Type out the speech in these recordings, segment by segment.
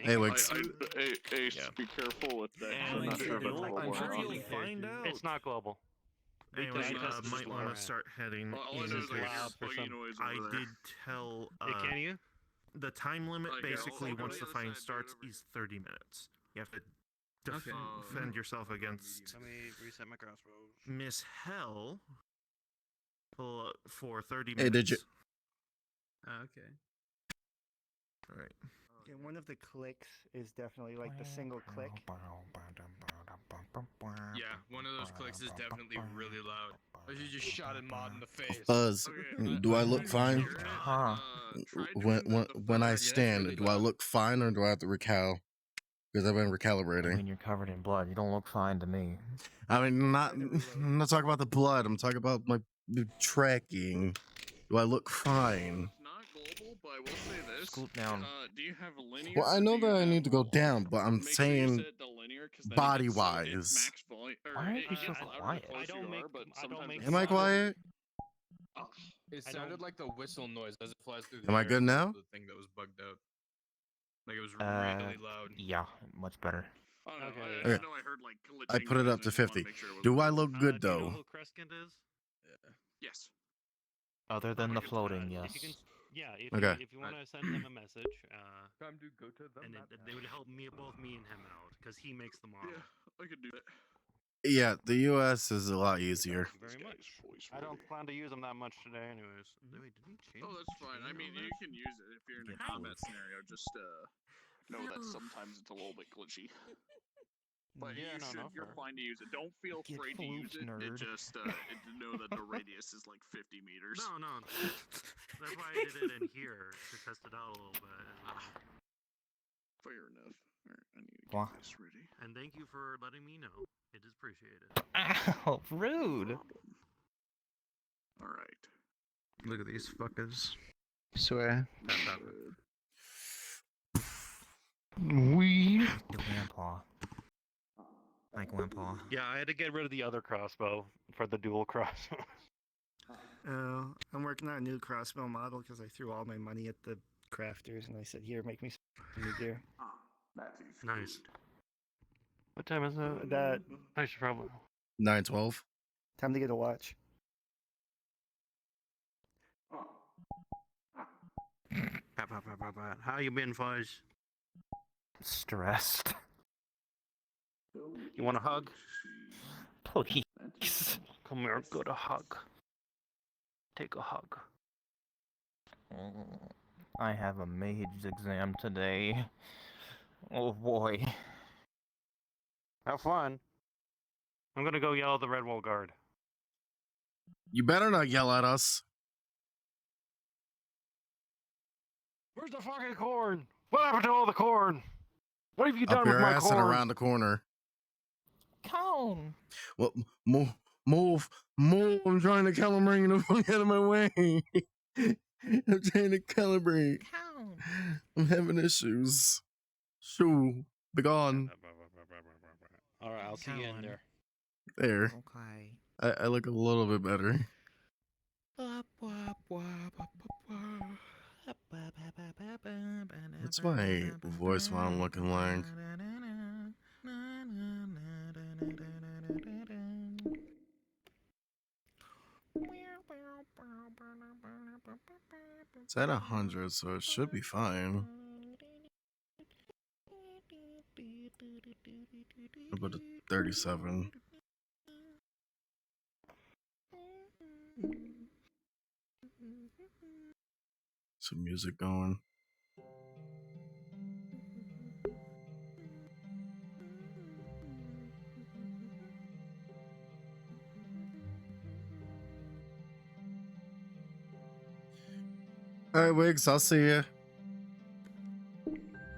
Hey, Wix. Ace, Yeah. be careful with that. I'm I'm sure not sure if it's global I'm or sure not. you'll find out. It's not global. Anyway, just might want to start heading All I in know is I hear case buggy noise I over there. did tell Can you? the time limit Okay, basically I'll go once to the the fight other side, starts dude, over is 30 minutes. You have to Okay. defend yourself against Let me reset my crossbows. Miss Hell for 30 Hey, minutes. did you? Okay. All right. Yeah, one of the clicks is definitely like the single click. Yeah, one of those clicks is definitely really loud. I should just shot him Mod in the face. Buzz, Okay, do I look I'm fine? hearing it. Huh. Try When doing when I the stand, really do I loud. look fine or do I have to recal? Because I've been recalibrating. you're covered in blood. You don't look fine to me. I mean, I'm not talking about the blood. I'm talking about my tracking. Do I look fine? It's not global, but I will say this. Scoot down. Do you have linear? Well, I or know do you that I have need to go roll? down, but I'm Make sure you saying set the linear, 'cause then body it's wise. max volume. Why are you It so gets louder quiet? the closer you are, but sometimes Am I quiet? Oh, It sounded like the whistle noise as it flies through the Am I air. good now? The thing that was bugged out. Like it was really loud. Yeah, much better. I don't know. Okay. I know I heard like glitching. I put it up noise, to I just wanted 50. make sure it was Do I global. look good Do you know though? who Crescent is? Yes. Other than the Okay. floating, If you yes. can- Okay. If you want to send them a message, Time to go to the and they would help me, both me and him out, because he makes the model. Yeah, I could do that. Yeah, the U.S. is a lot easier. Thank you very much. I don't plan to use them that much today, anyways. Wait, did he change? Oh, that's fine. I mean, you can use it if you're in a Get combat fooled. scenario. Just know that sometimes it's a little bit glitchy. But Yeah, you're fair. fine to use it. Don't feel Get afraid to use flooped, it. nerd. It just to know that the radius is like 50 meters. No. That's why I did it in here, to test it out a little bit as well. Fair enough. Alright, I need to Wha- get this ready. And thank you for letting me know. It is appreciated. Ow, rude. Alright. Look at these fuckers. Swear. We. The grandpa. My grandpa. Yeah, I had to get rid of the other crossbow for the dual crossbow. I'm working on a new crossbow model because I threw all my money at the crafters and I said, here, make me some new gear. Nice. What time is it? I should probably. 9:12. Time to get a watch. How you been, Fuzz? Stressed. You want a hug? Please. Come here, get a hug. Take a hug. I have a mage exam today. Oh boy. Have fun. I'm gonna go yell at the Red Wall Guard. You better not yell at us. Where's the fucking corn? What happened to all the corn? What have you done Up with your my ass corn? and around the corner. Cone. Well, move. I'm trying to calibrate the fuck out of my way. I'm trying to calibrate. Cone. I'm having issues. Shoo. Be gone. Alright, I'll see you in there. There. Okay. I look a little bit better. What's my voice model looking like? It's at 100, so it should be fine. I'll put it 37. Some music going. Alright, Wiggs, I'll see ya.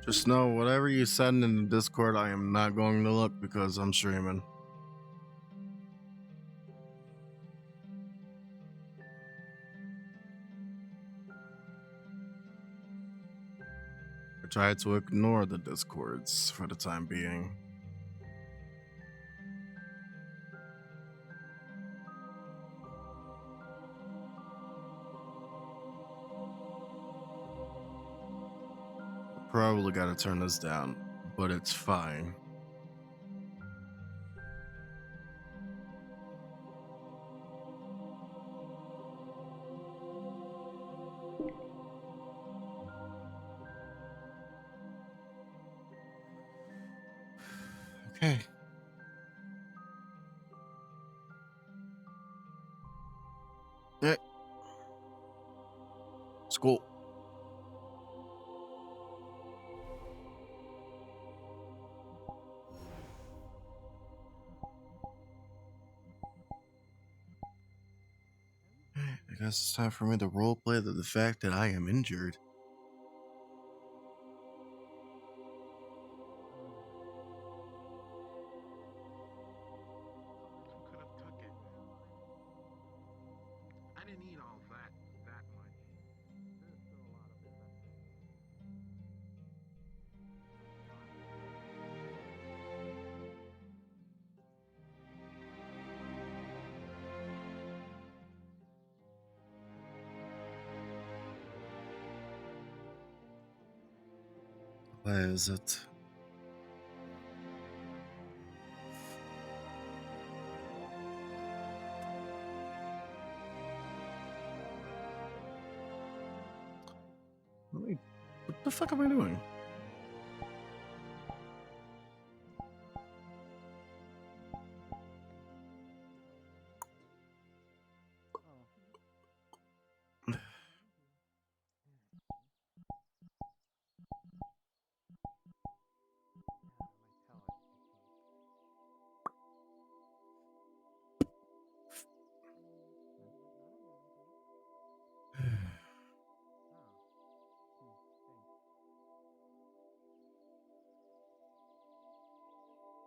Just know, whatever you send in the Discord, I am not going to look because I'm streaming. I try to ignore the Discords for the time being. probably gotta turn this down, but it's fine. Okay. Yeah. School. I guess it's time for me to roleplay the fact that I am injured. Could have took it. I didn't eat all that much. There's still a lot of it left. Where is it? Wait, what the fuck am I doing?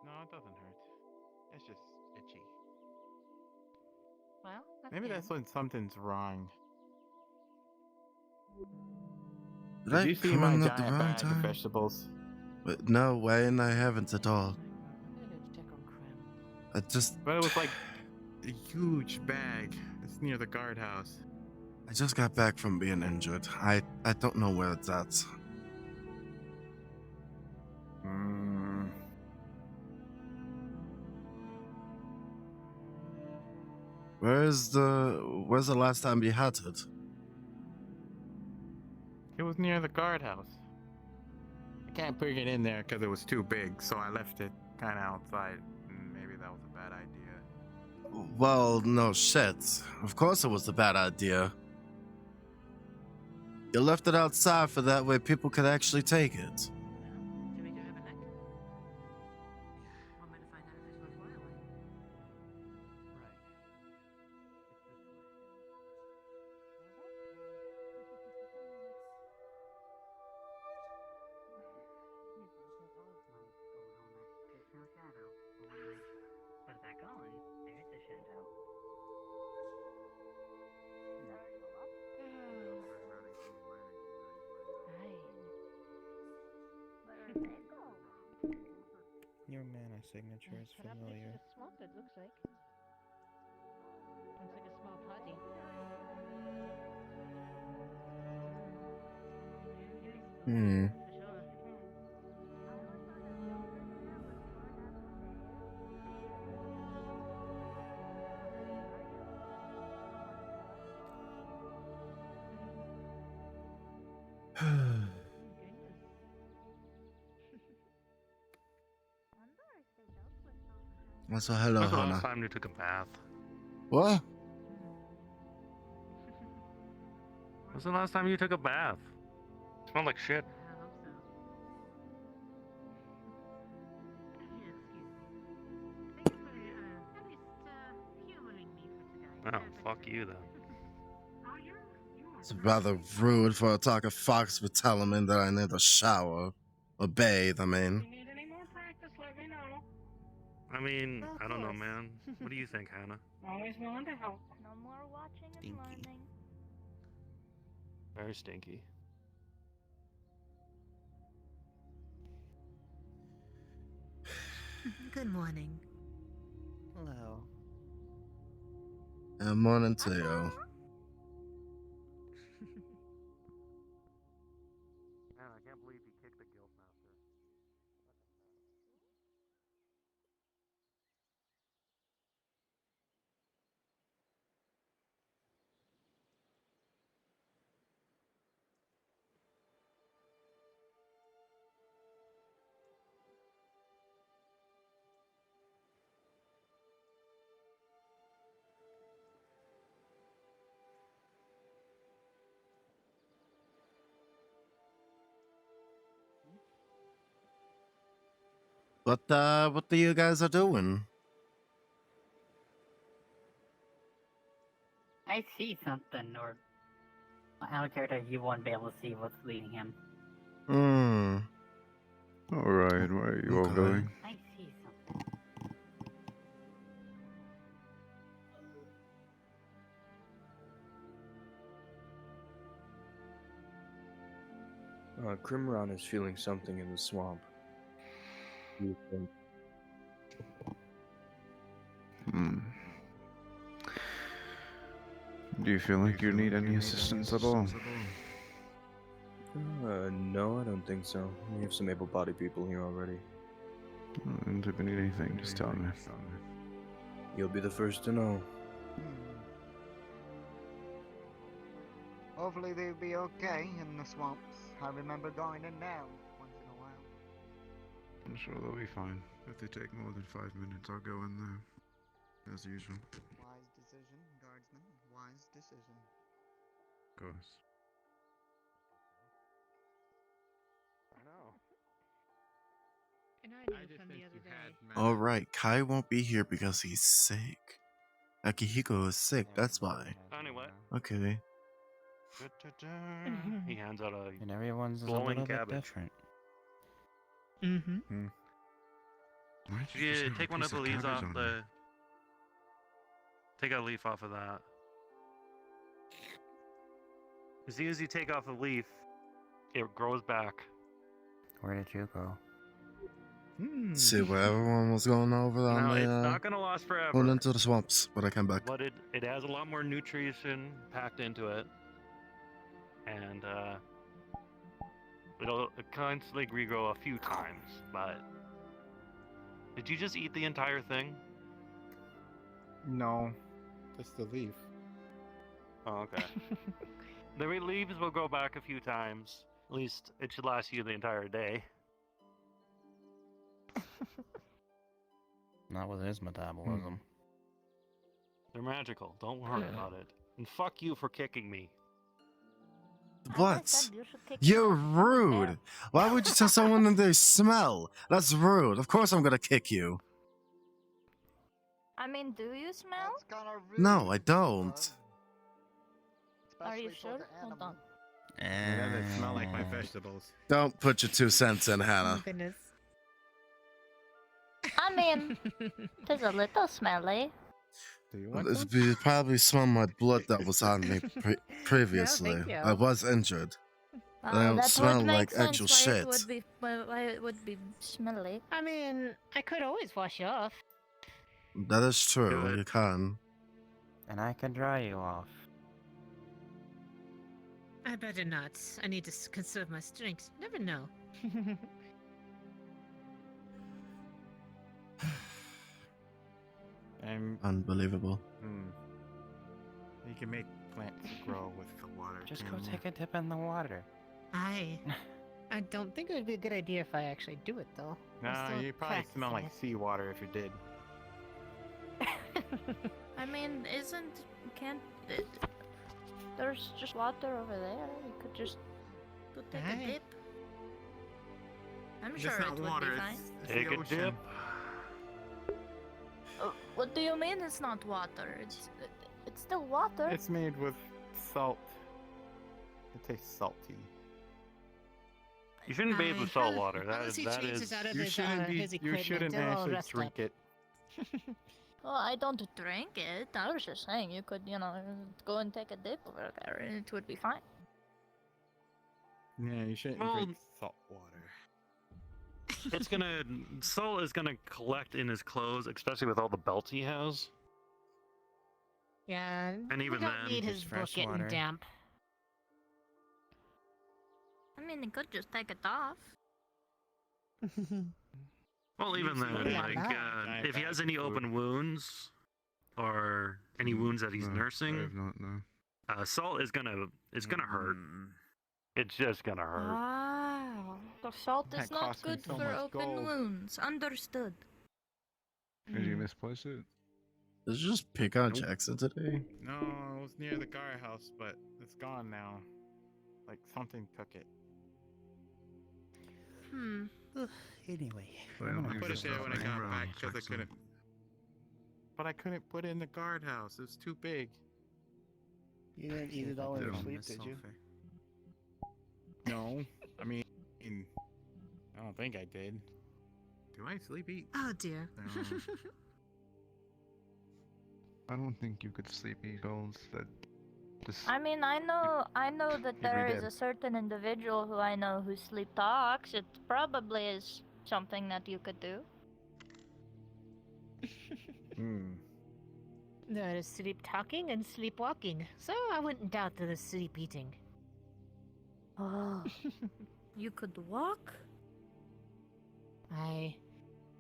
No, it doesn't hurt. It's just itchy. Well, Maybe that's when something's wrong. Did I you see come my in at the giant wrong bag of time? vegetables? But no, Wayne, I haven't at all. I'm gonna go check on Krem. I just But it was like a huge bag. It's near the guardhouse. I just got back from being injured. I don't know where it's at. Where's the last time you had it? It was near the guardhouse. I can't bring it in there because it was too big, so I left it kind of outside. Maybe that was a bad idea. Well, no shit. Of course it was a bad idea. You left it outside for that way people could actually take it. Well, should we go have a look? One way to find out if it's worthwhile. Right. Where's that going? There's the shadow. Your mana signature is familiar. Swamp, it looks like. Looks like a small party. Hmm. For sure. So hello, When's the Hannah. last time you took a bath? What? When's the last time you took a bath? Smelled like shit. I hope so. Yeah, excuse me. Thanks for, at least, humoring me for today. Oh, fuck you then. It's rather rude for a talking fox to tell me that I need a shower. Or bathe, I mean. If you need any more practice, let me know. I mean, Of I don't know, course. man. What do you think, Hannah? Always willing to help. No more watching Stinky. and learning. Very stinky. Good morning. Hello. And morning to you. Man, I can't believe he kicked the what do you guys are doing? I see something, or out of character, you won't be able to see what's leading him. Hmm. Alright, where are you all Okay. going? I see something. Crimron is feeling something in the swamp. You think? Do you feel like you need any assistance at all? No, I don't think so. We have some able-bodied people here already. And if you need anything, just tell me. You'll be the first to know. Hopefully they'll be okay in the swamps. I remember going in there once in a while. I'm sure they'll be fine. If they take more than 5 minutes, I'll go in there. As usual. Wise decision, guardsman. Wise decision. Of course. I know. And I knew from the other day. All right, Kai won't be here because he's sick. Akihiko is sick. That's why. Anyway. Okay. He hands out a And everyone's a glowing little bit cabbage. different. Mm-hmm. Why did You just have a take one of piece the leaves cabbage off on the. there? Take a leaf off of that. As soon as you take off a leaf, it grows back. Where did you go? See where everyone was going over on Now the it's not gonna last forever. went into the swamps, but I came back. But it has a lot more nutrition packed into it, and it'll constantly regrow a few times. But did you just eat the entire thing? No, just the leaf. Oh, okay. The leaves will go back a few times. At least it should last you the entire day. Not with his metabolism. They're magical. Don't worry about it. And fuck you for kicking me. What? You're rude. Why would you tell someone that they smell? That's rude. Of course I'm gonna kick you. I mean, do you smell? No, I don't. Are you sure? Hold on. Whatever, they smell like my vegetables. Don't put your 2 cents in, Hannah. Goodness. I mean, it's a little smelly. Do you want You probably smell my blood that was on me previously. thank you. I was injured. I don't that smell would make like sense actual why shit. It would be, why it would be smelly. I mean, I could always wash you off. That is true. You can. And I can dry you off. I better not. I need to conserve my strength. Never know. Unbelievable. You can make plants grow with water. Just can go you? take a dip in the water. I don't think it would be a good idea if I actually do it, though. I'm Nah, still you probably smell like practicing seawater if you did. it. I mean, there's just water over there. You could just go take Hey. a dip. I'm It's sure not it would water, be fine. it's Take the a ocean. dip. What do you mean it's not water? It's still water. It's made with salt. It tastes salty. You shouldn't bathe with salt water. That unless is he that changes is. out of You his, shouldn't be. his You equipment. shouldn't They're all actually rust drink up. it. Well, I don't drink it. I was just saying you could, go and take a dip over there and it would be fine. Yeah, you shouldn't Well, drink salt water. Salt is gonna collect in his clothes, especially with all the belts he has. Yeah, And even we don't then, need just his book fresh getting water. damp. I mean, you could just take it off. Well, even Use then, Yeah, like, that. if he has any open wounds or any wounds that he's No, I nursing, have not, no. salt is gonna hurt. It's just gonna hurt. Wow. The salt That is not cost me good so for much open gold. wounds. Understood. Did you misplace it? Did you just pick on Nope. Jackson today? No, it was near the guardhouse, but it's gone now. Like something took it. Anyway, Well, I'm I gonna put it there when I Hang got around, back because I Jackson. couldn't. But I couldn't put it in the guardhouse. It was too big. You didn't eat it all in your Down. sleep, did you? No, I mean, I don't think I did. Do I sleep eat? Oh dear. I don't think you could sleep eat goals that just I mean, I know that You'd be there is dead. a certain individual who I know who sleep talks. It probably is something that you could do. There is sleep talking and sleepwalking, so I wouldn't doubt the sleep eating. Oh, you could walk?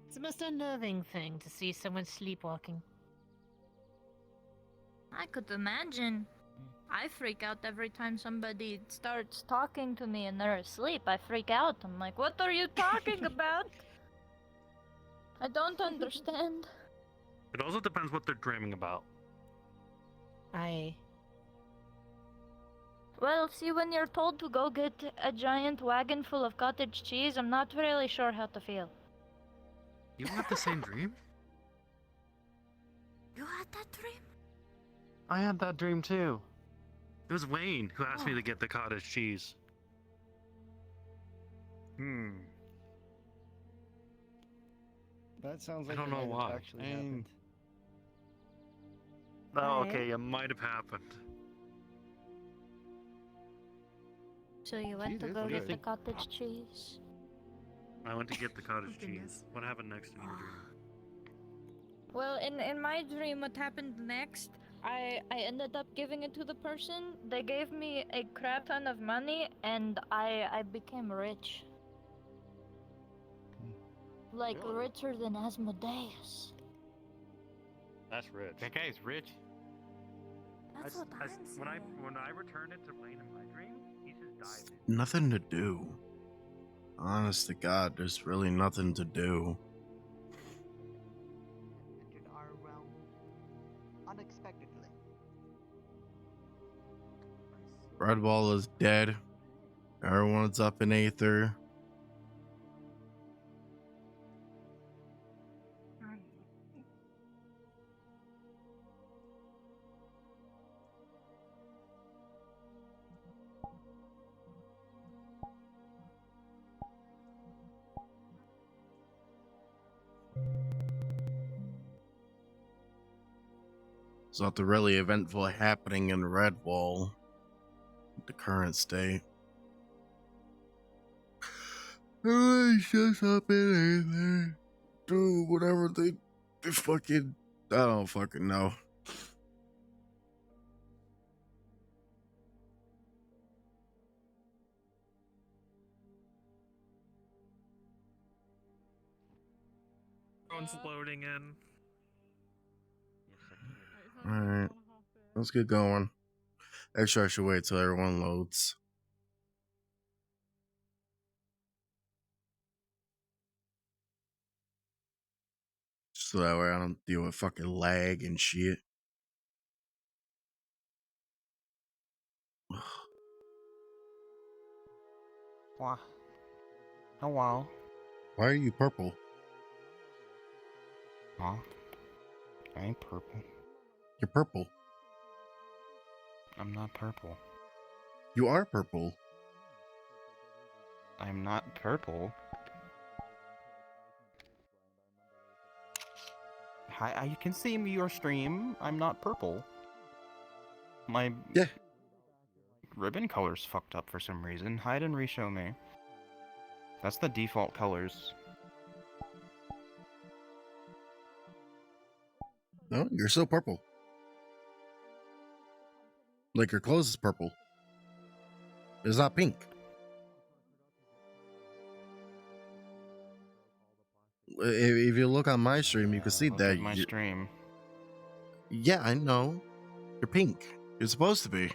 It's the most unnerving thing to see someone sleepwalking. I could imagine. I freak out every time somebody starts talking to me and they're asleep. I freak out. I'm like, what are you talking about? I don't understand. It also depends what they're dreaming about. Well, see, when you're told to go get a giant wagon full of cottage cheese, I'm not really sure how to feel. You had the same dream? You had that dream? I had that dream too. It was Wayne who asked me to get the cottage cheese. That sounds I like don't it know might have why. actually happened. Oh, okay, it might have happened. So you went to Jesus, go what do you get the think? cottage cheese? I went to get the cottage cheese. What happened next in your dream? Well, in my dream, what happened next, I ended up giving it to the person. They gave me a crap ton of money, and I became rich. Like, Really? richer than Asmodeus. That's rich. That guy's rich. That's what I'm saying. When I returned it to Wayne in my dream, he just died. Nothing to do. Honest to God, there's really nothing to do. Entered our realm unexpectedly. Redwall is dead. Everyone's up in Aether. There's nothing really eventful happening in Redwall. The current state. Everybody's just up in Aether. Do whatever they fucking. I don't fucking know. Phone's loading in. Alright. Let's get going. Actually, I should wait till everyone loads. So that way I don't deal with fucking lag and shit. Wow. Hello. Why are you purple? Huh? I ain't purple. You're purple. I'm not purple. You are purple. I'm not purple. Hi, you can see me your stream. I'm not purple. My ribbon color's fucked up for some reason. Hide and reshow me. That's the default colors. No, you're still purple. Like your clothes is purple. It's not pink. If you look on my stream, you can see Look that. at my stream. Yeah, I know. You're pink. You're supposed to be.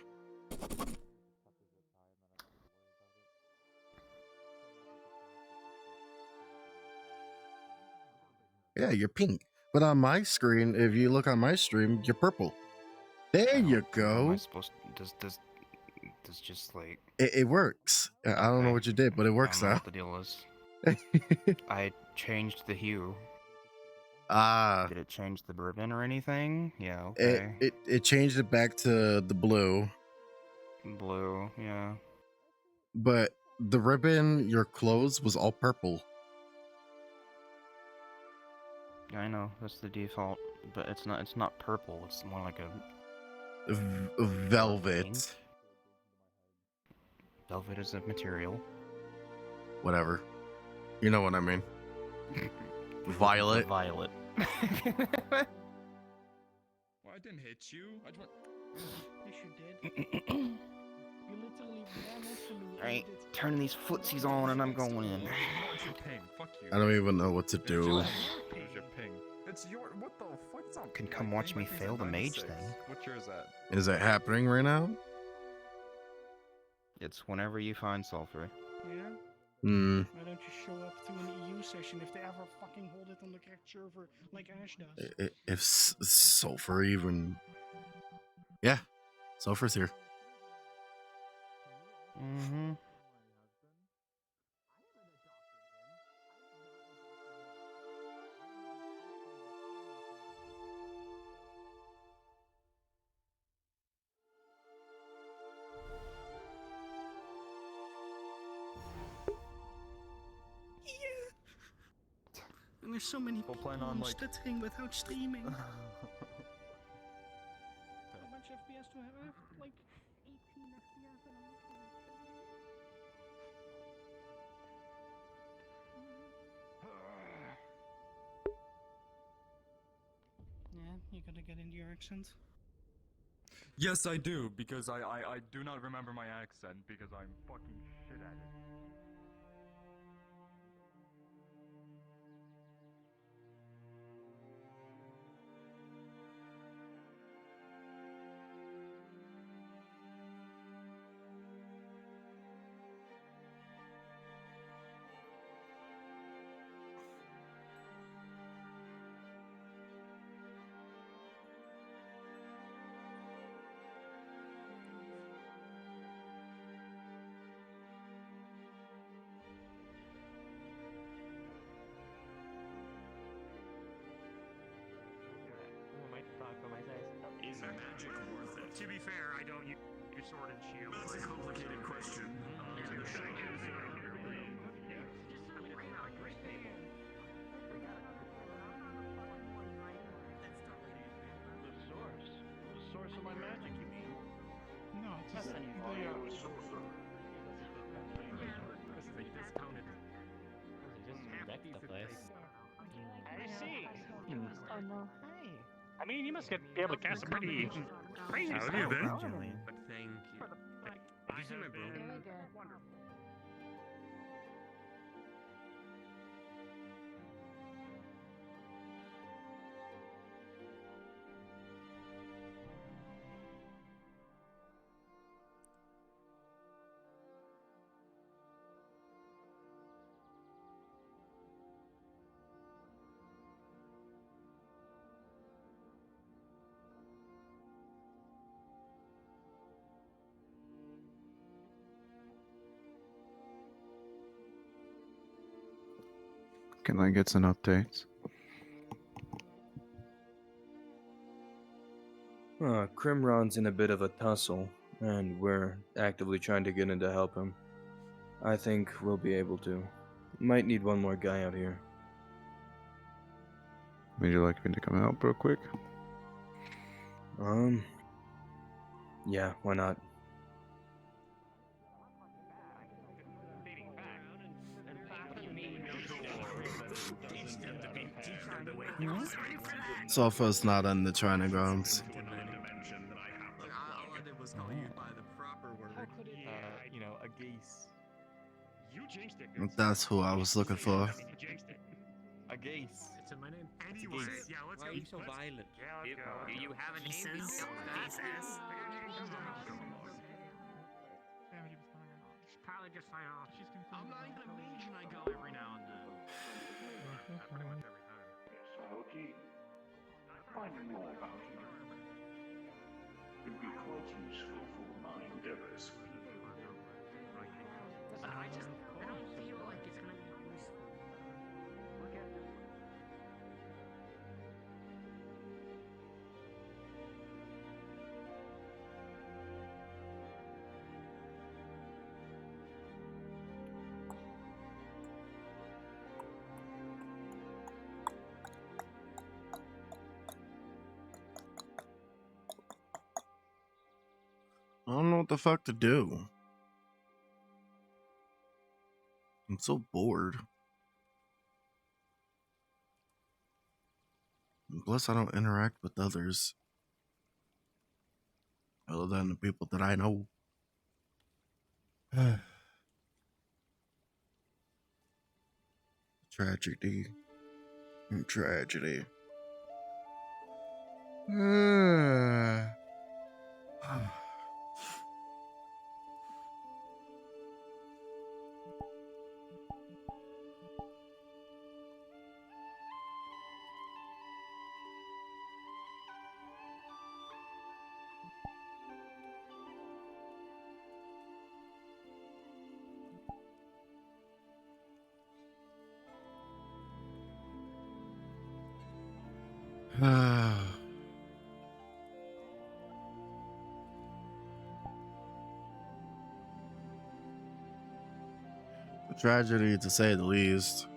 Yeah, you're pink. But on my screen, if you look on my stream, you're purple. There you How am I go. supposed to, does just like... It works. I don't know what you did, but it I works don't know now. what the deal is. I changed the hue. Ah. Did it change the ribbon or anything? Yeah, It, okay. it changed it back to the blue. Blue, yeah. But the ribbon, your clothes, was all purple. Yeah, I know, that's the default. But it's not purple, it's more like a Velvet. pink. Velvet is a material. Whatever. You know what I mean. Violet. Violet. Well, I didn't hit you. I just went. Yes, you did. You literally ran next to me. Alright, turn these footsies on and I'm going in. What's your ping? Fuck you. I don't even know what to do. Where's your ping? It's your. What the fuck? It's not Can come watch me fail the mage thing. What's yours at? Is it happening right now? It's whenever you find sulfur. Yeah? Hmm. Why don't you show up to an EU session if they ever fucking hold it on the correct server like Ash does? If sulfur even. Yeah. Sulfur's here. Mm-hmm. And there's so many people plan on, like- stuttering without streaming. How much FPS do I have? Like 18 FPS and Yeah, you gotta get into your accent. Yes, I do, because I do not remember my accent because I'm fucking shit at it. Is magic worth it? To be fair, I don't use sword and shield. That's a complicated question. The source of my magic, you mean? No, it's just I see. Oh no. Hey. I mean, you must be able to cast some pretty crazy How stuff. do you then? But thank you. Have you seen my broom? Can I get some updates? Crimron's in a bit of a tussle, and we're actively trying to get in to help him. I think we'll be able to. Might need one more guy out here. Would you like me to come help real quick? Yeah, why not? Sulfur's not on the training grounds. All I did was call you by the proper word. You know, a geese. You jinxed it. That's who I was looking for. You jinxed it. A geese. It's in my name. Anyway, yeah, let's go. Why are you so violent? Yeah, let's go. Do you have a name? She's probably just like, oh, she's confused. I'm not even a mage and I go every now and then. Pretty much every time. Saoji, find more about you. It'd be quite useful for my endeavors. I don't feel like it's gonna be useful. don't know what the fuck to do. I'm so bored. And plus, I don't interact with others other than the people that I know. Tragedy. Tragedy. A tragedy, to say the least.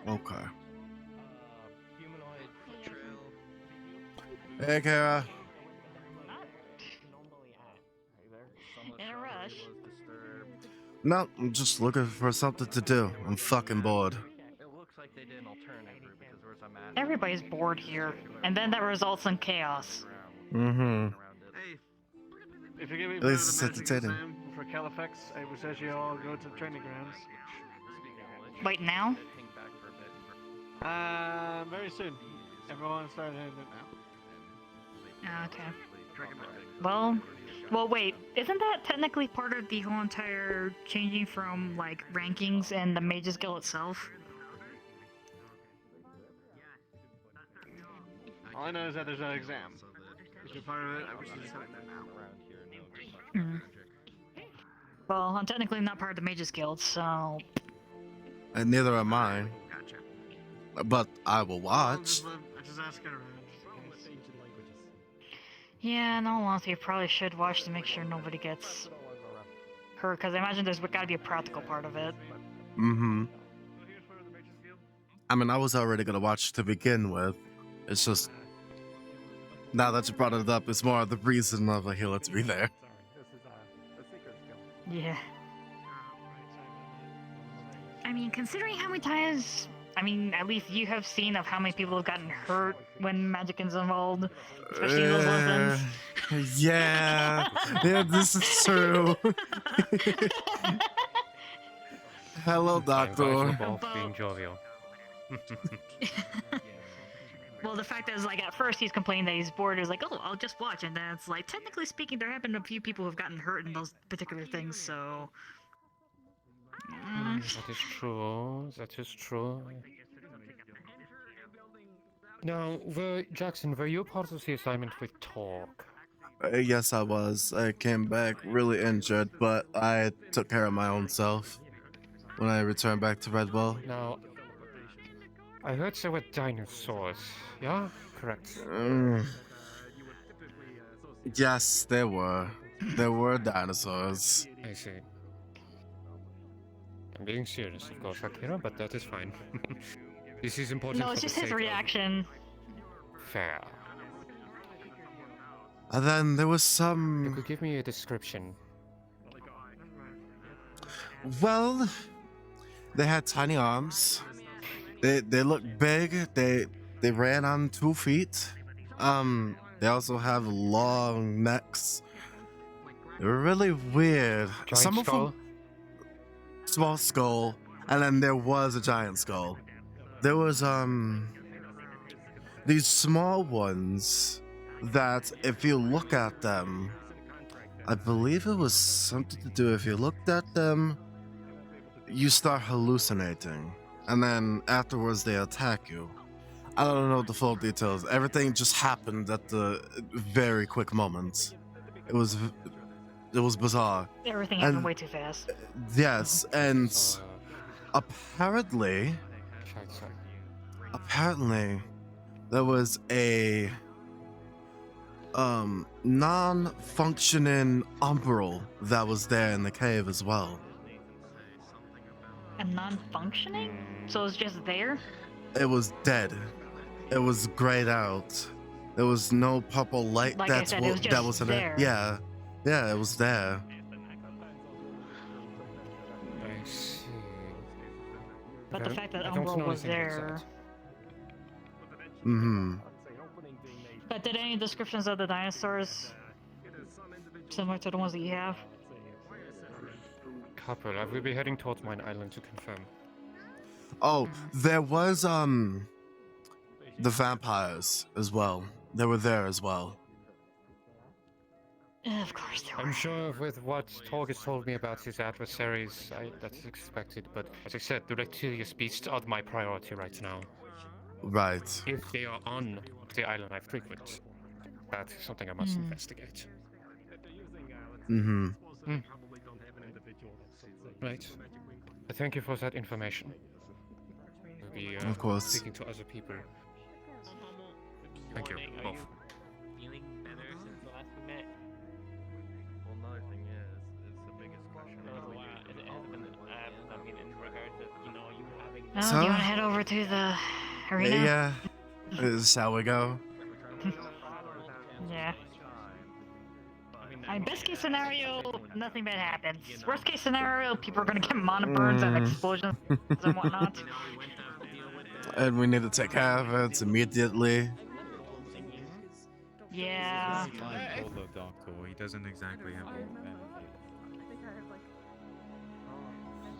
Okay. Hey, Kara. In a rush. No, I'm just looking for something to do. I'm fucking bored. Everybody's bored here, and then that results in chaos. Mm-hmm. If you give me At part least of it's the magic entertaining. exam for Califax, I would suggest you all go to the training grounds. Wait, now? Very soon. Everyone started it now. Okay. Well, wait. Isn't that technically part of the whole entire changing from, like, rankings and the Mages Guild itself? All I know is that there's an exam. If you're part of it, I wish you just have it now. Hmm. Well, I'm technically not part of the Mages Guild, so... And neither am I. But I will watch. I just ask around. Yeah, in all honesty, you probably should watch to make sure nobody gets hurt, because I imagine there's gotta be a practical part of it. Mm-hmm. I mean, I was already gonna watch to begin with. It's just... Now that you brought it up, it's more of the reason of, like, hey, let's be there. Yeah. I mean, considering how many times... I mean, at least you have seen of how many people have gotten hurt when magic is involved, especially in those lessons. Yeah. Yeah, this is true. Hello, Doctor. Being jovial. Well, the fact is, like, at first he's complaining that he's bored. He's like, oh, I'll just watch. And then it's like, technically speaking, there have been a few people who've gotten hurt in those particular things, so... That is true. That is true. Now, Jackson, were you part of the assignment with talk? Yes, I was. I came back really injured, but I took care of my own self when I returned back to Red Bull. Now, I heard there were dinosaurs. Yeah? Correct. Yes, there were. There were dinosaurs. I see. I'm being serious, of course, Akira, but that is fine. This is important. No, it's for just the his sake of- reaction. Fair. And then there was some... You could give me a description. Well, they had tiny arms. They looked big. They ran on 2 feet. They also have long necks. They were really weird. Giant Some of skull? them, small skull, and then there was a giant skull. There was these small ones that if you look at them, I believe it was something to do, if you looked at them, you start hallucinating, and then afterwards they attack you. I don't know the full details. Everything just happened at the very quick moments. It was bizarre. Everything happened way too fast. Yes, and apparently Scheiße. Apparently, there was a non-functioning umbral that was there in the cave as well. A non-functioning? So it's just there? It was dead. It was grayed out. There was no purple light Like I said, it was that just was in there. it. Yeah, it was there. I see. But the fact that I don't Umbral know was anything there. inside. Mm-hmm. But did any descriptions of the dinosaurs similar to the ones that you have? Couple, I will be heading towards mine island to confirm. Oh, there was the vampires as well. They were there as well. Of course there were. I'm sure with what Torgus told me about his adversaries, that's expected, but as I said, the reptilius beasts are my priority right now. Right. If they are on the island I frequent, that's something I must investigate. Mm-hmm. Right. Thank you for that information. We'll be Of course. speaking to other people. Thank you, both. Feeling better since the last we met? Well, another thing is the biggest question. It hasn't been, I mean, in regards to, you know, you having... Oh, do you want to head over to the arena? Yeah. Shall we go? Yeah. I mean, best case scenario, nothing bad happens. Worst case scenario, people are gonna get mana burns and explosions and whatnot. And we need to take care of it immediately. Yeah. Told the doctor he doesn't exactly have a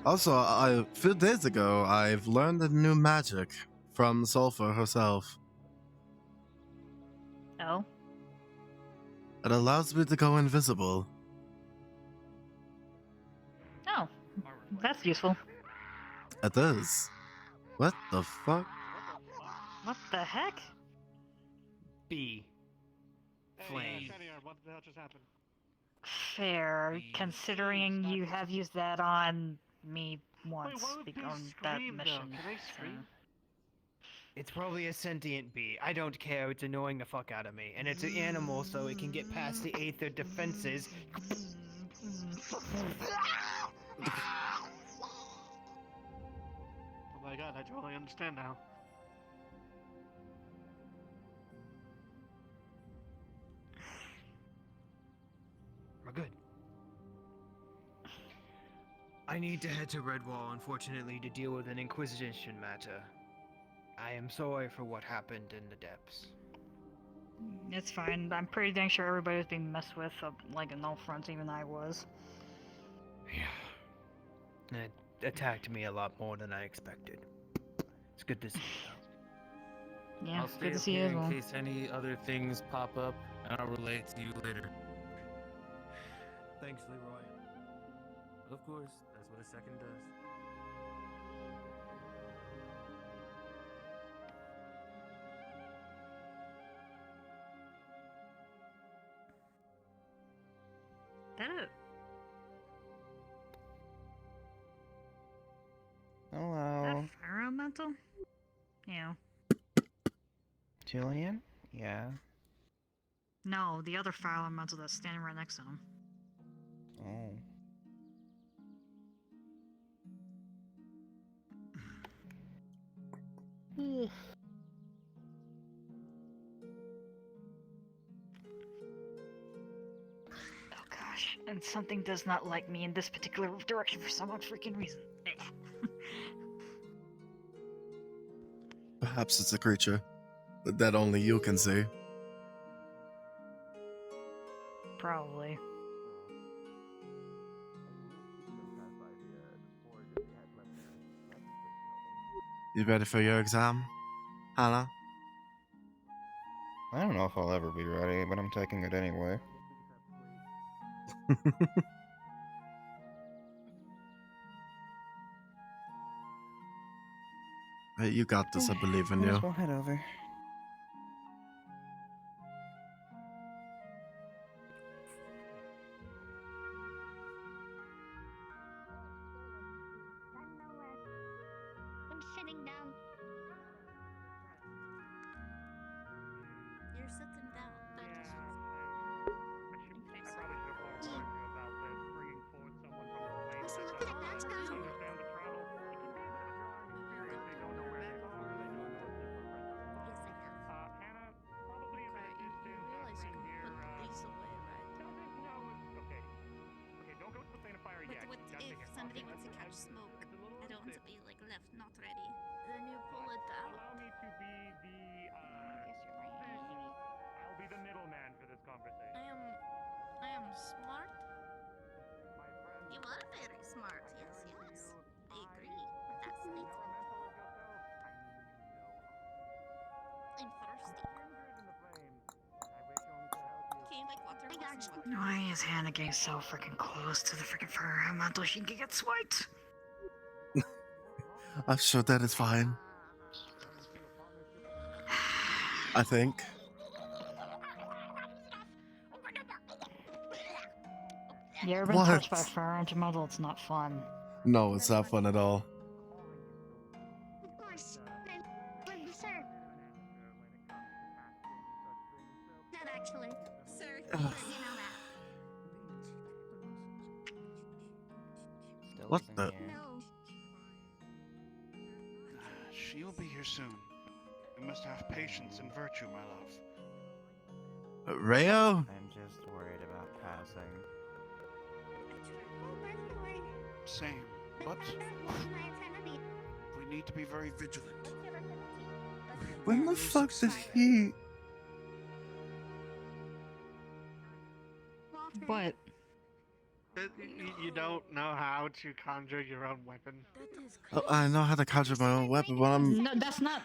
Also, a few days ago, I've learned a new magic from Sulfur herself. Oh? It allows me to go invisible. Oh. That's useful. It is. What the fuck? What the heck? B. Flame. What the hell just happened? Fair, considering you have used that on me once on that mission. Can I scream? It's probably a sentient bee. I don't care. It's annoying the fuck out of me. And it's an animal, so it can get past the Aether defenses. Oh my god, I totally understand now. We're good. I need to head to Redwall, unfortunately, to deal with an Inquisition matter. I am sorry for what happened in the depths. It's fine. I'm pretty dang sure everybody was being messed with, like in all fronts, even I was. Yeah. It attacked me a lot more than I expected. It's good to see you. Yeah, I'll stay good to up see you here as well. in case any other things pop up, and I'll relate to you later. Thanks, Leroy. Of course, that's what a second does. That it? Hello. Fire elemental? Yeah. Julian? Yeah. No, the other fire elemental that's standing right next to him. Oh. Oh gosh, and something does not like me in this particular direction for some freaking reason. Perhaps it's a creature that only you can see. Probably. You ready for your exam, Hannah? I don't know if I'll ever be ready, but I'm taking it anyway. Hey, you got this. I believe in Might you. as well head over. I'm sitting down. You're sitting down. That is impressive. Let's look at that now. But what if somebody wants to catch smoke? I don't want to be like left not ready. Then you pull it out. Allow me to be the. I'll be the middleman for this conversation. I am smart. You are very smart. Yes, yes. I agree. That's neat. I'm thirsty. Can you like water? I got you. Why is Hannah getting so freaking close to the freaking fire elemental? She can get swiped. I'm sure that is fine. I think. You ever been What? touched by a fire elemental? It's not fun. No, it's not fun at all. Of course. Sir. Not actually. Sir, but you know that. What the? No. She will be here soon. You must have patience and virtue, my love. Rayo? I'm just worried about passing. Oh, by the way. Same, but we need to be very vigilant. When the fuck did he? What? You don't know how to conjure your own weapon. Oh, I know how to conjure my own weapon, but I'm. No, that's not.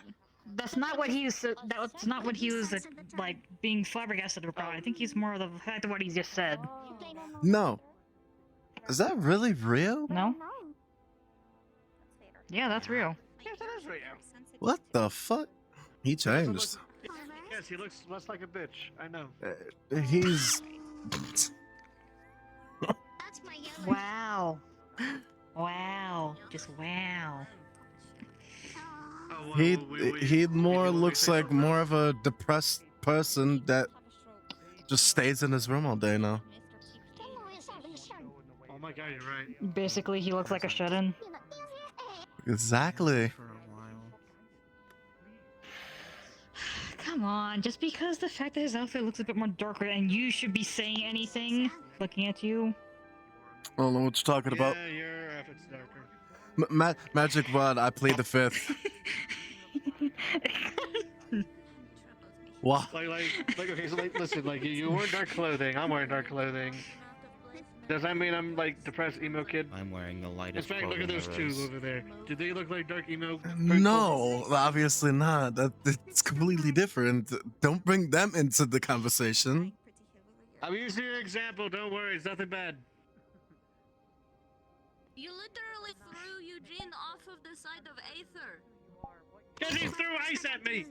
That's not what he was. That's not what he was like being flabbergasted about. I think he's more of the fact of what he just said. No. Is that really real? No. Yeah, that's real. Yes, that is real. What the fuck? He changed. Yes, he looks less like a bitch. I know. He's. That's my yellow. Wow. Wow. Just wow. He more looks like more of a depressed person that just stays in his room all day now. Oh my god, you're right. Basically, he looks like a shut-in. Exactly. Come on, just because the fact that his outfit looks a bit more darker and you should be saying anything, looking at you. I don't know what you're talking about. Yeah, your outfit's darker. Magic Rod, I plead the fifth. What? Like, okay, so listen, you wear dark clothing. I'm wearing dark clothing. Does that mean I'm like depressed emo kid? I'm wearing the In lightest fact, look at those two over there. Do they look like dark emo? No, obviously not. It's completely different. Don't bring them into the conversation. I'm using your example. Don't worry, it's nothing bad. You literally threw Eugene off of the side of Aether. Because he threw ice at me.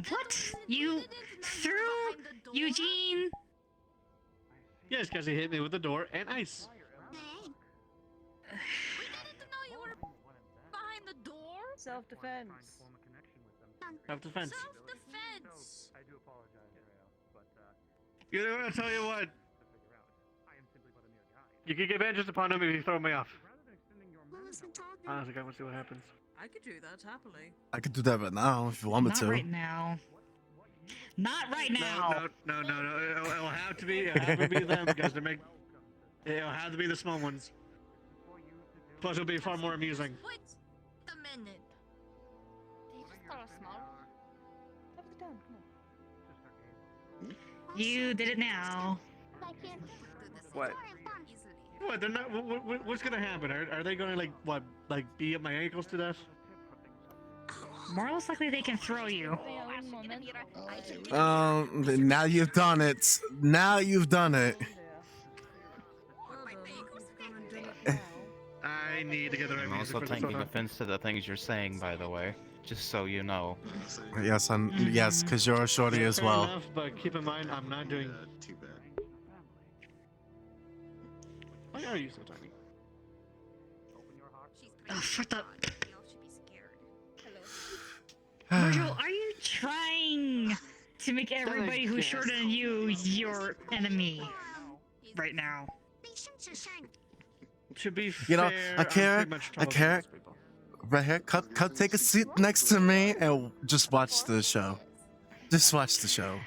What? You threw Eugene? Yes, because he hit me with the door and ice. Behind the door? Self-defense. Self-defense. Self-defense. I do apologize, but you know what? I'll tell you what. You can get vengeance upon him if you throw me off. Honestly, I want to see what happens. I could do that happily. I could do that right now if you want me Not to. right now. Not right now. No. It'll have to be them because it'll have to be the small ones. Plus, it'll be far more amusing. Wait a minute. Did you just throw a small? Have the gun, come on. You did it now. What? What? They're not. What's gonna happen? Are they gonna like beat up my ankles to death? More less likely they can throw you. Now you've done it. Now you've done it. I need to get the right I'm music also for this taking one. offense to the things you're saying, by the way. Just so you know. Yes, yes, because you're a shorty as Fair well. enough, but keep in mind, I'm not doing. Too bad. Why are you so tiny? Oh, shut up. Y'all should be scared. Virgil, are you trying to make everybody who's shorter than you your enemy right now? To be You know, fair, I I'm care. pretty much I taller than care. most people. Right here, cut. Take a seat next to me and just watch the show. Just watch the show.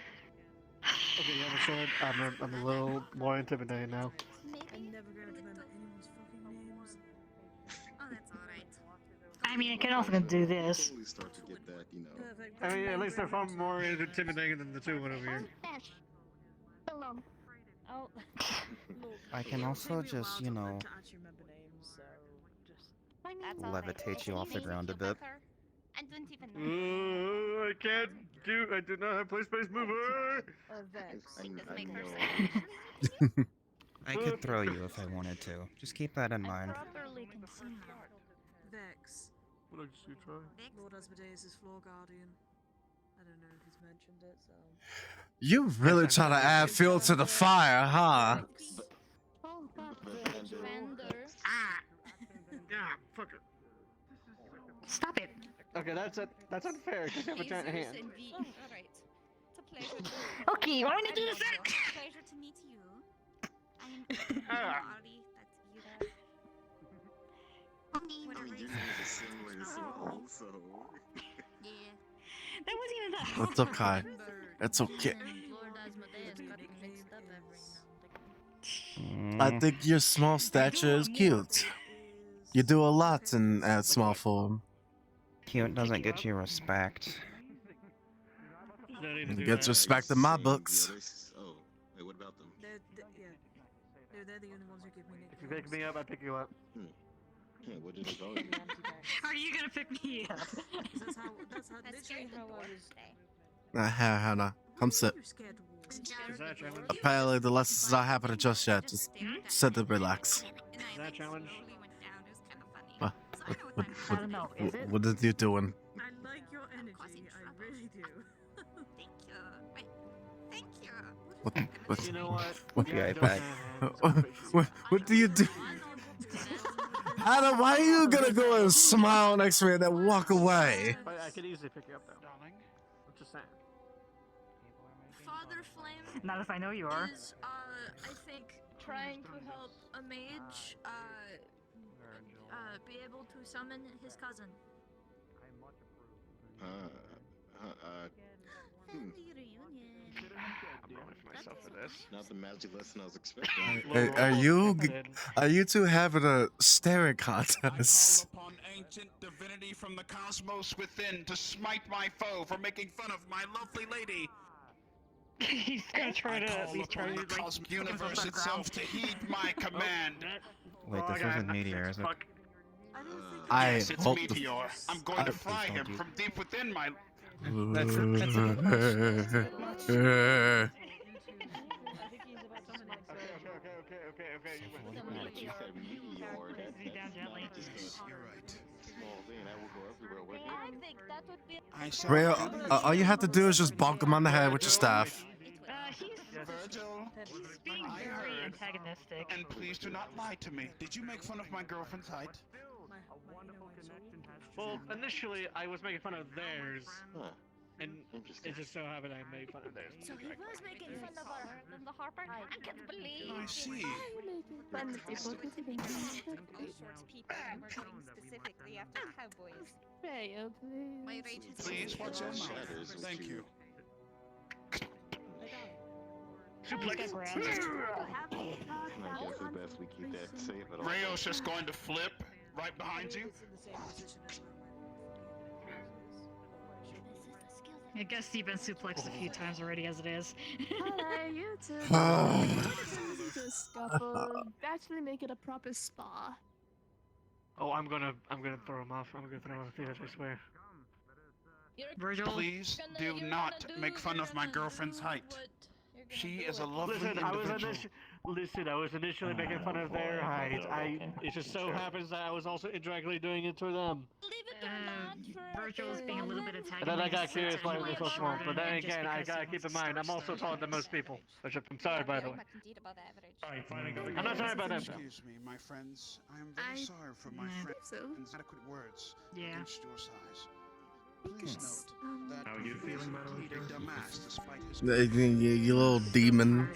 Okay, you have a sword. I'm a little more intimidated now. I'm never gonna remember anyone's fucking names. Oh, that's alright. I mean, I can also do this. Start to get that, you know. Perfect. I mean, at least they're far more intimidating than the two one over here. Oh, I can also just, you know, to actually remember names, so just. levitate you off the ground a bit. I didn't even know. I can't do. I do not have play space mover. Vex. I could throw you if I wanted to. Just keep that in mind. Vex. What did you try? Lord Asmodeus is floor guardian. I don't know if he's mentioned it, so. You really trying to add fuel to the fire, huh? Ah! Yeah, fuck it. Stop it. Okay, that's unfair because you have a giant hand. Alright. It's a pleasure to Okay, why don't you do this? Pleasure to meet you. I am Ari, that's Vira. Whatever you So. Yeah. That wasn't even that It's okay. It's okay. I think your small stature is cute. You do a lot in small form. Cute doesn't get you respect. It gets respect in my books. Oh, wait, what about them? They're the only ones who give me If you pick me up, I pick you up. Yeah, what did they call you? Are you gonna pick me up? That's literally how I was. Hannah, come sit. Is that a challenge? Apparently the lessons not happening just yet. Just sit and relax. Is that a challenge? What, I don't know. Is it? what are you doing? I like your energy, I really do. Thank you. Wait, thank you. What, You know what? what, Yeah, I don't back. what do you do? Hannah, why are you gonna go and smile next to me and then walk away? I could easily pick you up though. Darling. I'm just saying. Father Flame Not if I know you are. is, I think, trying to help a mage, be able to summon his cousin. Family reunion. I'm rolling for myself for this. Not the magic lesson I was expecting. Are you two having a staring contest? Upon ancient divinity from the cosmos within to smite my foe for making fun of my lovely lady. He's gonna try to at least try to the like cosmic universe itself to heed my command. Wait, this isn't Meteor, is it? Yes, it's hope Meteor. I'm going to fry him from deep within my. That's Okay. You're right. I think that would be. I saw Ray, all you have to do is just bonk him on the head with your staff. Virgil, he's being very antagonistic. and please do not lie to me. Did you make fun of my girlfriend's height? Well, initially I was making fun of theirs, and it just so happened I made fun of theirs. So he was making fun of the Harper. I can't believe. I see. Short people were going specifically after cowboys. My rage has Please, what's your mouth? Thank you. Suplex. I guess it's best we keep that safe at all. Rayo's just going to flip right behind you. I guess you've been suplexed a few times already as it is. Hello, you two. To scuffle, actually make it a proper spa. Oh, I'm gonna throw him off. I'm gonna throw him off the edge, I swear. Virgil, Please do not make fun of my girlfriend's height. She is a lovely individual. Listen, I was initially making fun of their height. It just so happens that I was also indirectly doing it to them. Leave it Virtual's being a little bit And then I got antagonistic. curious why they're so small. But then Just again, I because gotta he keep in wants to mind, I'm store also stuff taller than and most people. Which I'm sorry, by the way. I'm not sorry about that. Excuse me, my friends. I am very sorry for my friends' inadequate words against your size. Please note that How are you feeling, by the way? indeed a dumbass despite his You little demon.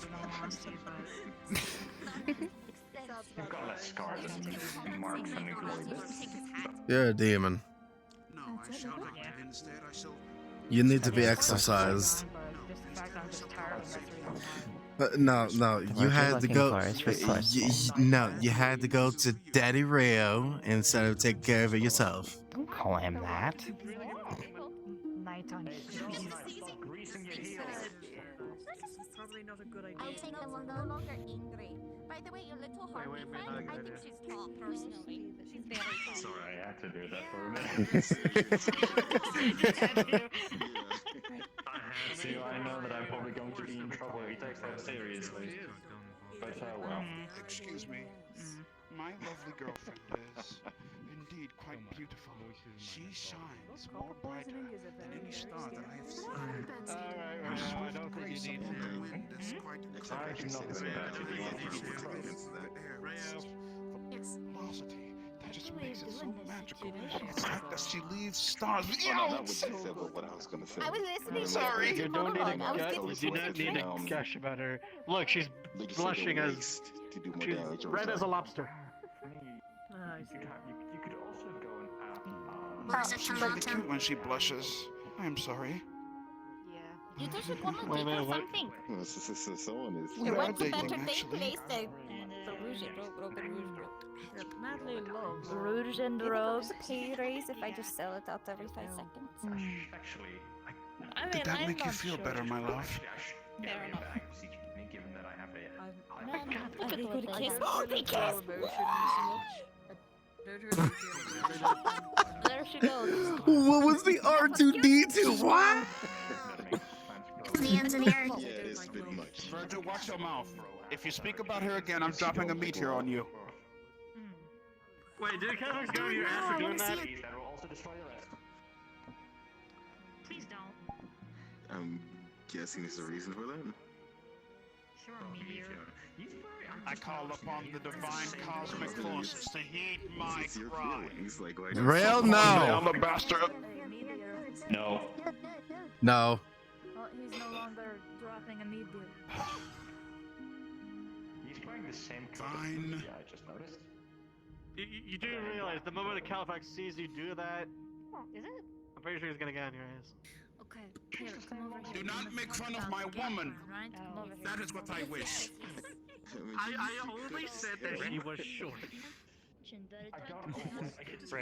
You've got less scars and marks than You're a demon. No, I shall not. Instead, I shall. You need to be exercised. No, you had to go. No, you had to go to Daddy Rio instead of taking care of it yourself. Don't call him that. Night on greasing your heels. Probably not a good idea. I think I'm no longer angry. By the way, your little Harvey friend, I think she's tall personally. She's very tall. Sorry, I had to do that for a minute. I had to. I know that I'm probably going to be in trouble. He takes that seriously. But well. Excuse me. My lovely girlfriend is indeed quite beautiful. She shines more brighter than any star that I have seen. Her swift grace upon the wind is quite velocity. That just makes it so magical. The fact that she leaves stars. I was listening. Sorry. You don't need to gush about her. Look, she's blushing as she's red as a lobster. You could also go and She's really cute when she blushes. I am sorry. You two should come and Wait, do what? something. Someone is. You went to dating, better actually. place to Rouge Rouge and Rogue pay raise if I just sell it out every 5 seconds. Actually, Did that make you feel better, my love? Fair enough. given that I have I could go to kiss. Oh, they kiss! There she goes. What was the R2D2? What? The engineer. Yeah, it's a bit much. Virgil, watch your mouth. If you speak about her again, I'm dropping a meteor on you. Wait, did Catholics go to your ass for doing that? That will also destroy your rest. Please don't. I'm guessing there's a reason for that. Sure, meteor. I call upon the divine cosmic forces to heed my It's your cry. feelings, like why Real no. I'm a bastard. No. No. Well, he's no longer dropping a meteor. He's wearing the same Fine. Yeah, I just noticed. You do realize the moment a Califax sees you do that, Is it? I'm pretty sure he's gonna get on your ass. Okay, here, come over here. Do not make fun of my woman. Right? Come over here. That is what I wish. I only said that she was short.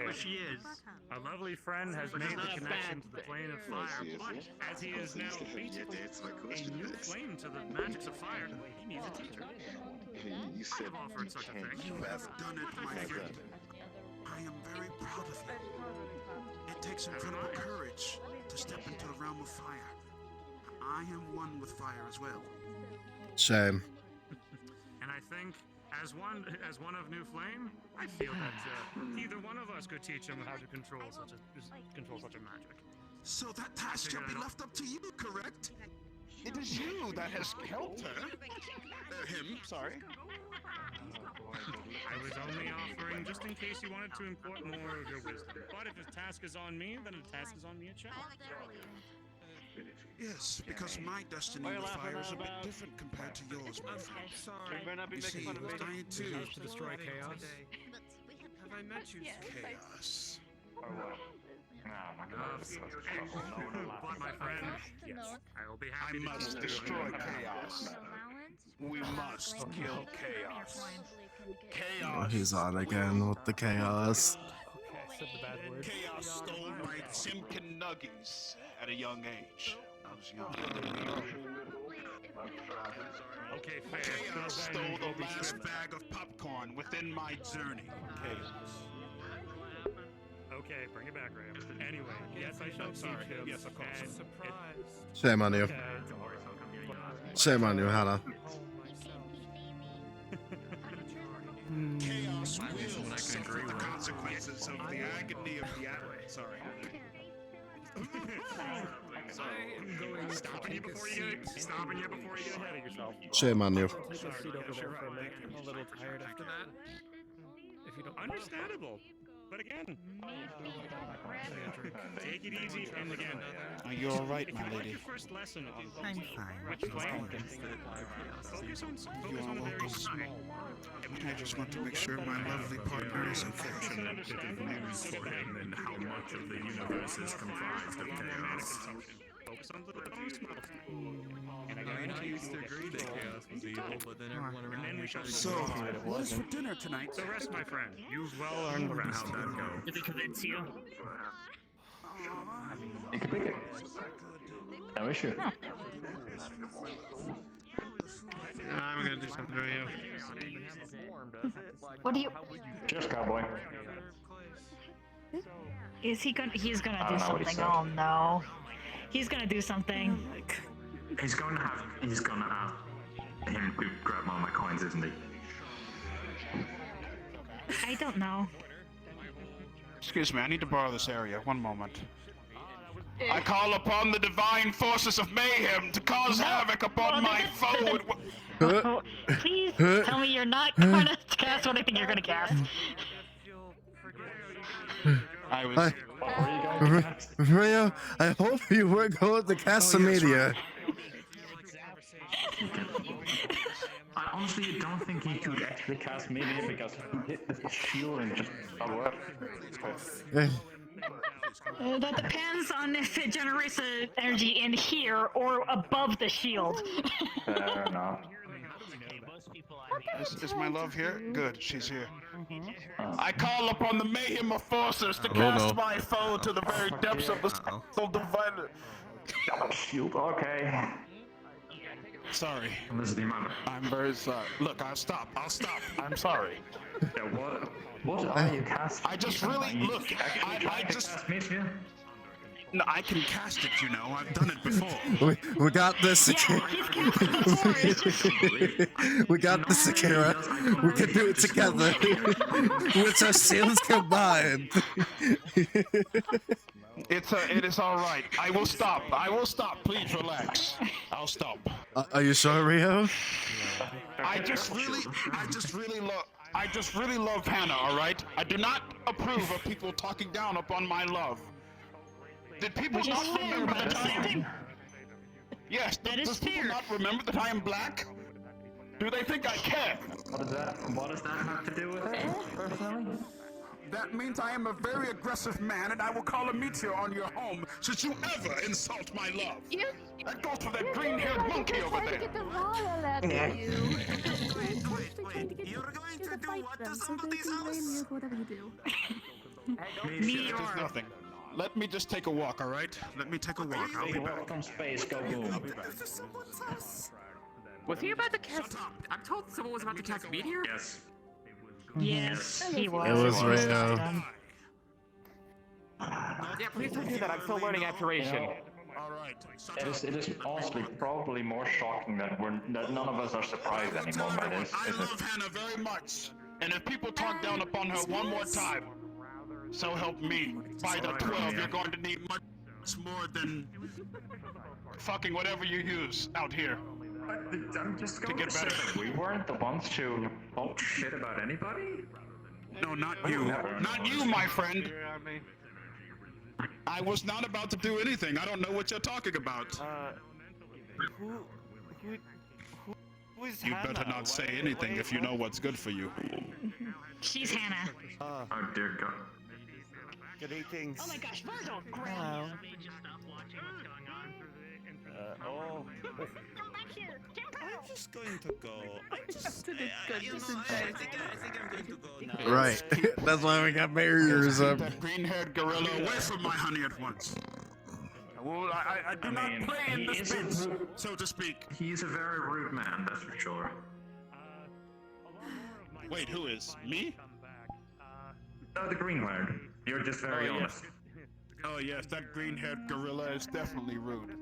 But she is. A lovely friend has made the connection to the plane of fire, but as he is now weak, a new flame to the magics of fire, he needs a teacher. You I said have offered such a thing. You have done it, my friend. I am very proud of you. It takes incredible courage to step into the realm of fire. I am one with fire as well. Shame. And I think, as one of New Flame, I feel that either one of us could teach him how to control such a magic. So that task shall be left up to you, correct? It is you that has helped her. Him, sorry. I was only offering just in case you wanted to import more of your wisdom. But if a task is on me, then a task is on me, it shall. Yes, because my destiny with fire is a bit different compared to yours, my friend. You see, I too To destroy chaos. have I met you? Chaos. But my friend, yes, I will be happy I must to destroy chaos. We must kill chaos. Oh, Chaos. he's on again with the chaos. Chaos stole my Timken Nuggies at a young age. I was young. Okay, fair. Chaos stole the last bag of popcorn within my journey. Chaos. Okay, bring it back, Ram. Anyway, yes, I shall teach him. Yes, of course. And surprise. Shame on you. Shame on you, Hannah. Chaos will suffer the consequences of the agony of the sorry. Stopping you before you get ahead of yourself. Shame on you. Take a seat over there for a minute. I'm a little tired after that. If you don't understandable. But again, take it easy. And again, Are you all right, my lady? Your first lesson on I'm fine. which flame? Focus on the very small. I just want to make sure my lovely partner is okay. News for him and how much of the universe is comprised of chaos. Focus on the very small. And I guarantee you to agree that chaos was evil, but then everyone around here tried to So, what is for dinner tonight? The rest, my friend. You've well earned the rest. How'd that go? Did it convince you? You can pick it. No issue. I'm gonna do something for you. What do you? Cheers, cowboy. Is he gonna? He's gonna I do don't know what he something. said. Oh no. He's gonna do something. He's gonna have him to grab one of my coins, isn't he? I don't know. Excuse me, I need to borrow this area. One moment. I call upon the divine forces of mayhem to cause havoc upon my foe. Oh, please tell me you're not gonna cast what I think you're gonna cast. I was. Rio, I hope you were going to cast some media. I honestly don't think he could actually cast media because he hit the shield and just fell up. That depends on if it generates the energy in here or above the shield. Fair enough. Is my love here? Good, she's here. I call upon the mayhem of forces to Oh, cast no. my foe to the very depths of the soul divine. Shield, okay. Sorry. This is the amount. I'm very sorry. Look, I'll stop. I'm sorry. Yeah, what are you casting? I just really look. I just. No, I can cast it. You know, I've done it before. We got this, we got this, Akira. We can do it together. With our shields combined. It is all right. I will stop. Please relax. I'll stop. Are you sure, Rio? I just really love Hannah. All right. I do not approve of people talking down upon my love. Did people not remember the time? Yes. Does people not remember that I am black? Do they think I care? What does that have to do with it, personally? That means I am a very aggressive man, and I will call a meteor on your home should you ever insult my love. That goes for that green-haired monkey over there. You're going to do what to somebody's house? Whatever you do. There's nothing. Let me just take a walk, all right? Let me take a walk. I'll be back. From space, go boom. Was he about to cast? I'm told someone was about to cast meteor. Yes. Yes, he was. It was Rio. Yeah, please don't do that. I'm still learning abjuration. All right. It is honestly probably more shocking that none of us are surprised anymore by this. I love Hannah very much, and if people talk down upon her one more time, so help me. By the 12, you're going to need much more than fucking whatever you use out here. I'm just going to say that we weren't the ones to talk shit about anybody. No, not you. Not you, my friend. I was not about to do anything. I don't know what you're talking about. Who is You'd Hannah? better not say anything if you know what's good for you. She's Hannah. Oh dear God. Greetings. Oh my gosh, Virgil! Hello. I'm just going to go. I think I'm going to go now. Right. That's why we got barriers up. That green-haired gorilla away from my honey at once. Well, I do not play in the space, so to speak. He's a very rude man, that's for sure. Wait, who is? Me? The green-haired. You're just very honest. Oh yes, that green-haired gorilla is definitely rude.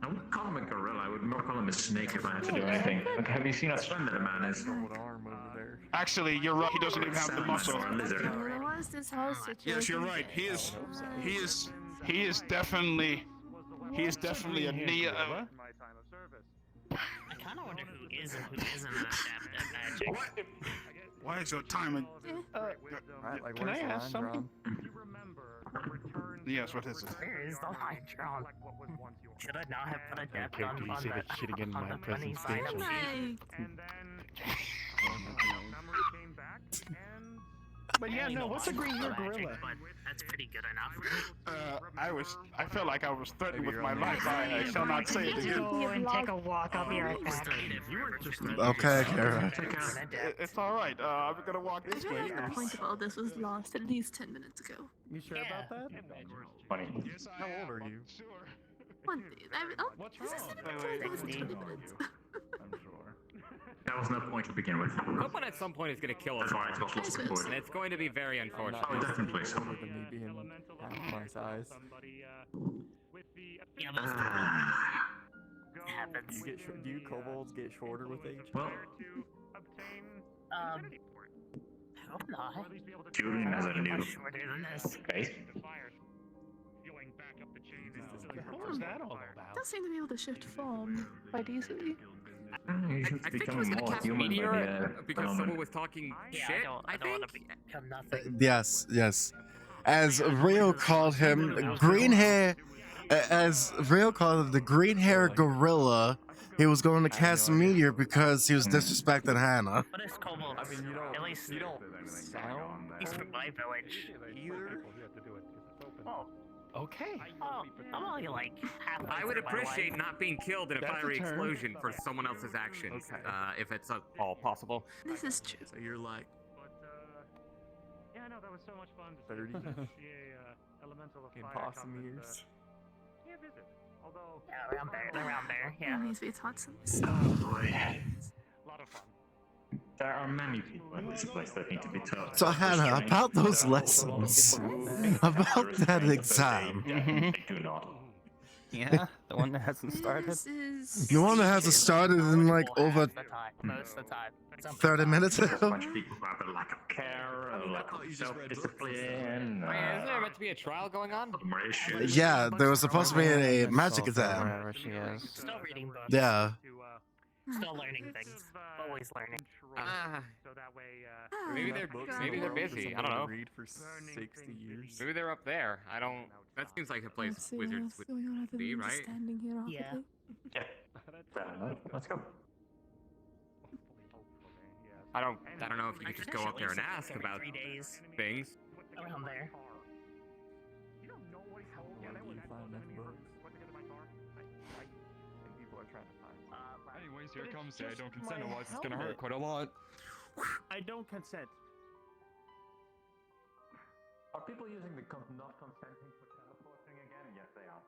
I wouldn't call him a gorilla, I would more call him a snake if I had to do anything. Like, have you seen how slender the man is? Actually, you're right, he doesn't even have the muscle. Or a lizard. How is this whole situation? Yes, you're right. He is definitely a neo. I kind of wonder who is and who isn't an adept at magic. Why is your timing? Can I ask something? Yes, what is it? Where is the line drawn? Should I not have put adept on you say that shit again in my funny side of presentation. But yeah, no, what's a green hair gorilla? But that's pretty good enough. I felt like I was threatened with my life. I shall not say it again. Go and take a walk. I'll be right back. Okay, Kara. It's all right. I'm gonna walk this way. The point of all this was lost at least 10 minutes ago. You sure about that? Funny. How old are you? One dude. This is gonna be 20 minutes. I'm sure. That was no point to begin with. Someone at some point is going to kill us That's why all. it's got lost the point. And it's going to be very unfortunate. Oh, definitely so. Older than me being half my size. Yeah, most happens. Do you kobolds get shorter with age? Well, I hope not. Julian has a new Shorter than this. face. What was that all about? Does seem to be able to shift form quite easily. He's I think he becoming was going to more cast a human by meteor the because moment. someone was talking shit. I don't want to become nothing. Yes, yes. As Rio called him, green hair. As Rio called him the green hair gorilla, he was going to cast a meteor because he was disrespecting Hannah. What is kobolds? I mean, At least you don't sound he's from my village. either. Oh. Okay. Oh, I'm only like halfway I would through my appreciate life. not being killed in a That's a fiery turn. explosion for someone else's actions, Okay. if it's at all possible. This is true. So you're like, Yeah, no, that was so much fun. 30 Elemental of in fire possum come and, years. yeah, visit. Although, Yeah, around there, yeah. It needs to be taught some. Oh boy. a lot of fun. There are many people in this place that need to be taught. So Hannah, about those lessons, about that exam, They do not. Yeah, the one that hasn't started. This is. the one that hasn't started in like over Most of the time. 30 minutes There's a ago. bunch of people who have a lack of care, a lack of self-discipline. Oh, yeah, isn't there meant to be a trial going on? Admiration. Yeah, there was supposed to be a magic exam. Wherever she is. Still reading books. Yeah. Still learning things. Always learning. So that way, maybe they're busy. I don't know. Read for 60 years. Maybe they're up there. I don't. That seems like a place Let's see wizards what's would going on other be, than right? just standing here Yeah. awkwardly. Yeah. Fair enough. Let's go. I don't know if you could just go up there and ask Every about 3 days. things. Around there. People are trying to find. Anyways, here comes I don't consent, otherwise it's gonna hurt quite a lot. I don't consent. Are people using the not consenting for teleporting again? Yes, they are.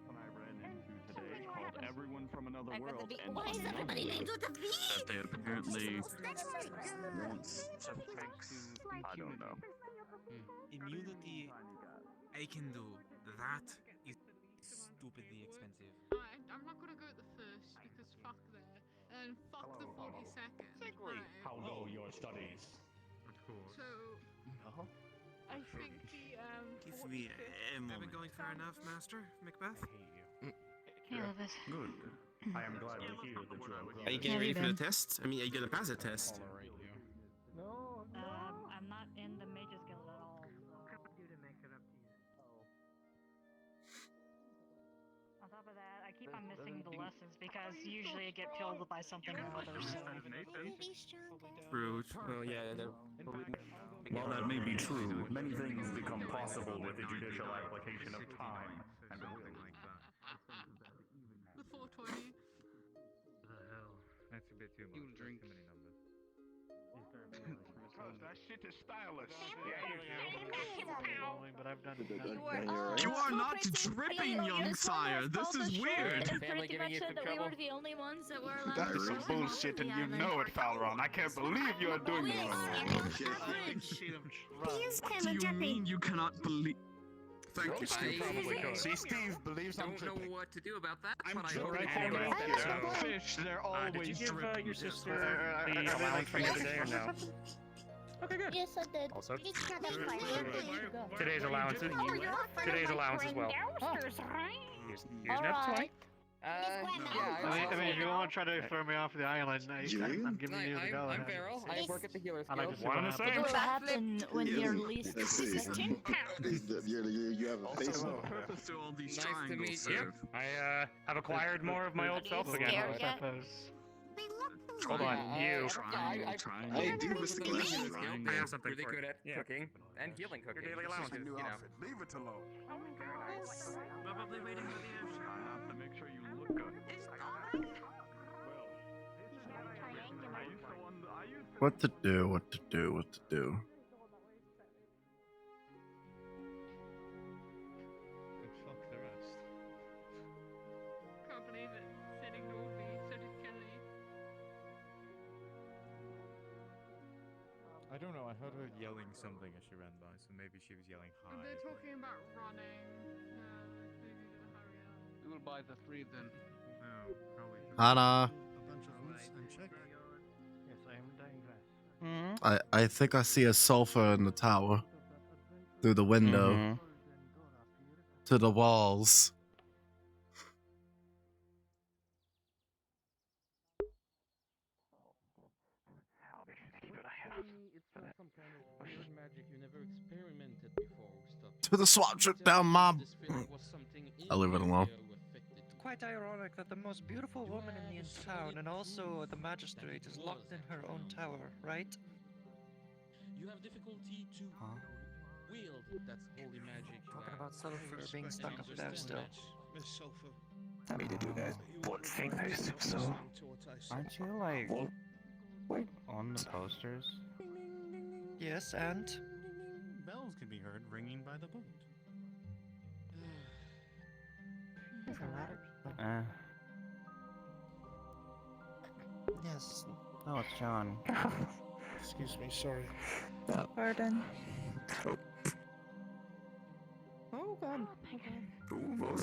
When I ran into today called everyone from another world and Why is everybody named with a V? that they apparently That's my God. wants to fix. I don't know. Immunity, I can do. That is stupidly expensive. I'm not gonna go at the first because fuck there. And fuck the 42nd. How go your studies? So, I think the, Give me a moment. Am I going far enough, Master Macbeth? Good. I am glad to hear that you are Are you getting ready for the test? I mean, are you gonna pass the test? I'm not in the Mages Guild at all. On top of that, I keep on missing the lessons because usually I get killed by something or other. So. True. Well, yeah. While that may be true, many things become possible with the judicial application of time and will. the 420. That's a bit too much. You'll drink. Too many numbers. Because that shit is stylish. but I've done it. You are not dripping, young sire. This is weird. Family giving you some that we trouble? were the only ones that were allowed That to is some show bullshit, and you know it, Falron. I can't believe you are doing this. He is kind Do of you dripping. mean you cannot believe? Thank you, Steve. Probably could. See, Steve believes I'm Don't know tripping. what to do about that, I'm but I joking. hope it Anyway, happens. so fish, they're always Did you give dripping. your Just sister for- the allowance for the other day or no? Okay, good. Yes, I did. Also, Go. today's allowances. Today's allowance as well. Here's enough Alright. I mean, if you want to try to throw me off the island, I'm giving you the go I'm ahead. Farrell. I work at the Healer's I like Guild. to see what happens. What will happen when you're least Let's see. consistent? You have a face. What purpose do all these Nice to triangles meet you. serve? I have acquired more of my old self again. Scared yet? Hold on, you. Triangle. Hey, dude, Mr. I Clean. have something really for good you. at Yeah. cooking and healing cooking. Your daily This is, allowances. you know. Leave it alone. Probably waiting for the ocean. I have to make sure you look good. What to do, what to do, what to do. Fuck the rest. Can't believe it. Sid ignored me, so did Kelly. I don't know, I heard her yelling something as she ran by, so maybe she was yelling hi. They're talking about running. Maybe to hurry up. We will buy the 3 then. No, probably. Anna, A bunch of roots and check. Yes, I am dying fast. I think I see a sulfur in the tower. Through the window. To the walls. It's not some kind of weird magic you never experimented before. Stop. To the swap trip down, Mom. This feeling was something in I'll leave it the alone. area who affected It's quite ironic that the most beautiful woman in the town and also the magistrate is locked in her own tower, right? You have difficulty to wield that holy magic. Talking about sulfur being stuck up there still. Miss Sulfur. I mean to do that. What thing is so? Aren't you like on the posters? Yes, and? Bells can be heard ringing by the boat. Yes. Oh, it's John. Excuse me, sorry. Pardon. Oh god. Oh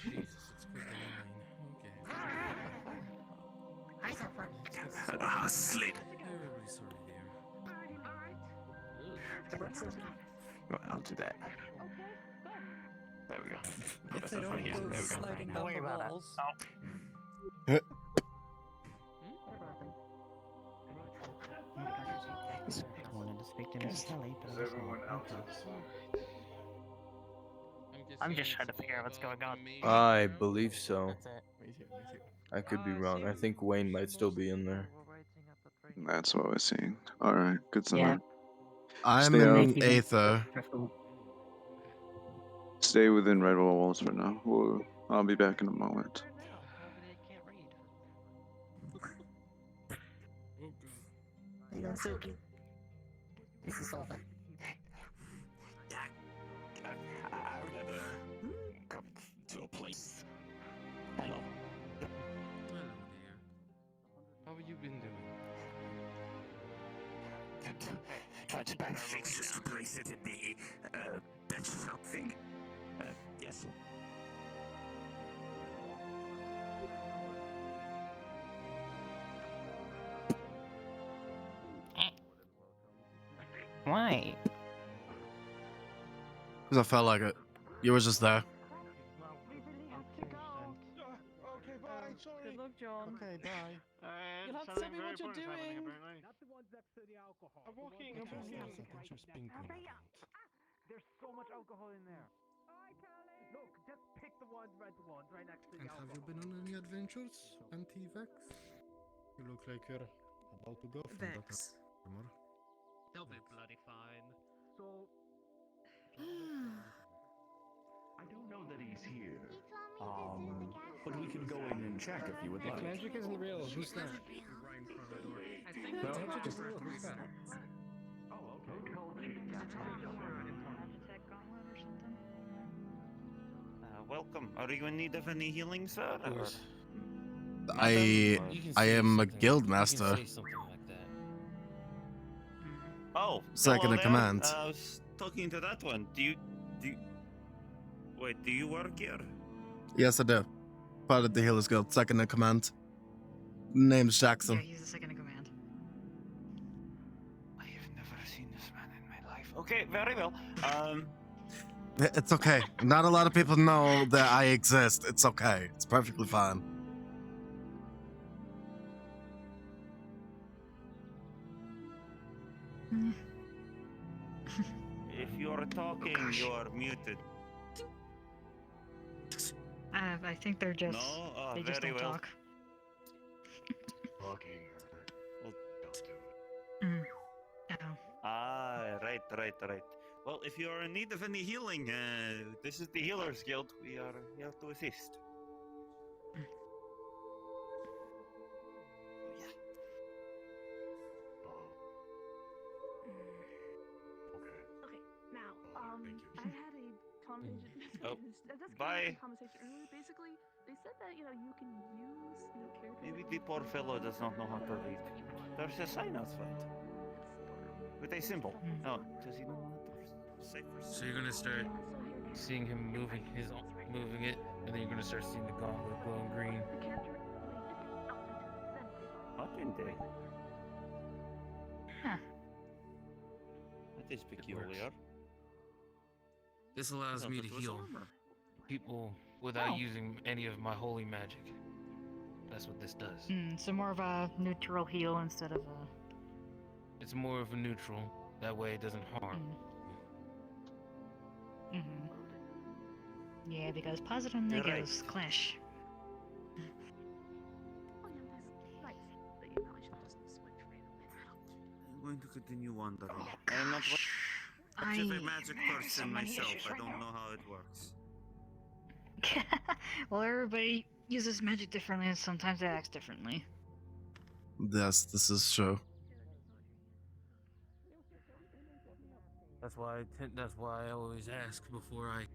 Jesus, it's quick Ah, sleep. Terribly sorry, dear. Well, I'll do that. There we go. If they don't go sliding down the walls. I wanted to speak to Miss Kelly, but I was not. I'm just trying to figure out what's going on. I believe so. I could be wrong. I think Wayne might still be in there. That's what we're seeing. Alright, good to know. I'm Stay out. in Aether. Stay within red wall walls for now. I'll be back in a moment. This is all Come to a place. Hello. Hello, dear. How have you been doing? Try to back fix this to place it in the bench thing. Yes. Why? Because I felt like it. You were just there. Okay, bye. Sorry. Good luck, John. Okay, bye. You'll have to tell me what you're doing. Not the ones next to the alcohol. I'm walking. I'm walking. There's so much alcohol in there. Look, just pick the ones, red ones, right next to the And have alcohol. you been on any adventures, anti-vax? You look like you're about to go from that Vex. armor. They'll be bloody fine. So, I don't know that he's here. But we can go in and check if you would If like. magic isn't real, who's that? I think No, it's magic isn't real, who's that? Welcome. Are you in need of any healing, sir? or- I am a guild master. Oh, Second hello in there. command. I was talking to that one. Do you Wait, do you work here? Yes, I do. Part of the Healers Guild, second in command. Name's Jackson. Yeah, he's the second in command. I have never seen this man in my life. Okay, very well. It's okay. Not a lot of people know that I exist. It's okay. It's perfectly fine. If you're talking, you're muted. I think they're just No? they just Very don't well. talk. Talking. Oh. Right. Well, if you're in need of any healing, this is the Healers Guild. We are here to assist. Okay, now, I had a conversation. Oh, That's bye. kind of a conversation earlier. Basically, they said that you can use characters. Maybe the poor fellow does not know how to read. There's a sign outside. With a symbol. Oh, does he know how to say for So you're gonna start seeing him moving it, and then you're gonna start seeing the gauntlet glowing green. What in there? Huh. That is peculiar. This allows I me thought to it was heal armor. people without Oh. using any of my holy magic. That's what this does. So more of a neutral heal instead of a. It's more of a neutral. That way it doesn't harm. Yeah, because positive and You're negatives clash. I'm going to continue wandering. I'm not much of a magic person myself. I don't know how it works. Well, everybody uses magic differently, and sometimes it acts differently. Yes, this is true. That's why I always ask before I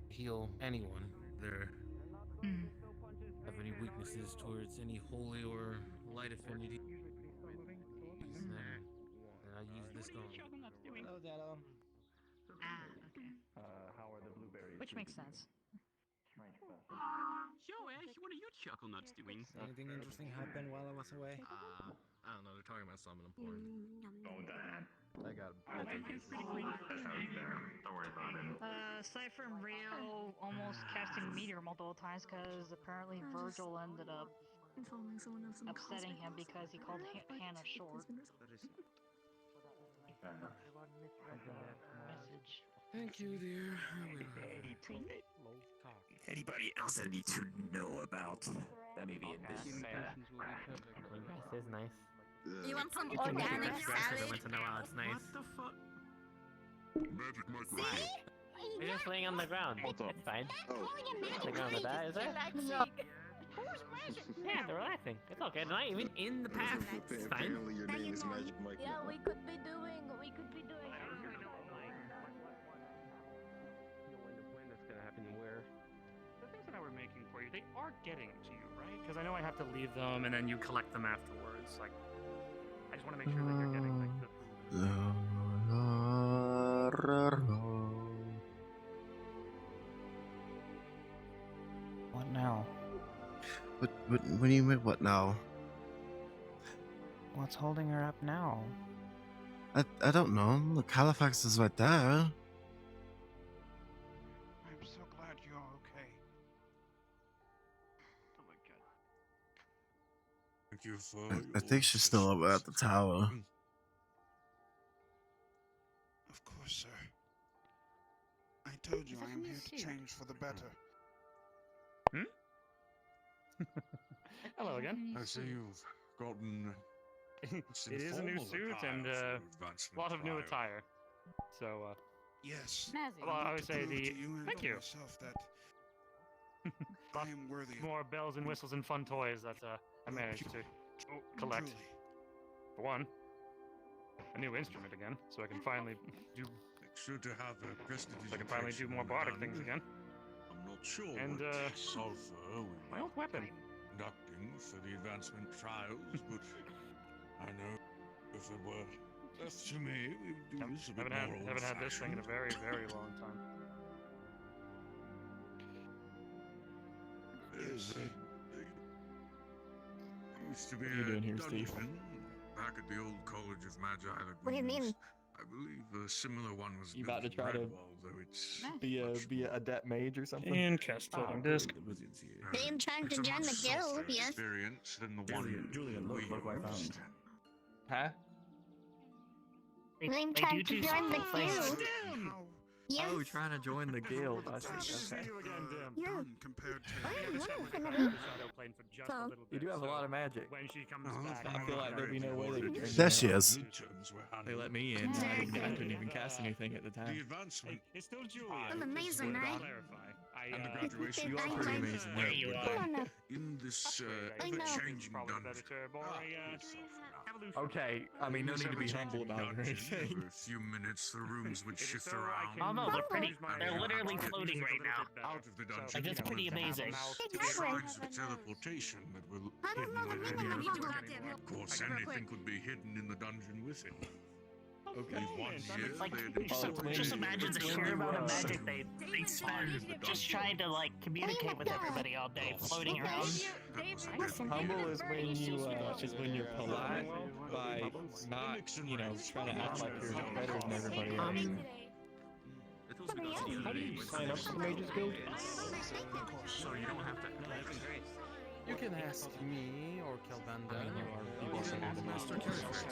heal anyone. There have any weaknesses towards any holy or light affinity? There, and I use this gauntlet. Hello, Dado. Okay. How are the blueberries? Which makes sense. Yo, Ash, what are you chuckle nuts doing? Anything interesting happen while I was away? I don't know. They're talking about something important. Oh, that. I got That's Don't worry about it. Cypher and Rio almost casting Meteor multiple times because apparently Virgil ended up upsetting him because he called Hannah short. Message. Thank you, dear. Anybody else I need to know about? That may be in this. This is nice. You want some You can make organic it aggressive salad? once in a while, it's nice. What the fuck? Magic microwave. You're just laying on the ground. Hold up. It's fine. Oh. Nothing wrong with that, is there? Yeah, they're relaxing. It's okay tonight, even in the path. It's fine. Apparently your name is Magic Microwave. Yeah, we could be doing. When that's gonna happen, where the things that I were making for you, they are getting to you, right? Because I know I have to leave them and then you collect them afterwards. Like, I just want to make sure that you're getting like the. What now? What do you mean, what now? What's holding her up now? I don't know. Look, Halifax is right there. I'm so glad you're okay. Oh my god. Thank you for I think she's still over at the tower. Of course, sir. I told you I am here to change for the better. Hello again. I see you've gotten. It is a new suit and a lot of new attire. So, Yes. well, I would to say prove the to you and thank to you. myself that I am worthy. More bells and whistles and fun toys that I managed to collect. Truly. For one, a new instrument again, so I can finally do. Sure to have a prestidigitation. So I can finally do more bardic things again. I'm not sure And what sulfur we my old weapon. conducting for the advancement trials, but I know if it were left to me, we would do this a bit more Haven't had this thing in a old-fashioned. very long time. Yes. Used to be What are you doing here, dungeon Steve? back at the old College of Magi that What do you we mean? used. I believe a similar one was You built about to in try to Redwall, though it's be a much be a adept mage or something? And cast floating disc. I am trying to it's a join much the guild, softer yes. experience than the one Julian, we look what I found. used. Huh? I'm trying to join the guild. Yes. Oh, trying to join the guild. I see. Okay. Yeah. Done compared to. You do have a lot of magic. When she comes back, I feel like there'd be no way they could train There me she up. is. They let me in. So I couldn't even cast anything at the The time. advancement It's still Julia. I'm amazing, right? and the graduation You are I pretty like- amazing. There though. you Hold are. on now. in this I know. ever-changing Probably the dungeon. better term, or Okay, I mean, no In this need to be humble ever-changing about it or dungeon, anything. Every few minutes, the rooms would shift so, I around. can Oh no, they're pretty. and They're you literally have to get floating right now. out of the dungeon. Like, that's pretty amazing. To shrines of teleportation that were I don't hidden know the within. meaning of your goddamn help. Of course, anything could be hidden in the dungeon with it. Okay. One year, Like, they had just, installed just a imagine the dungeon sheer amount of world. magic they spend just trying to like communicate with everybody all day, floating around. Humble is when you're polite by not, trying to act like you're better than everybody else. How do you sign up for the Mages Guild? So you don't have to. You can ask me or Kelbanda or people in the master characters.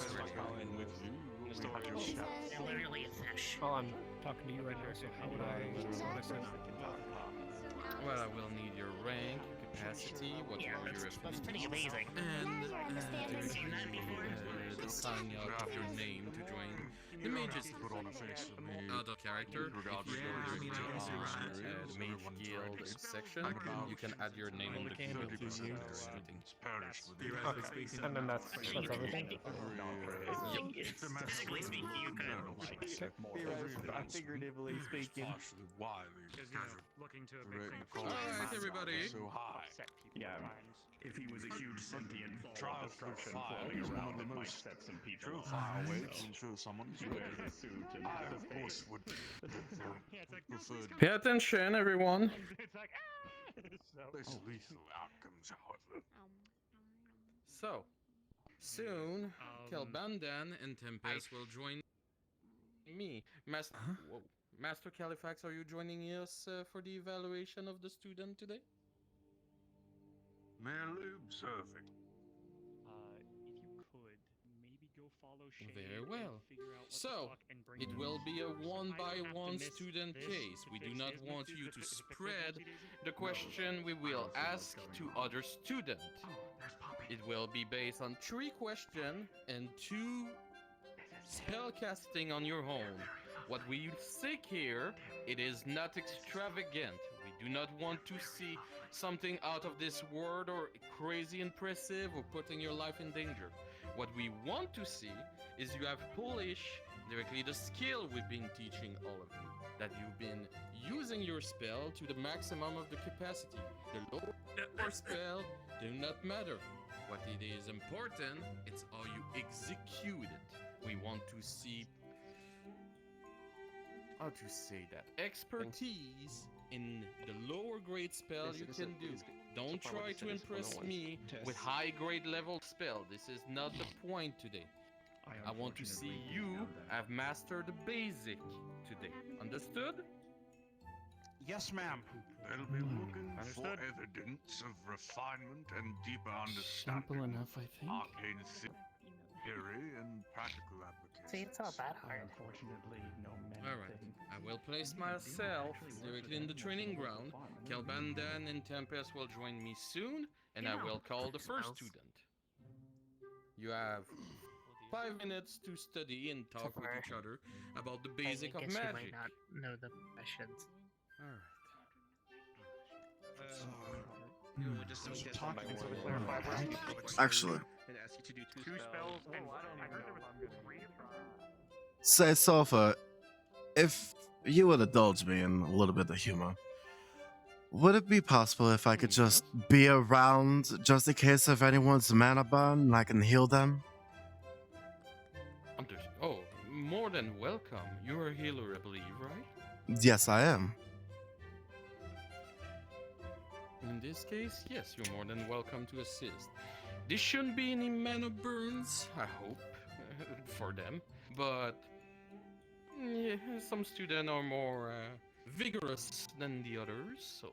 They're literally a fish. Well, I'm talking to you right now, so how would I send? Well, I will need your rank, capacity, what Yeah, are your that's pretty amazing. and Seen that before? sign out your name to join the mages. Put on a face for me. The character. If you the Mage Guild section, you can add your name on the guild. Everything. Okay, and then that's everything. Physically speaking, you could. Figuratively speaking. looking to Alright, everybody. So high. Yeah. If he was a huge sentient ball Trials of of destruction fire floating is one around, of the it might most set some people off. surefire ways to ensure someone's Wear his suit and I, have of a course, would prefer Pay attention, everyone. It's like, less lethal outcomes, however. So, soon, Kelbandan and Tempest will join me. Master Califax, are you joining us for the evaluation of the student today? Merely observing. if you could, maybe go follow Shade Very and well. figure out what the So, fuck and bring it him will in. be a So I don't have to one-by-one miss student this case. We do not want you to spread the No, question we will I don't see ask what's to going on. other students. It will be based on 3 questions and 2 spell casting on your own. What we seek here, it is not extravagant. We do not want to see something out of this world or crazy impressive or putting your life in danger. What we want to see is you have polish directly the skill we've been teaching all of you. That you've been using your spell to the maximum of the capacity. The lower spell do not matter. What it is important, it's how you execute it. We want to see, how to say that, expertise in the lower grade spell you can do. Don't try to impress me with high grade level spell. This is not the point today. I want to see you have mastered the basic today. Understood? Yes, ma'am. They'll be looking for Understood. evidence of refinement and deeper understanding. Simple enough, I think. Arcane theory and practical application. See, it's not that hard. Unfortunately, no men Alright, thing. I will place myself directly in the training ground. Kelbandan and Tempest will join me soon, and I will call the first student. You have 5 minutes to study and talk with each other about the basic of I guess you magic. might not know the questions. Alright. Actually, Two spells and I heard there was 3 say Sofa, if you would indulge me in a little bit of humor, would it be possible if I could just be around just in case of anyone's mana burn and I can heal them? Oh, more than welcome. You're a healer, I believe, right? Yes, I am. In this case, yes, you're more than welcome to assist. This shouldn't be any mana burns, I hope, for them. But yeah, some students are more vigorous than the others, so.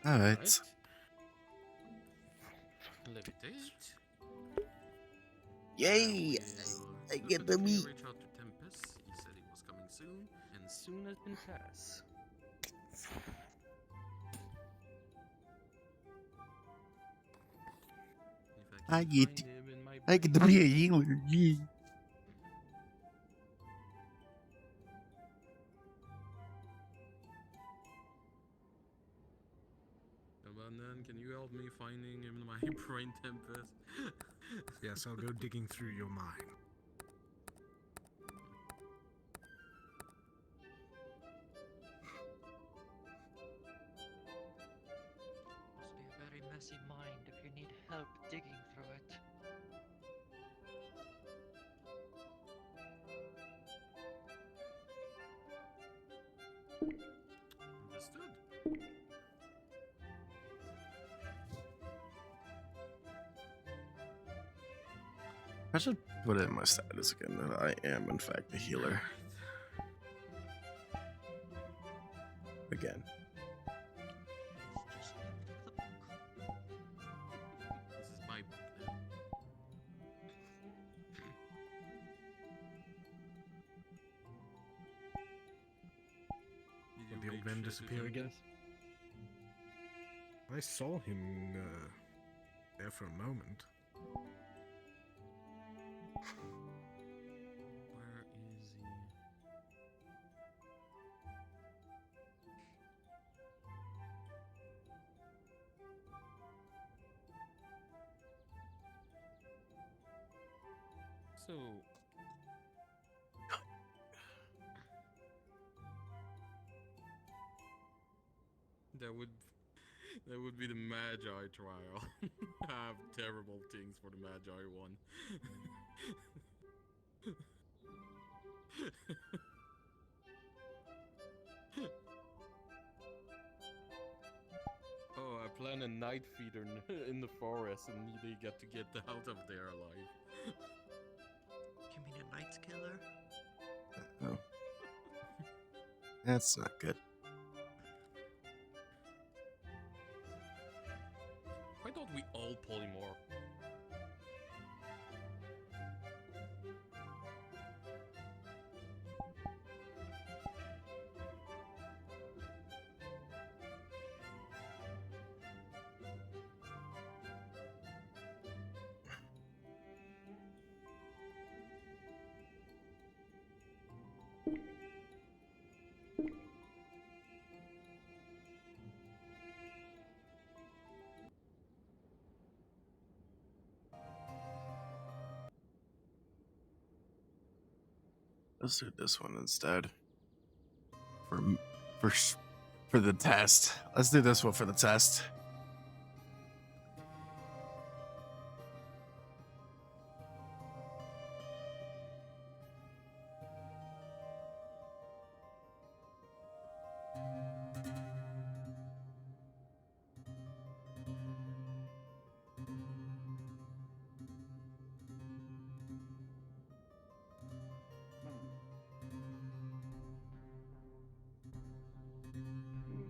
Alright. Levitate. Yay! I get the meat. Reach out to Tempest. He said he was coming soon, and soon as can pass. I get to be a healer. Yeah. Abandan, can you help me finding him in my brain tempest? Yes, I'll go digging through your mind. Must be a very messy mind if you need help digging through it. Understood. I should put in my status again that I am, in fact, a healer. Again. This is my book now. Did the old man disappear again? I saw him there for a moment. Where is he? So that would be the Magi trial. I have terrible things for the Magi one. Oh, I plan a night feeder in the forest, and they get to get out of there alive. You mean a night killer? Oh. That's not good. Why don't we all polymorph? Let's do this one instead. For the test. Let's do this one for the test.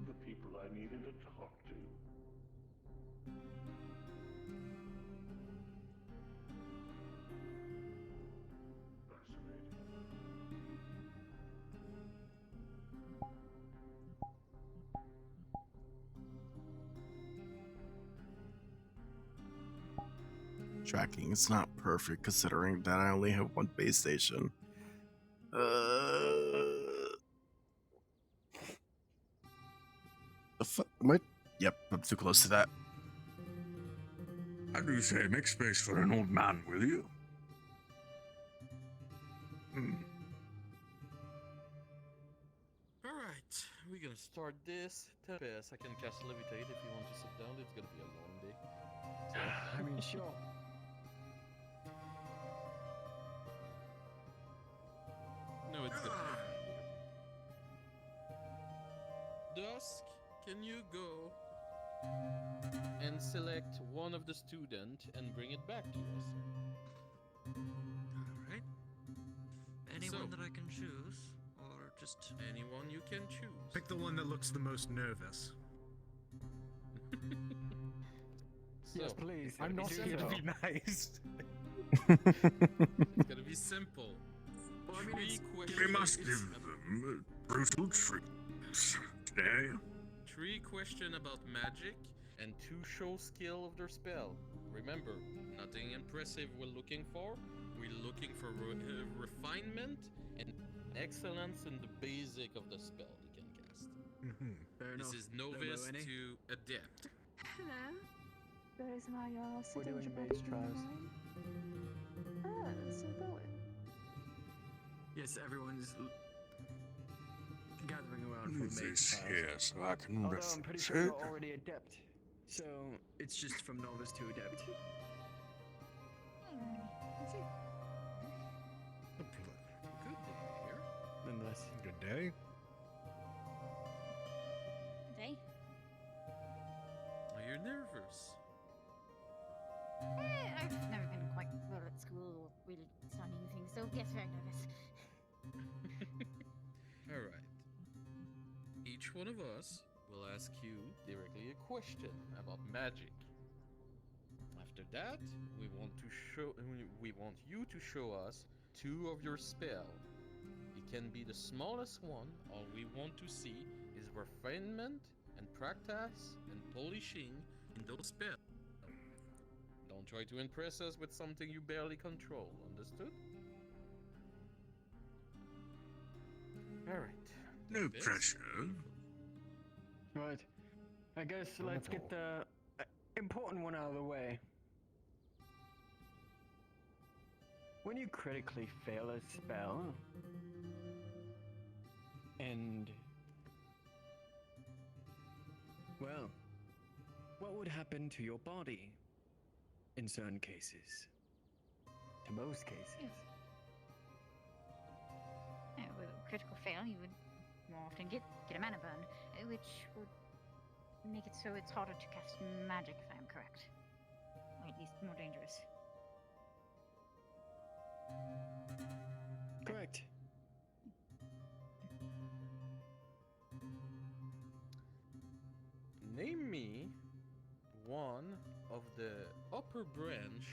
The people I needed to talk to. Tracking is not perfect considering that I only have one base station. The fuck? Yep, I'm too close to that. I do say, make space for an old man, will you? Alright, we're gonna start this. Tempest, I can cast Levitate if you want to sit down. It's gonna be a long day. So, I mean, sure. no, it's gonna be. can you go and select one of the student and bring it back to us? Alright. Anyone So- that I can choose, or just Anyone you can choose. Pick the one that looks the most nervous. Yes, So, please. it's gonna I'm be not here to simple. be nice. It's gonna be simple. Well, I mean, Three we questions. must give them brutal treats today. 3 questions about magic and 2 show skill of their spell. Remember, nothing impressive we're looking for. We're looking for refinement and excellence in the basic of the spell you can cast. Fair This enough. is novice Any? to adept. Hello. There is my We're sitting doing dramatic maze trials. Ah, so going. Yes, everyone's gathering around for Move maze this trials. here so I can Although I'm pretty sure you're already adept. So It's just from novice to adept. Good here. nonetheless. Good day. Day? Are you nervous? I've never been quite well at school or really studying things, so yes, very nervous. Alright. Each one of us will ask you directly a question about magic. After that, we want you to show us 2 of your spell. It can be the smallest one. All we want to see is refinement and practice and polishing in those spells. Don't try to impress us with something you barely control. Understood? Alright. No pressure. Right. I guess let's get the important one out of the way. When you critically fail a spell, and well, what would happen to your body in certain cases? To most cases. With a critical fail, you would more often get a mana burn, which would make it so it's harder to cast magic, if I'm correct. Or at least more dangerous. Correct. Name me one of the upper branch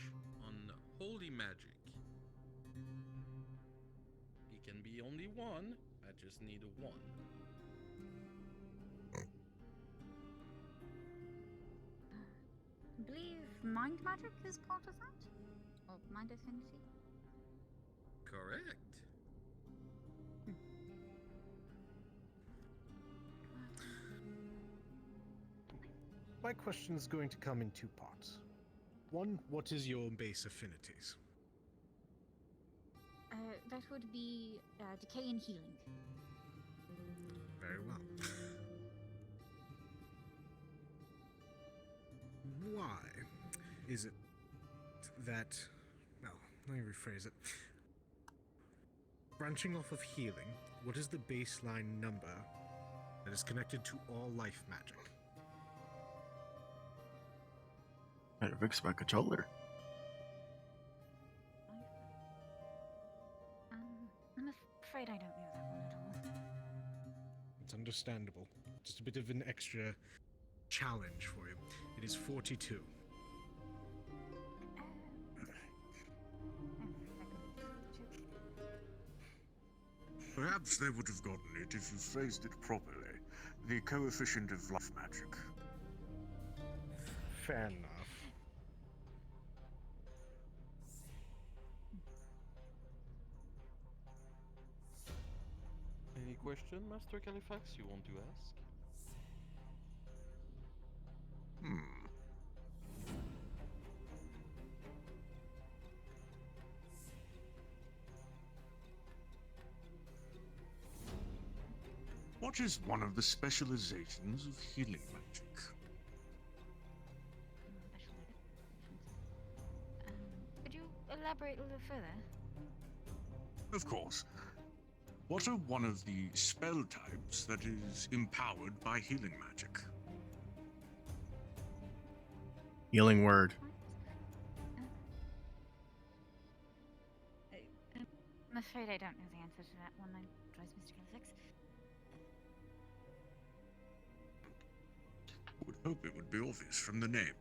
on holy magic. It can be only one. I just need a 1. I believe mind magic is part of that? Or mind affinity? Correct. My question is going to come in 2 parts. One, what is your base affinities? That would be decay and healing. Very well. Why is it that... Well, let me rephrase it. Branching off of healing, what is the baseline number that is connected to all life magic? Better fix my controller. I'm afraid I don't know that one at all. It's understandable. Just a bit of an extra challenge for you. It is 42. Perhaps they would have gotten it if you phrased it properly. The coefficient of life magic. Fair enough. Any question, Master Califax, you want to ask? What is one of the specializations of healing magic? Could you elaborate a little further? Of course. What are one of the spell types that is empowered by healing magic? Healing word. I'm afraid I don't know the answer to that one. I advise Mr. Gilfix. Would hope it would be obvious from the name.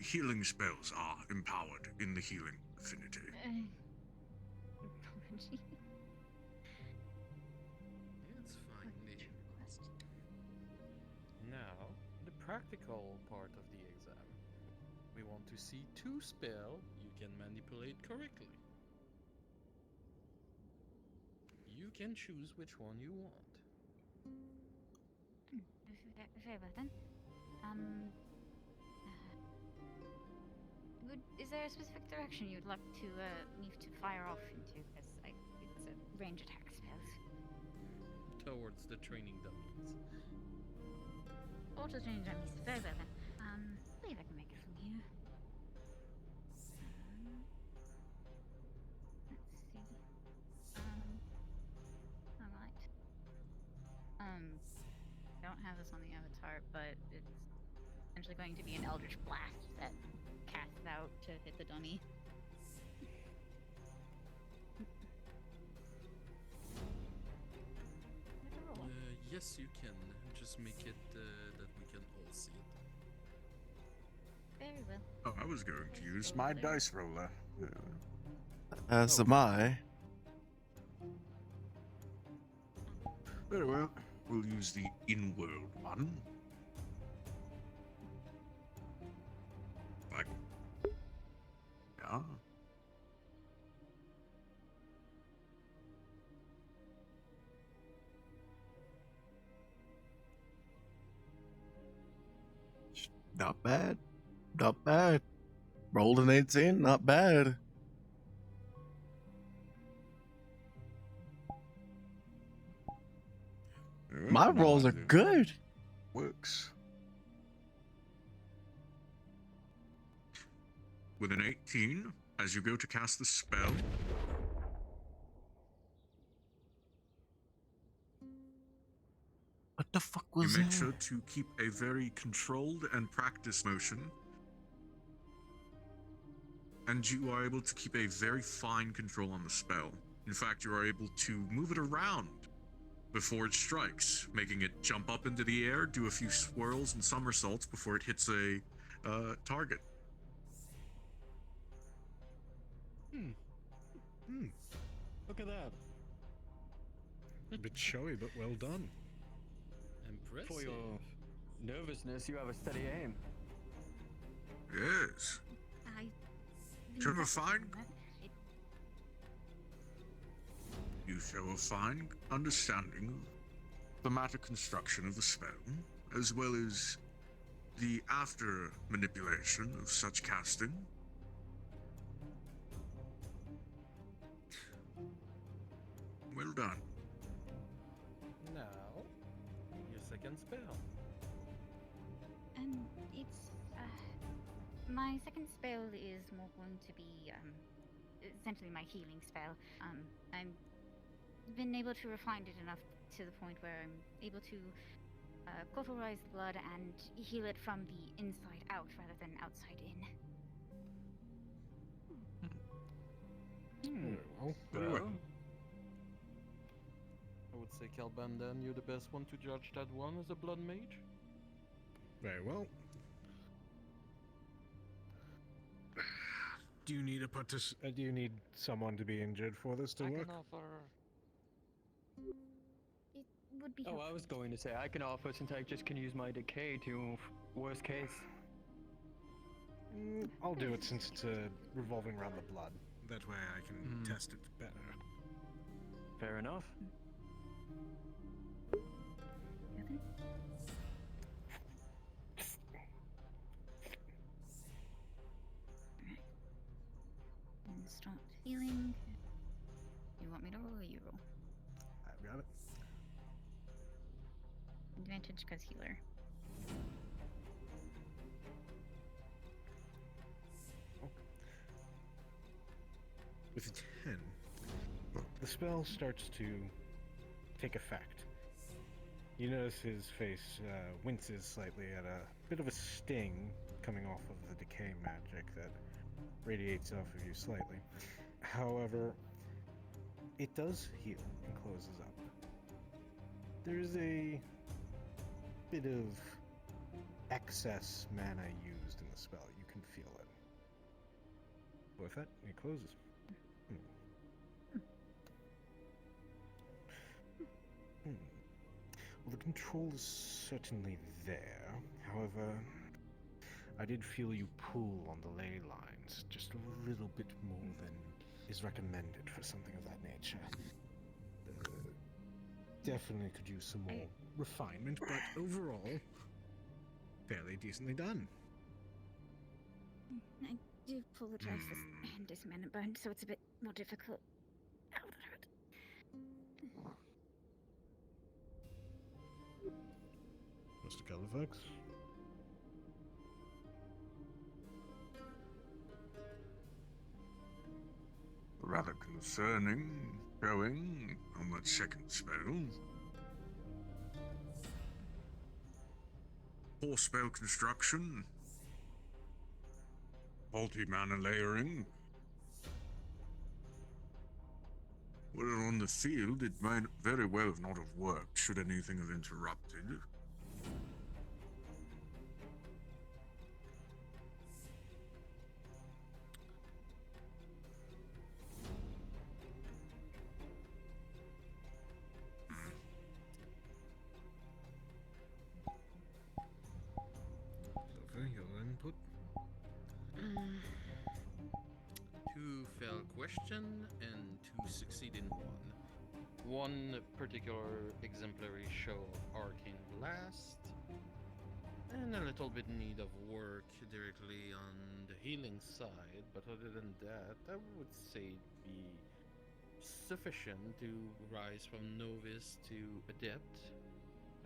Healing spells are empowered in the healing affinity. It's fine. Now, the practical part of the exam. We want to see 2 spells you can manipulate correctly. You can choose which one you want. Very well then. Is there a specific direction you'd like to me to fire off into? Because it's a range attack spells. Towards the training dummies. Auto training dummies. Very well then. I believe I can make it from here. Let's see. Alright. Don't have this on the avatar, but it's essentially going to be an Eldritch Blast that casts out to hit the dummy. Yes, you can. Just make it that we can all see it. Very well. Oh, I was going to use my dice roller. As am I. Very well. We'll use the in-world one. Like, yeah. Not bad. Not bad. Rolled an 18, not bad. My rolls are good. Works. With an 18, as you go to cast the spell, what the fuck was you make that? sure to keep a very controlled and practiced motion. And you are able to keep a very fine control on the spell. In fact, you are able to move it around before it strikes, making it jump up into the air, do a few swirls and somersaults before it hits a target. Look at that. A bit showy, but well done. Impressive. For your nervousness, you have a steady aim. Yes. You have a fine... You show a fine understanding of the matter construction of the spell, as well as the after manipulation of such casting. Well done. Now, your second spell. It's my second spell is more going to be essentially my healing spell. I'm been able to refine it enough to the point where I'm able to cauterize the blood and heal it from the inside out rather than outside in. Very well. I would say, Calban, then you're the best one to judge that one as a blood mage. Very well. Do you need do you need someone to be injured for this to work? can offer. It would be. Oh, I was going to say I can offer since I just can use my decay to worst case. I'll do it since it's revolving around the blood. That way I can test it better. Fair enough. And start healing. You want me to roll or you roll? I've got it. Advantage because healer. With a 10, the spell starts to take effect. You notice his face winces slightly at a bit of a sting coming off of the decay magic that radiates off of you slightly. However, it does heal and closes up. There's a bit of excess mana used in the spell. You can feel it. With it, it closes. Well, the control is certainly there. However, I did feel you pull on the ley lines just a little bit more than is recommended for something of that nature. Definitely could use some more refinement, but overall, fairly decently done. I do apologize for this man and bone, so it's a bit more difficult. Ow, that hurt. Mr. Califax? Rather concerning showing on that second spell. Poor spell construction. Faulty mana layering. Well, on the field, it might very well not have worked should anything have interrupted. Your input? Two fail question and two succeed in one. One particular exemplary show of arcane blast, and a little bit in need of work directly on the healing side, but other than that, I would say it'd be sufficient to rise from novice to adept.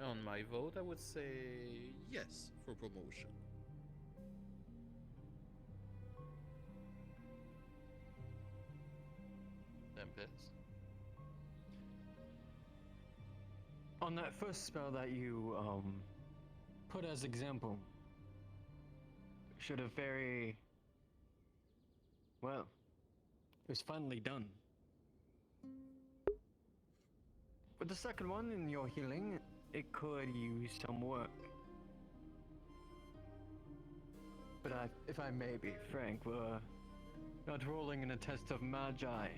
On my vote, I would say yes for promotion. Tempest? On that first spell that you put as example, should have very well. It was finally done. With the second one in your healing, it could use some work. But if I may be frank, we're not rolling in a test of magi.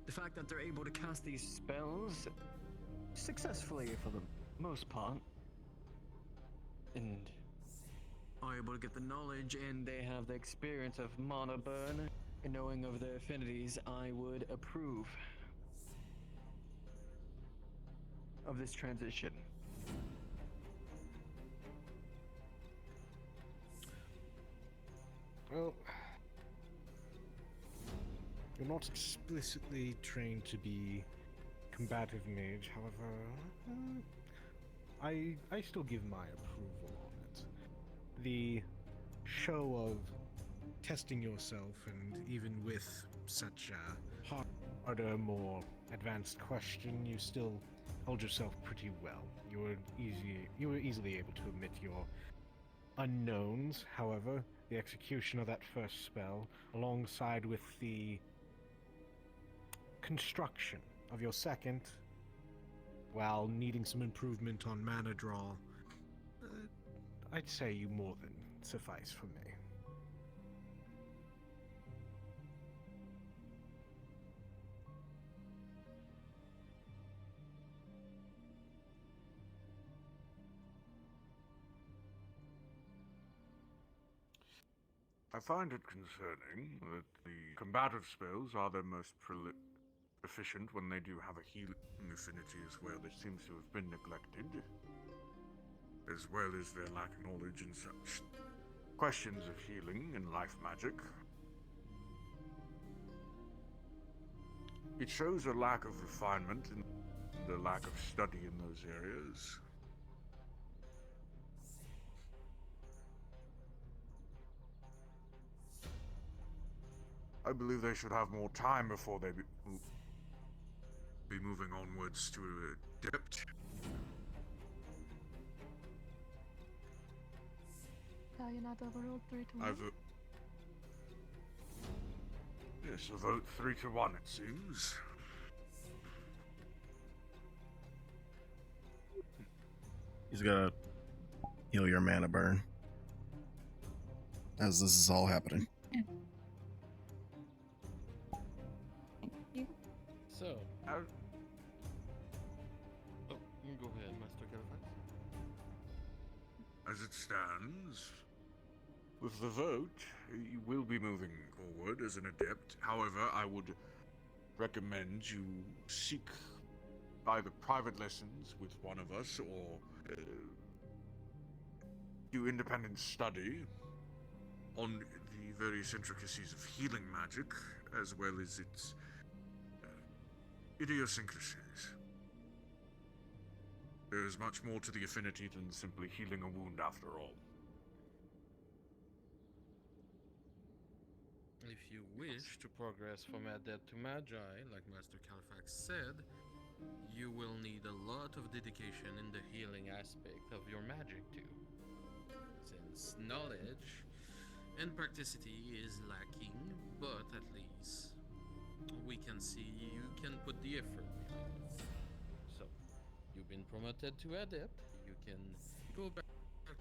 The fact that they're able to cast these spells successfully for the most part, and are able to get the knowledge and they have the experience of mana burn and knowing of their affinities, I would approve of this transition. Well, you're not explicitly trained to be combative mage, however, I still give my approval on it. The show of testing yourself, and even with such a harder, more advanced question, you still held yourself pretty well. You were easily able to admit your unknowns. However, the execution of that first spell, alongside with the construction of your second, while needing some improvement on mana draw, I'd say you more than suffice for me. I find it concerning that the combative spells are their most efficient when they do have a healing affinity as well. That seems to have been neglected, as well as their lack of knowledge in such questions of healing and life magic. It shows a lack of refinement and a lack of study in those areas. I believe they should have more time before they be moving onwards to a depth. Not overruled 3 to 1. Yes, a vote 3 to 1, it seems. He's gonna heal your mana burn as this is all happening. So, oh, you can go ahead, Master Califax. As it stands, with the vote, you will be moving forward as an adept. However, I would recommend you seek either private lessons with one of us or do independent study on the various intricacies of healing magic, as well as its idiosyncrasies. There is much more to the affinity than simply healing a wound after all. If you wish to progress from Adept to Magi, like Master Califax said, you will need a lot of dedication in the healing aspect of your magic too. Since knowledge and practicity is lacking, but at least we can see you can put the effort behind it. So, you've been promoted to Adept, you can go back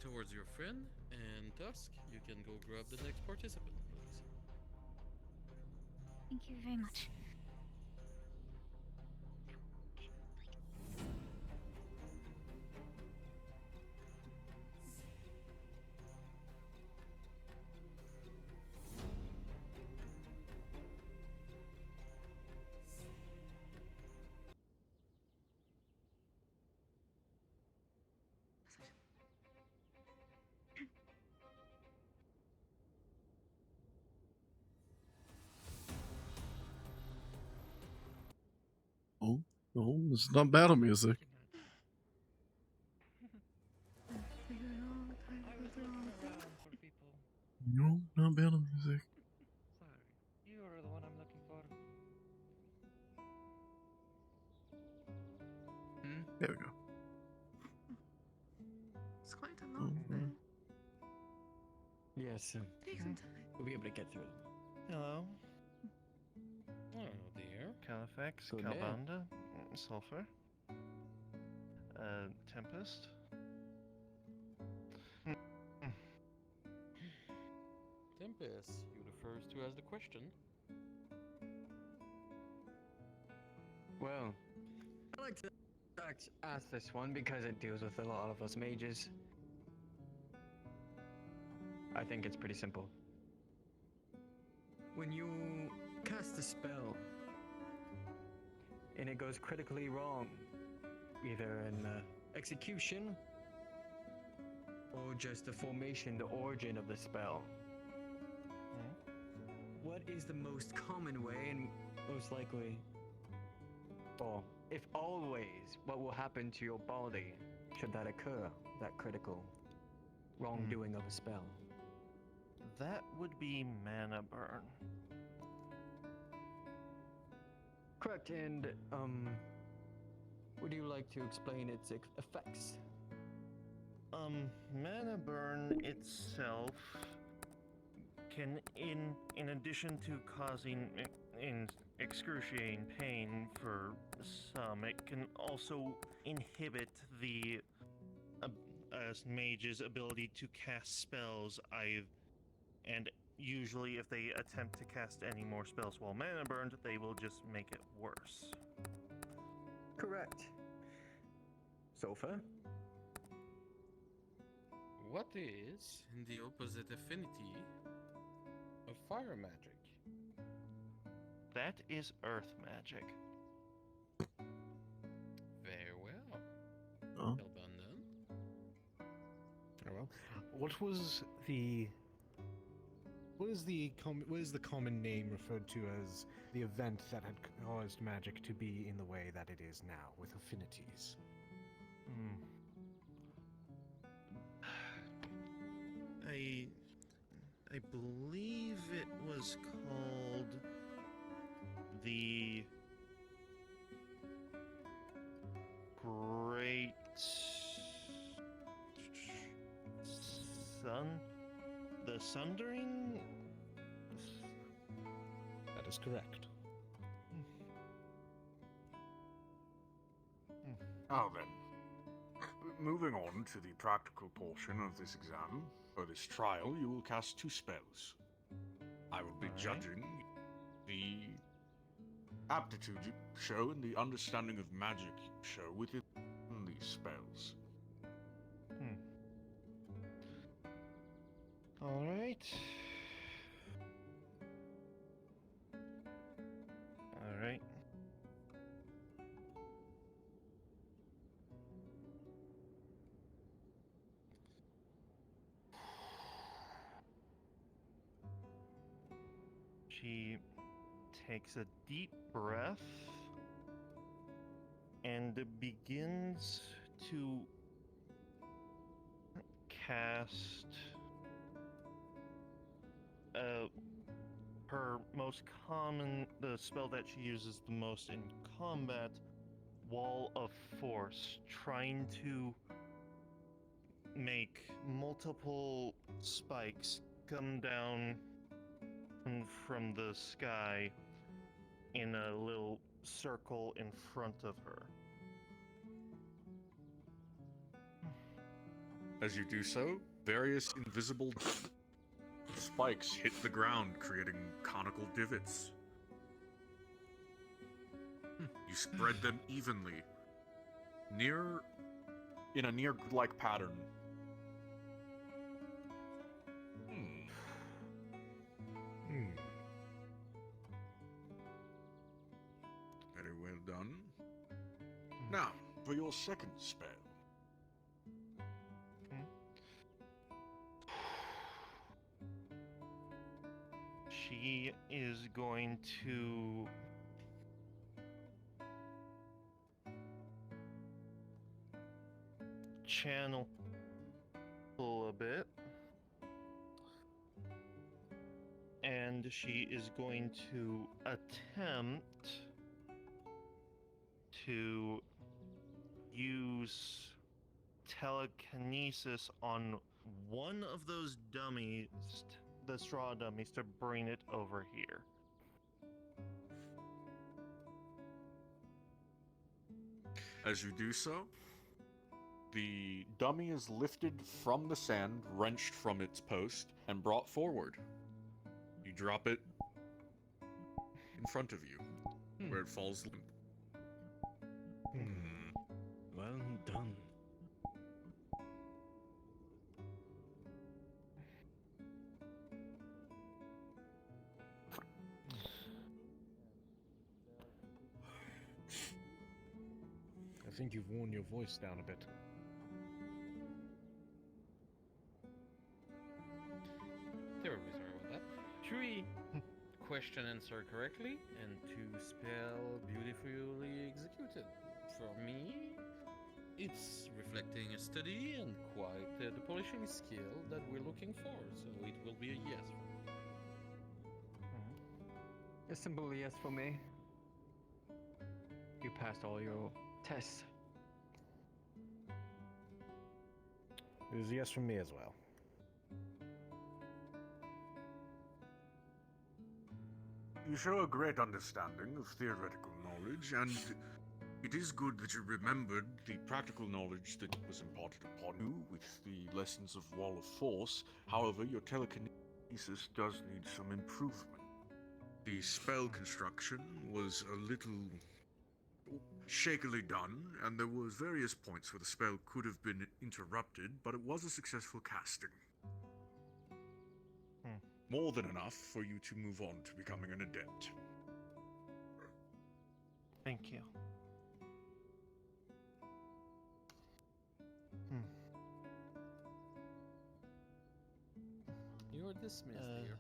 towards your friend, and Tusk, you can go grab the next participant, please. Thank you very much. Oh, it's not battle music. No, not battle music. Sorry, you are the one I'm looking for. There we go. It's quite a lot. Yes, Take some time. we'll be able to get through it. Hello. Oh dear. Califax, Good day. Calbanda, Sulfur, Tempest. Tempest, you the first to ask the question. Well, I like to ask this one because it deals with a lot of us mages. I think it's pretty simple. When you cast a spell and it goes critically wrong, either in execution or just the formation, the origin of the spell, what is the most common way and most likely, or if always, what will happen to your body should that occur, that critical wrongdoing of a spell? That would be mana burn. Correct, and would you like to explain its effects? Mana burn itself can, in addition to causing in excruciating pain for some, it can also inhibit the mage's ability to cast spells. And usually, if they attempt to cast any more spells while mana burned, they will just make it worse. Correct. Sofa? What is the opposite affinity of fire magic? That is earth magic. Very well. Oh. Well done then. Oh well. What is the common name referred to as the event that had caused magic to be in the way that it is now, with affinities? I believe it was called the sundering? That is correct. Now then, moving on to the practical portion of this exam. For this trial, you will cast 2 spells. I will be judging the aptitude you show and the understanding of magic you show within these spells. Alright. Alright. She takes a deep breath and begins to cast her most common, the spell that she uses the most in combat, Wall of Force, trying to make multiple spikes come down from the sky in a little circle in front of her. As you do so, various invisible spikes hit the ground, creating conical divots. You spread them evenly, in a near-like pattern. Very well done. Now, for your second spell. She is going to channel a bit, and she is going to attempt to use telekinesis on one of those dummies, the straw dummies, to bring it over here. As you do so, the dummy is lifted from the sand, wrenched from its post, and brought forward. You drop it in front of you, where it falls limp. Well done. I think you've worn your voice down a bit. Terribly sorry about that. 3 question answered correctly, and 2 spell beautifully executed. For me, it's reflecting a study and quite the polishing skill that we're looking for, so it will be a yes. A simple yes for me. You passed all your tests. It was a yes from me as well. You show a great understanding of theoretical knowledge, and it is good that you remembered the practical knowledge that was imparted upon you with the lessons of Wall of Force. However, your telekinesis does need some improvement. The spell construction was a little shakily done, and there was various points where the spell could have been interrupted, but it was a successful casting. More than enough for you to move on to becoming an adept. Thank you. You're dismissed, dear.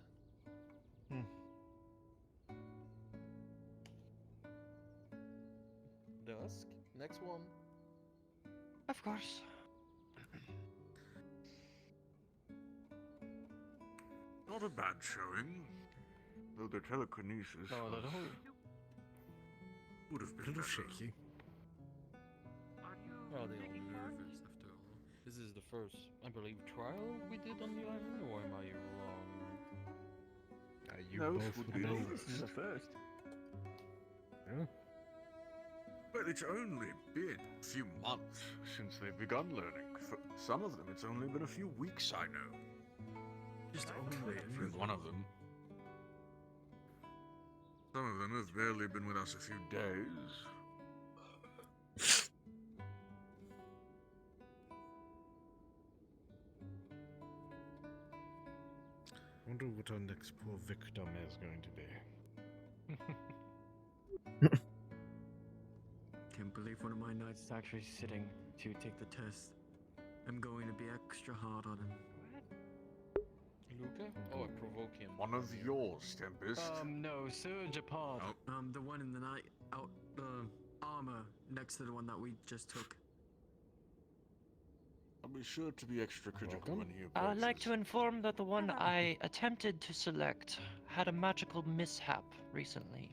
Dusk, next one. Of course. Not a bad showing, though the telekinesis would have been a little better. shaky. Well, they all nervous after all. This is the first, I believe, trial we did on the island, or am I wrong? You note both would would be know. This is the first. Yeah. But it's only been a few months since they've begun learning. For some of them, it's only been a few weeks, I know. Just only a few. And one of them. Some of them have barely been with us a few days. I wonder what our next poor victim is going to be. Can't believe one of my knights is actually sitting to take the test. I'm going to be extra hard on him. Luca? Oh, I provoke him. One of yours, Tempest. No, Sir Japard. Oh. The one in the night out armor next to the one that we just took. I'll be sure to be extra critical when he I'd like approaches. to inform that the one I attempted to select had a magical mishap recently.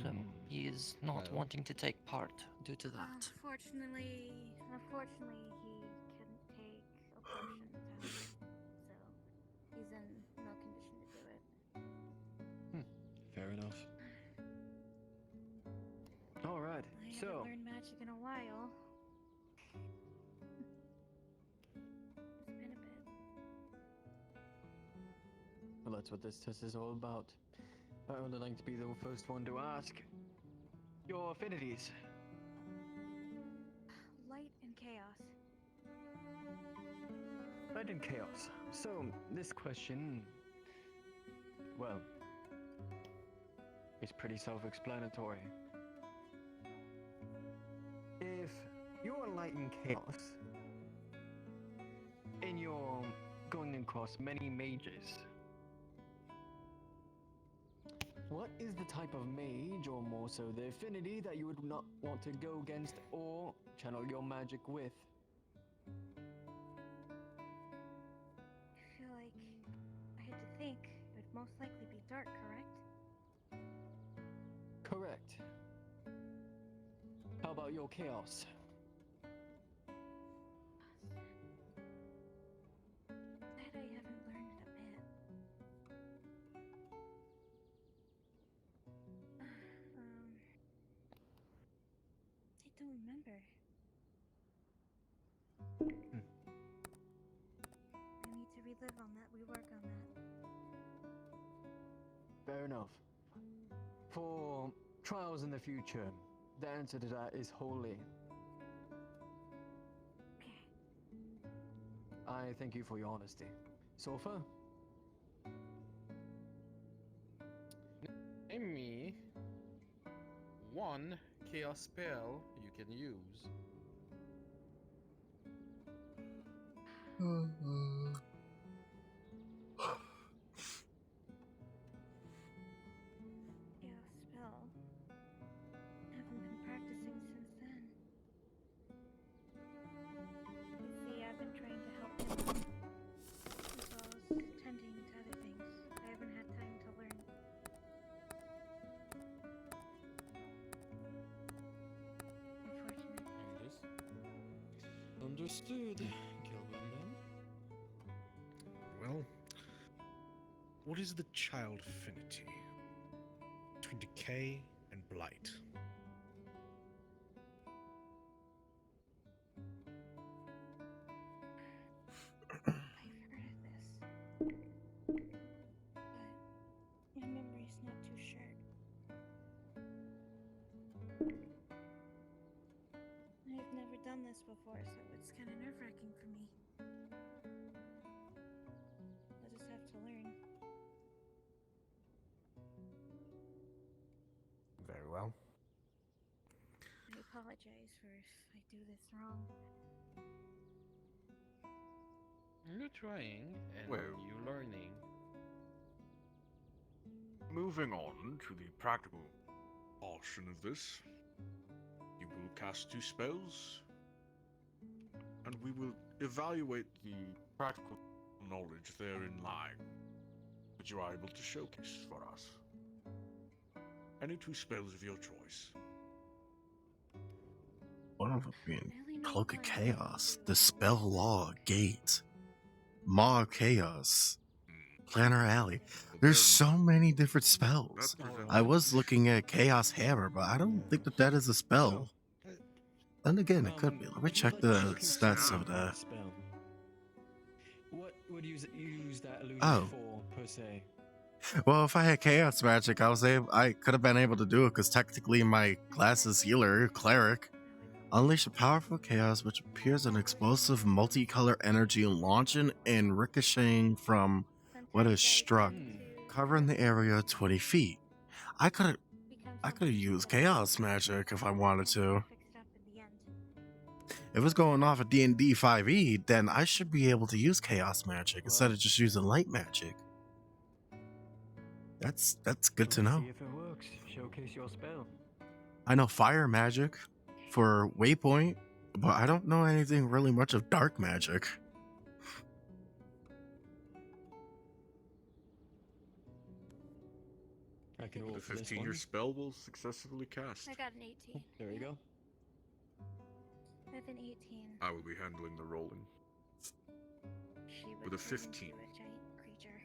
So he is not Well. wanting to take part due to that. Unfortunately, he couldn't take a potion test, so he's in no condition to do it. Fair enough. All right, I so haven't learned magic in a while. It's been a bit. well, that's what this test is all about. I would like to be the first one to ask your affinities. Light and chaos. Light and chaos. So this question, well, is pretty self-explanatory. If you're light and chaos, and you're going across many mages, what is the type of mage, or more so the affinity, that you would not want to go against or channel your magic with? I feel like I had to think it would most likely be dark, correct? Correct. How about your chaos? That I haven't learned it a bit. I don't remember. I need to relive on that. We work on that. Fair enough. For trials in the future, the answer to that is holy. I thank you for your honesty. Sofa? Name me one chaos spell you can use. Chaos spell. Haven't been practicing since then. You see, I've been trying to help him out, as well as tending to other things. I haven't had time to learn. Unfortunate. Understood. Kelvin, then. Well, what is the child affinity between decay and blight? I've heard of this, but my memory's not too sure. I've never done this before, so it's kind of nerve-wracking for me. I'll just have to learn. Very well. I apologize for if I do this wrong. You're trying, and Well. you're learning. Moving on to the practical portion of this, you will cast 2 spells, and we will evaluate the practical knowledge therein lying that you are able to showcase for us. Any 2 spells of your choice. One of them being Cloak of Chaos, Dispel Law, Gate, Maw of Chaos, Planner Alley. There's so many different spells. I was looking at Chaos Hammer, but I don't think that is a spell. Then again, it could be. Let me check the stats of that. Spell. What would you use that illusion Oh. for, per se? Well, if I had Chaos Magic, I could have been able to do it because technically my class is Healer, Cleric. Unleash a powerful chaos which appears an explosive multicolor energy launching and ricocheting from what is struck, covering the area 20 feet. I could have used Chaos Magic if I wanted to. If it's going off of D&D 5e, then I should be able to use Chaos Magic instead of just using Light Magic. That's good to know. See if it works. Showcase your spell. I know Fire Magic for Waypoint, but I don't know anything really much of Dark Magic. I can roll The for this 15 your one. spell will successfully cast. I got an 18. There you go. With an 18. I will be handling the rolling. She With would a turn 15. into a giant creature.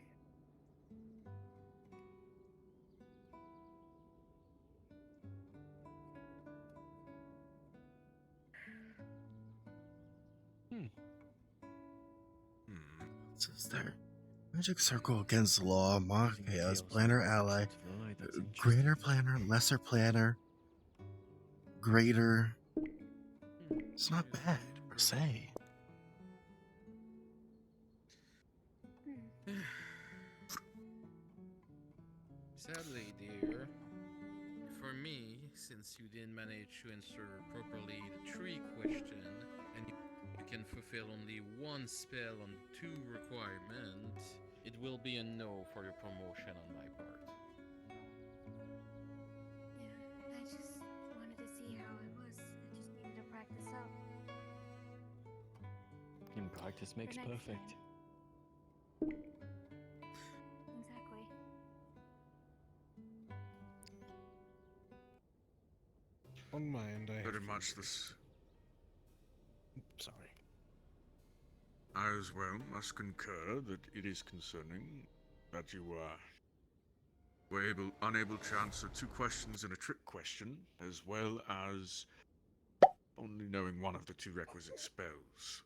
What says there? Magic Circle against the law, Mock Chaos, Planner Ally, Greater Planner, Lesser Planner, Greater. It's not bad, per se. Sadly, dear, for me, since you didn't manage to answer properly the tree question, and you can fulfill only one spell on 2 requirements, it will be a no for your promotion on my part. Yeah, I just wanted to see how it was. I just needed to practice out. And practice makes next perfect. Exactly. On my end, I Very much this. Sorry. I as well must concur that it is concerning that you were unable to answer 2 questions in a trick question, as well as only knowing one of the 2 requisite spells.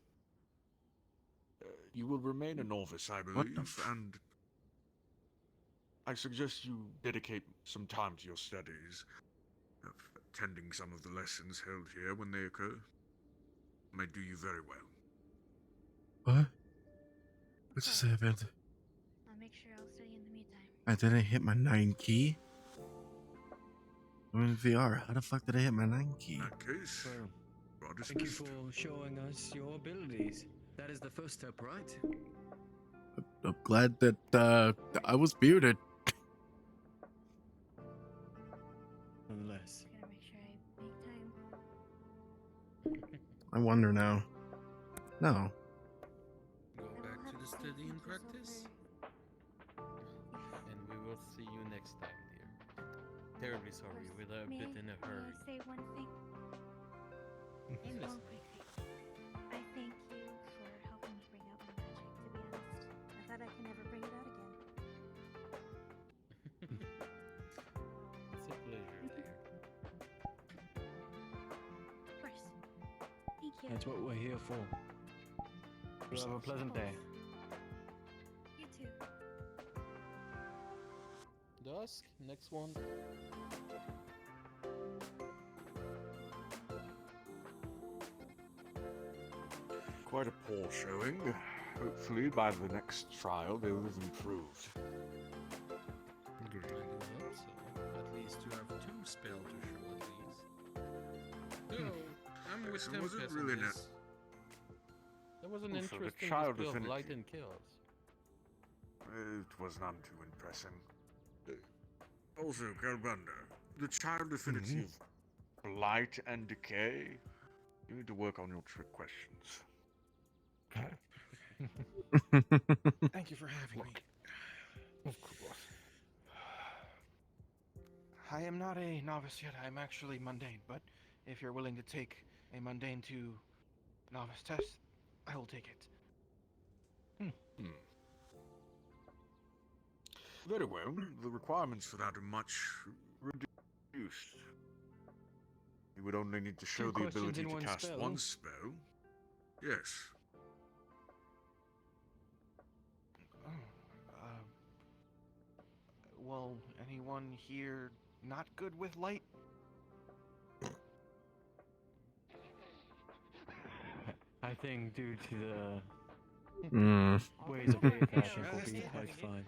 You will remain a novice, I believe, and I suggest you dedicate some time to your studies, attending some of the lessons held here when they occur. May do you very well. What? What just happened? I'll make sure I'll study in the meantime. I didn't hit my 9 key? I'm in VR. How the fuck did I hit my 9 key? In that case, Well, thank you for showing us your abilities. That is the first step, right? I'm glad that I was muted. Nonetheless. Gotta make sure I make time. I wonder now. No. Go back to the study and practice. And we will see you next time, dear. Terribly sorry, we're a bit in a hurry. May I say one thing? Yes. One quick thing. I thank you for helping me bring out my magic, to be honest. I thought I could never bring it out again. It's a pleasure, dear. Of course. Thank you. That's what we're here for. You have a pleasant day. You too. Dusk, next one. Quite a poor showing. Hopefully, by the next trial, they will have improved. I do hope so. At least you have 2 spells to show at least. No, I'm with Yes, it Tempest wasn't on really this. That was an Also, the interesting child display of affinity. light and chaos. It was none too impressive. Also, Calbanda, the child affinity of light and decay. You need to work on your trick questions. Thank you for having me. Of course. I am not a novice yet. I'm actually mundane, but if you're willing to take a mundane to novice test, I will take it. Very well. The requirements for that are much reduced. You would only need to show the questions ability in to one cast spell? one spell. Yes. Well, anyone here not good with light? I think due to the ways of Aether, I think we'll be quite fine.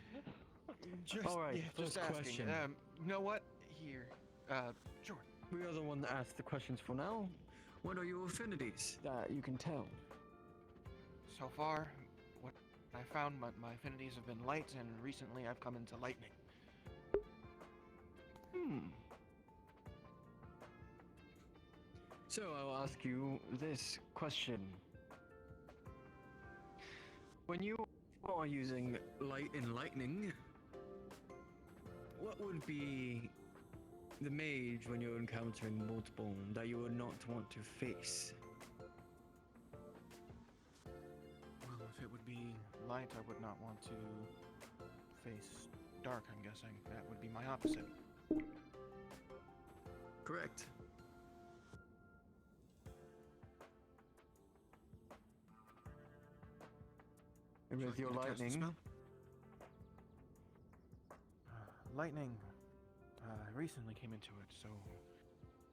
Alright, first question. You know what? Here. Sure. We are the one that asked the questions for now. What are your affinities that you can tell? So far, what I found, my affinities have been light, and recently I've come into lightning. So I'll ask you this question. When you are using light and lightning, what would be the mage when you're encountering multiple that you would not want to face? Well, if it would be light, I would not want to face dark, I'm guessing. That would be my opposite. Correct. And with your lightning, Lightning recently came into it, so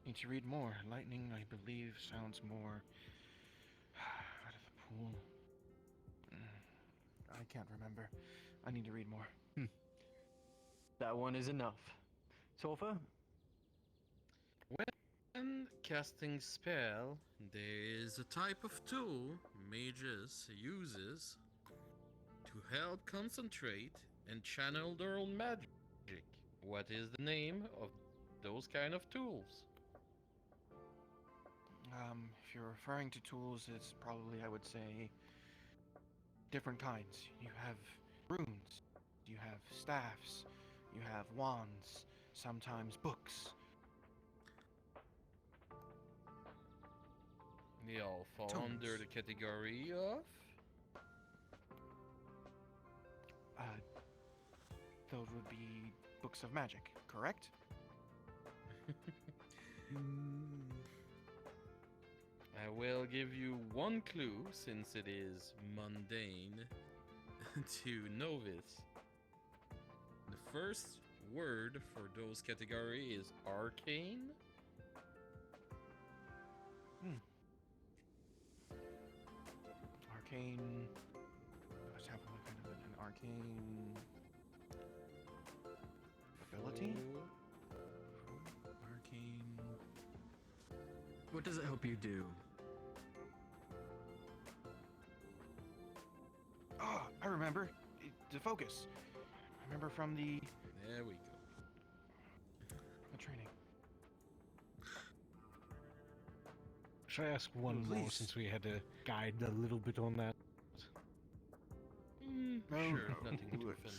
need to read more. Lightning, I believe, sounds more out of the pool. I can't remember. I need to read more. that one is enough. Sofa? When casting spell, there is a type of tool mages uses to help concentrate and channel their own magic. What is the name of those kind of tools? If you're referring to tools, it's probably, I would say, different kinds. You have runes, you have staffs, you have wands, sometimes books. They all fall Tomes. under the category of... Those would be books of magic, correct? I will give you one clue, since it is mundane to novice. The first word for those category is arcane. Arcane. Let's have a look at an arcane ability. Arcane. What does it help you do? Oh, I remember. The focus. I remember from the There we go. training. Should I ask one more Please. since we had to guide a little bit on that? Sure, nothing to offend.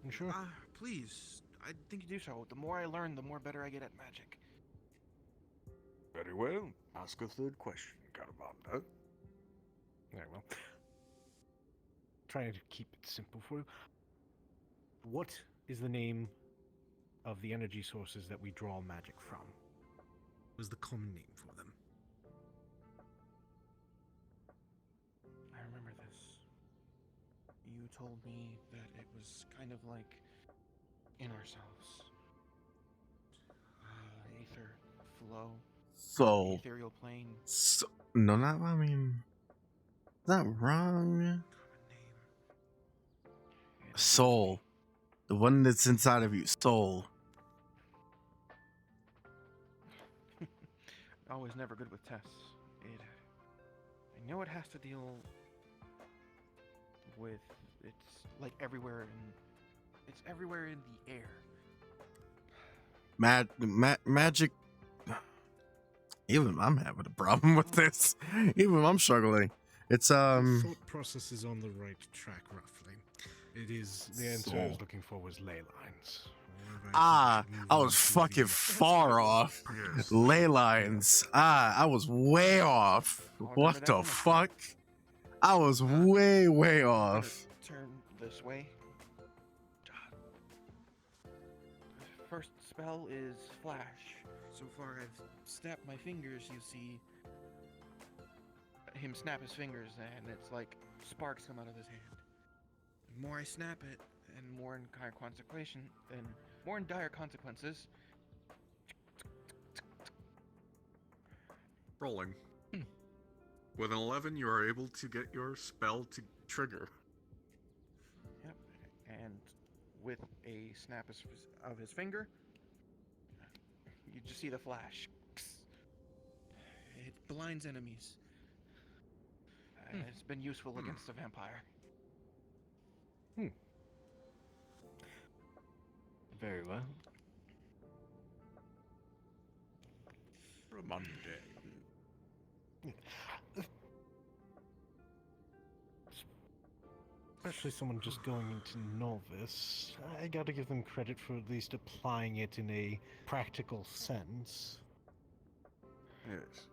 You sure? Please. I think you do so. The more I learn, the more better I get at magic. Very well. Ask a third question, Garabanda. Very well. Trying to keep it simple for you. What is the name of the energy sources that we draw magic from? What was the common name for them? I remember this. You told me that it was kind of like in ourselves. Aether, flow, So, ethereal plane. no, not, I mean, not wrong. Soul. The one that's inside of you, soul. I was never good with tests. I know it has to deal with, it's like everywhere it's everywhere in the air. Magic. Even I'm having a problem with this. Even I'm struggling. It's The thought process is on the right track, roughly. It is the answer I was looking for was ley lines. I was fucking far off. Ley lines. I was way off. What the fuck? I was way off. Turn this way. first spell is Flash. So far, I've snapped my fingers. You see him snap his fingers, and it's like sparks come out of his hand. The more I snap it, and more in dire consequences. Rolling. With an 11, you are able to get your spell to trigger. Yep. And with a snap of his finger, you just see the flash. It blinds enemies. It's been useful against a vampire. Very well. For a Monday. Especially someone just going into novice, I gotta give them credit for at least applying it in a practical sense. Yes.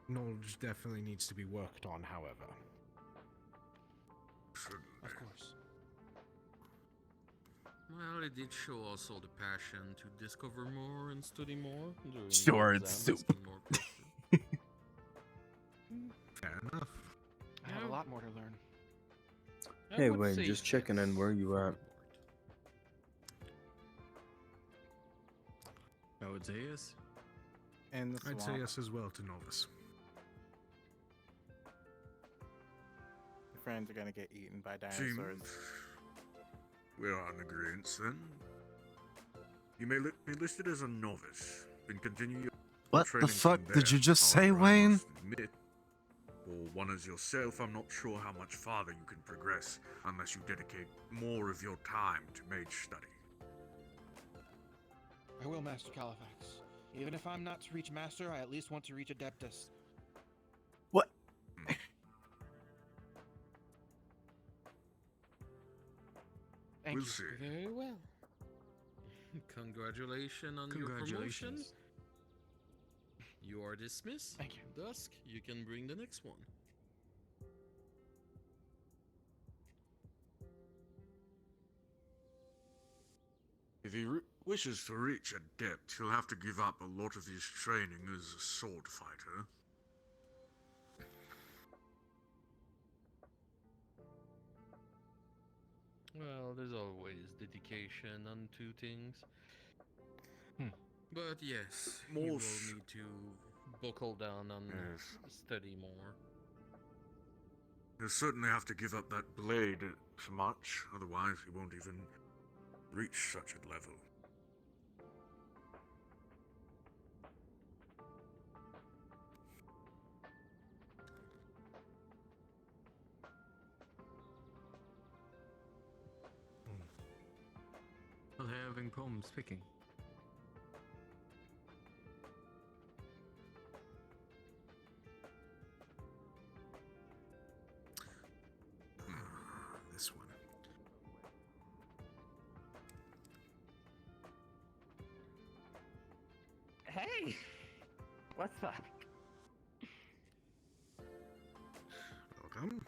Knowledge definitely needs to be worked on, however. Of course. Well, it did show also the passion to discover more and study more. During Sure, the it's exam, soup. asking more questions. Fair enough. I have a lot more to learn. Hey Wayne, just checking in. Where you at? I would say yes. And the I'd say swamp. yes as well to novice. Your friends are gonna get eaten by Seems dinosaurs. we're on agreement then. You may be listed as a novice, and continue your What training the fuck from did there. you just say, However, I Wayne? must admit, for one as yourself, I'm not sure how much farther you can progress unless you dedicate more of your time to mage study. I will, Master Califax. Even if I'm not to reach Master, I at least want to reach Adeptus. What? Thank We'll you. see. Very well. Congratulations on your promotion. Congratulations. You are dismissed. Thank you. Dusk, you can bring the next one. If he wishes to reach Adept, he'll have to give up a lot of his training as a sword fighter. Well, there's always dedication unto things. But yes, you More will need to buckle down on study more. He'll certainly have to give up that blade so much, otherwise he won't even reach such a level. Well, they're having problems picking. This one. Hey! What's up? Welcome.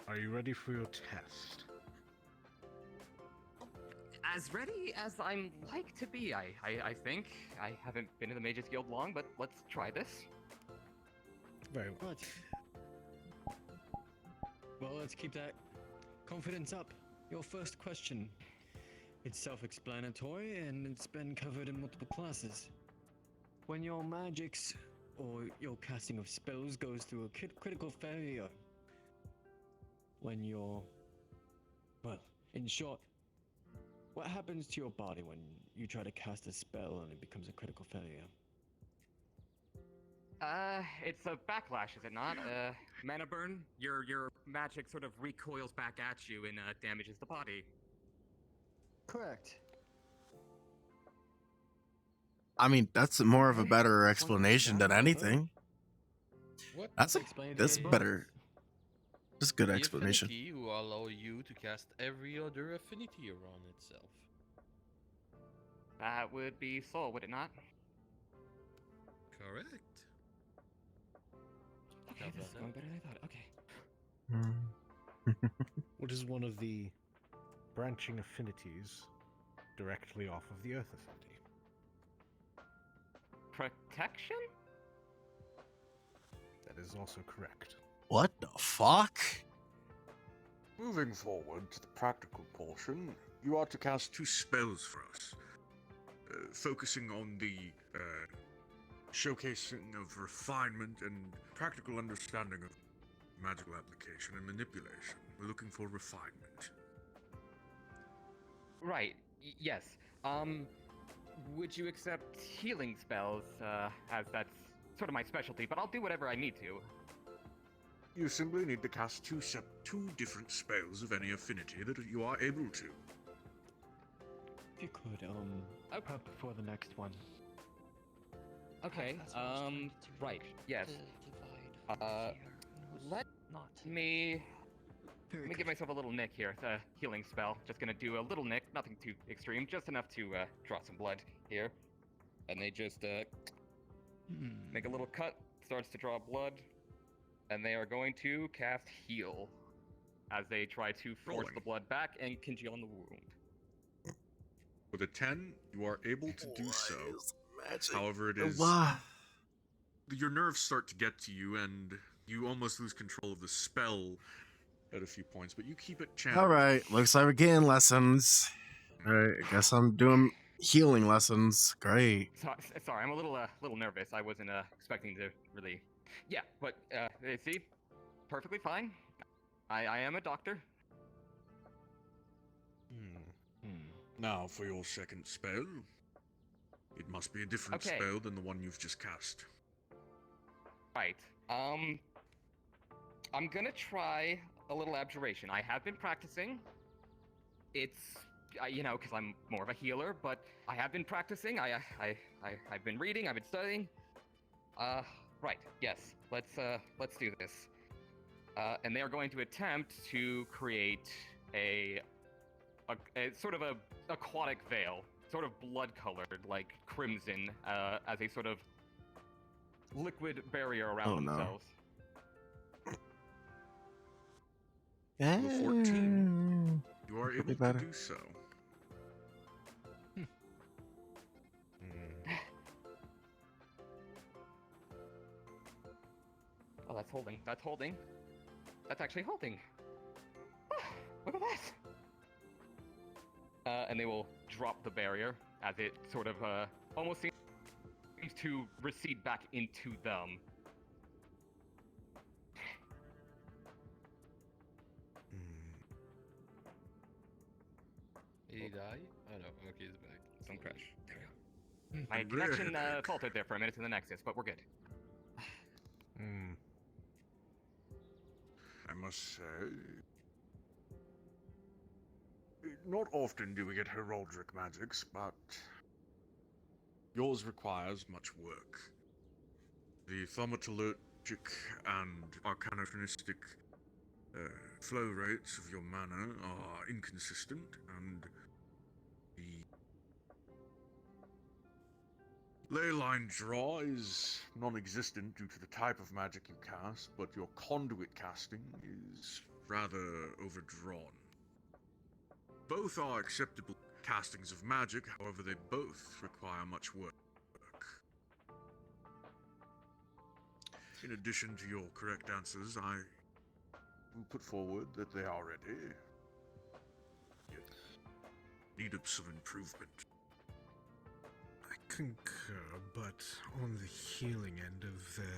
Are you ready for your test? As ready as I'm like to be, I think. I haven't been in the Mages Guild long, but let's try this. Very well. Well, let's keep that confidence up. Your first question. It's self-explanatory, and it's been covered in multiple classes. When your magics or your casting of spells goes through a critical failure, when you're... Well, in short, what happens to your body when you try to cast a spell and it becomes a critical failure? It's a backlash, is it not? Mana burn? Your magic sort of recoils back at you and damages the body. Correct. I mean, that's more of a better explanation than anything. What? That's better. That's a good The explanation. affinity will allow you to cast every other affinity around itself. That would be soul, would it not? Correct. Okay, this is going better than I thought. Okay. What is one of the branching affinities directly off of the Earth affinity? Protection? That is also correct. What the fuck? Moving forward to the practical portion, you are to cast two spells for us, focusing on the showcasing of refinement and practical understanding of magical application and manipulation. We're looking for refinement. Right. Yes. Would you accept healing spells, as that's sort of my specialty, but I'll do whatever I need to. You simply need to cast two different spells of any affinity that you are able to. If you could, prep for the next one. Okay, right, yes. Let me give myself a little nick here, the healing spell. Just gonna do a little nick, nothing too extreme, just enough to draw some blood here. And they just make a little cut, starts to draw blood, and they are going to cast Heal as they try to force the blood back and congeal on the wound. With a 10, you are able to do so. Magic. However, it is... Why? Your nerves start to get to you, and you almost lose control of the spell at a few points, but you keep it chanted. Alright, looks like we're getting lessons. Alright, I guess I'm doing healing lessons. Great. Sorry, I'm a little nervous. I wasn't expecting to really... Yeah, but, see? Perfectly fine. I am a doctor. Now, for your second spell, it must be a different spell than the one you've just cast. Right. I'm gonna try a little abjuration. I have been practicing. It's, you know, because I'm more of a healer, but I have been practicing. I've been reading. I've been studying. Right. Yes. Let's do this. And they are going to attempt to create a sort of a aquatic veil, sort of blood-colored, like crimson, as a sort of liquid barrier around themselves. With a 14, you are able to do so. Oh, that's holding. That's holding. That's actually holding. Look at that! And they will drop the barrier as it sort of almost seems to recede back into them. Did he die? Oh no, okay, he's back. Some crash. There we go. My connection faltered there for a minute to the Nexus, but we're good. I must say, not often do we get heraldic magics, but yours requires much work. The thaumaturgic and arcananistic flow rates of your mana are inconsistent, and the ley line draw is non-existent due to the type of magic you cast, but your conduit casting is rather overdrawn. Both are acceptable castings of magic, however they both require much work. In addition to your correct answers, I will put forward that they are ready. Needed some improvement. I concur, but on the healing end of the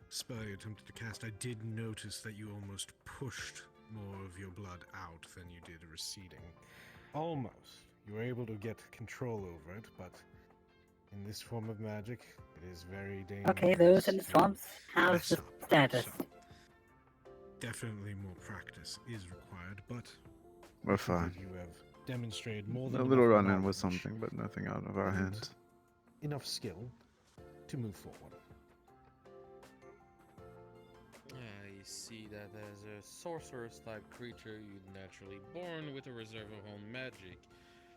spell you attempted to cast, I did notice that you almost pushed more of your blood out than you did receding. Almost. You were able to get control over it, but in this form of magic, it is very dangerous. Okay, those in the swamps, how's the status? Definitely more practice is required, but we're fine. You have demonstrated more than a little run-in with something, but nothing out of our hands. Enough skill to move forward. I see that as a sorceress-type creature, you're naturally born with a reserve of own magic.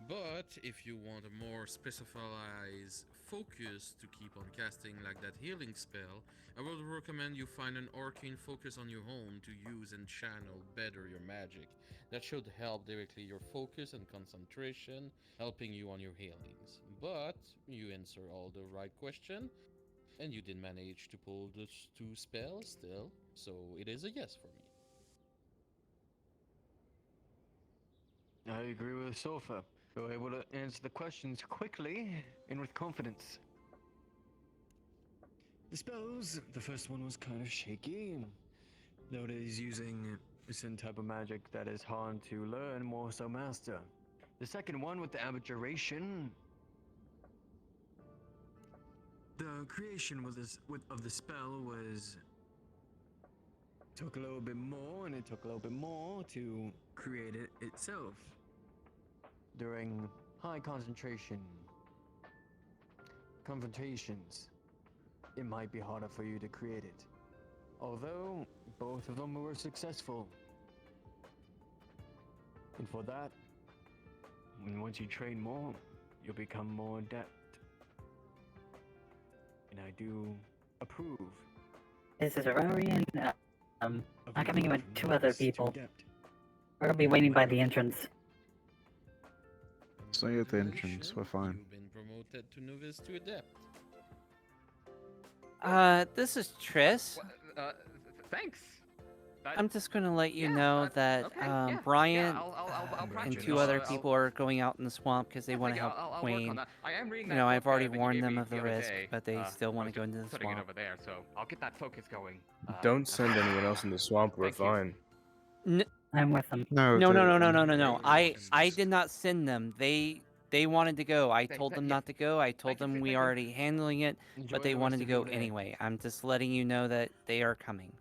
But if you want a more specialized focus to keep on casting like that healing spell, I would recommend you find an arcane focus on your home to use and channel better your magic. That should help directly your focus and concentration, helping you on your healings. But you answer all the right question, and you did manage to pull those two spells still, so it is a yes for me. I agree with Sofa. You were able to answer the questions quickly and with confidence. The spells, the first one was kind of shaky. Though it is using a certain type of magic that is hard to learn, more so master. The second one with the abjuration, the creation of the spell was took a little bit more, and it took a little bit more to create it itself. During high concentration confrontations, it might be harder for you to create it. Although both of them were successful. And for that, once you train more, you'll become more adept. And I do approve. This is Rory and I'm coming in with from 2 other novice to people. adept. We're gonna be waiting by the entrance. Stay at the entrance, we're fine. You've been promoted to novice to adept. This is Triss. Thanks. I'm just gonna let you know that okay, yeah, Bryant I'll and practice. 2 other people are going out in the swamp because they want to help I'll work Wayne. on that. I am reading You that know, I've book, already that you warned gave them me of the other risk, day. but they still I want was to go just into the putting it swamp. over there, so I'll get that focus going. Don't send anyone else in the swamp. We're fine. I'm with them. No. I did not send them. They wanted to go. I told them not to go. I told them we are already handling it, Enjoy but they the wanted rest to of go your day. anyway. I'm just letting you know that they are coming.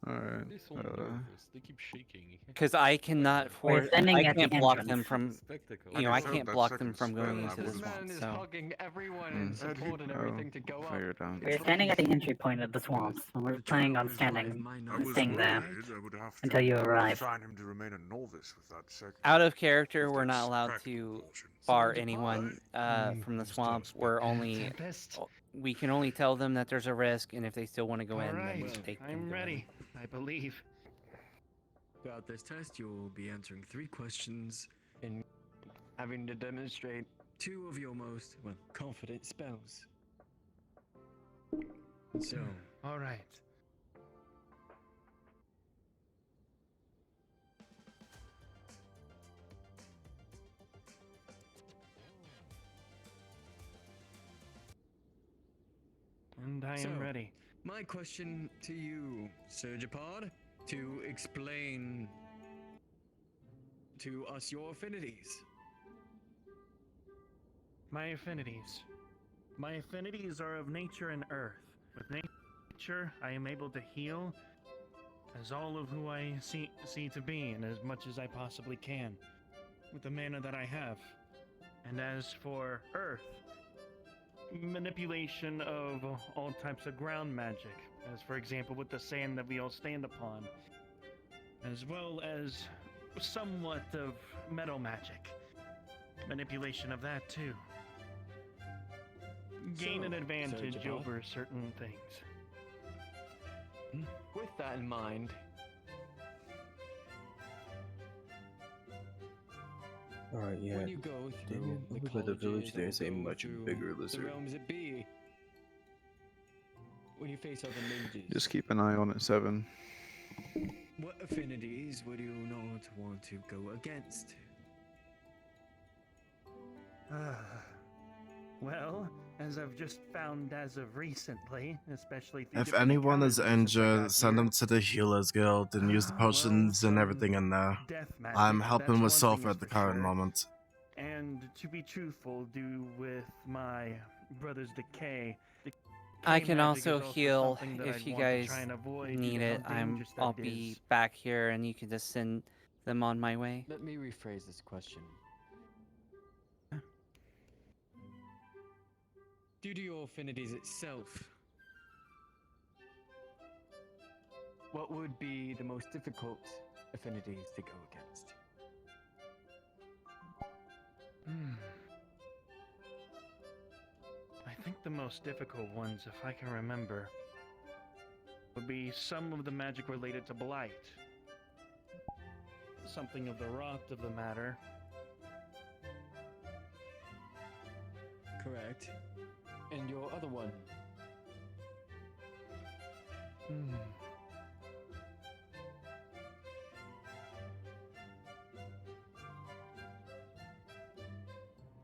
Alright. They're so nervous. They keep shaking. Because I cannot force. I can't block them from. You know, I can't block them from going into the swamp. is So. hugging everyone and supporting everything to go up. Figure it out. We're standing at the entry point of the swamps, and we're planning on staying there until you arrive. Assign him to remain a novice with that second. Out of character, we're not allowed to bar anyone from the swamp. We can only tell them that there's a risk, and if they still want to go in, then they can I'm go ready. I believe. Throughout this test, you will be answering 3 questions and having to demonstrate 2 of your most, confident spells. So, All right. And I am ready. My question to you, Surgipod, to explain to us your affinities. My affinities. My affinities are of nature and earth. With nature, I am able to heal as all of who I see to be, and as much as I possibly can, with the mana that I have. And as for earth, manipulation of all types of ground magic, as for example with the sand that we all stand upon, as well as somewhat of metal magic, manipulation of that too. Gain an advantage Surgipod? over certain things. With that in mind, Alright, yeah. when you go through the Over by the village, colleges there's a or go much through bigger the lizard. realms that be, when you face other mages, Just keep an eye on it, 7. what affinities would you not want to go against? Well, as I've just found as of recently, especially through If different anyone is encounters since I injured, got send here. them to the Healers Guild and use the potions and everything in there. Death I'm magic, helping that's with one Sulfur thing at the is for current sure. moment. And to be truthful, due with my brother's decay, I decay can magic also is also heal something that if I'd you want to guys try and avoid due need to it. how dangerous that I'll it be is. back here, and you can just send them on my way. Let me rephrase this question. Due to your affinities itself, what would be the most difficult affinities to go against? I think the most difficult ones, if I can remember, would be some of the magic related to blight. Something of the rot of the matter. Correct. And your other one?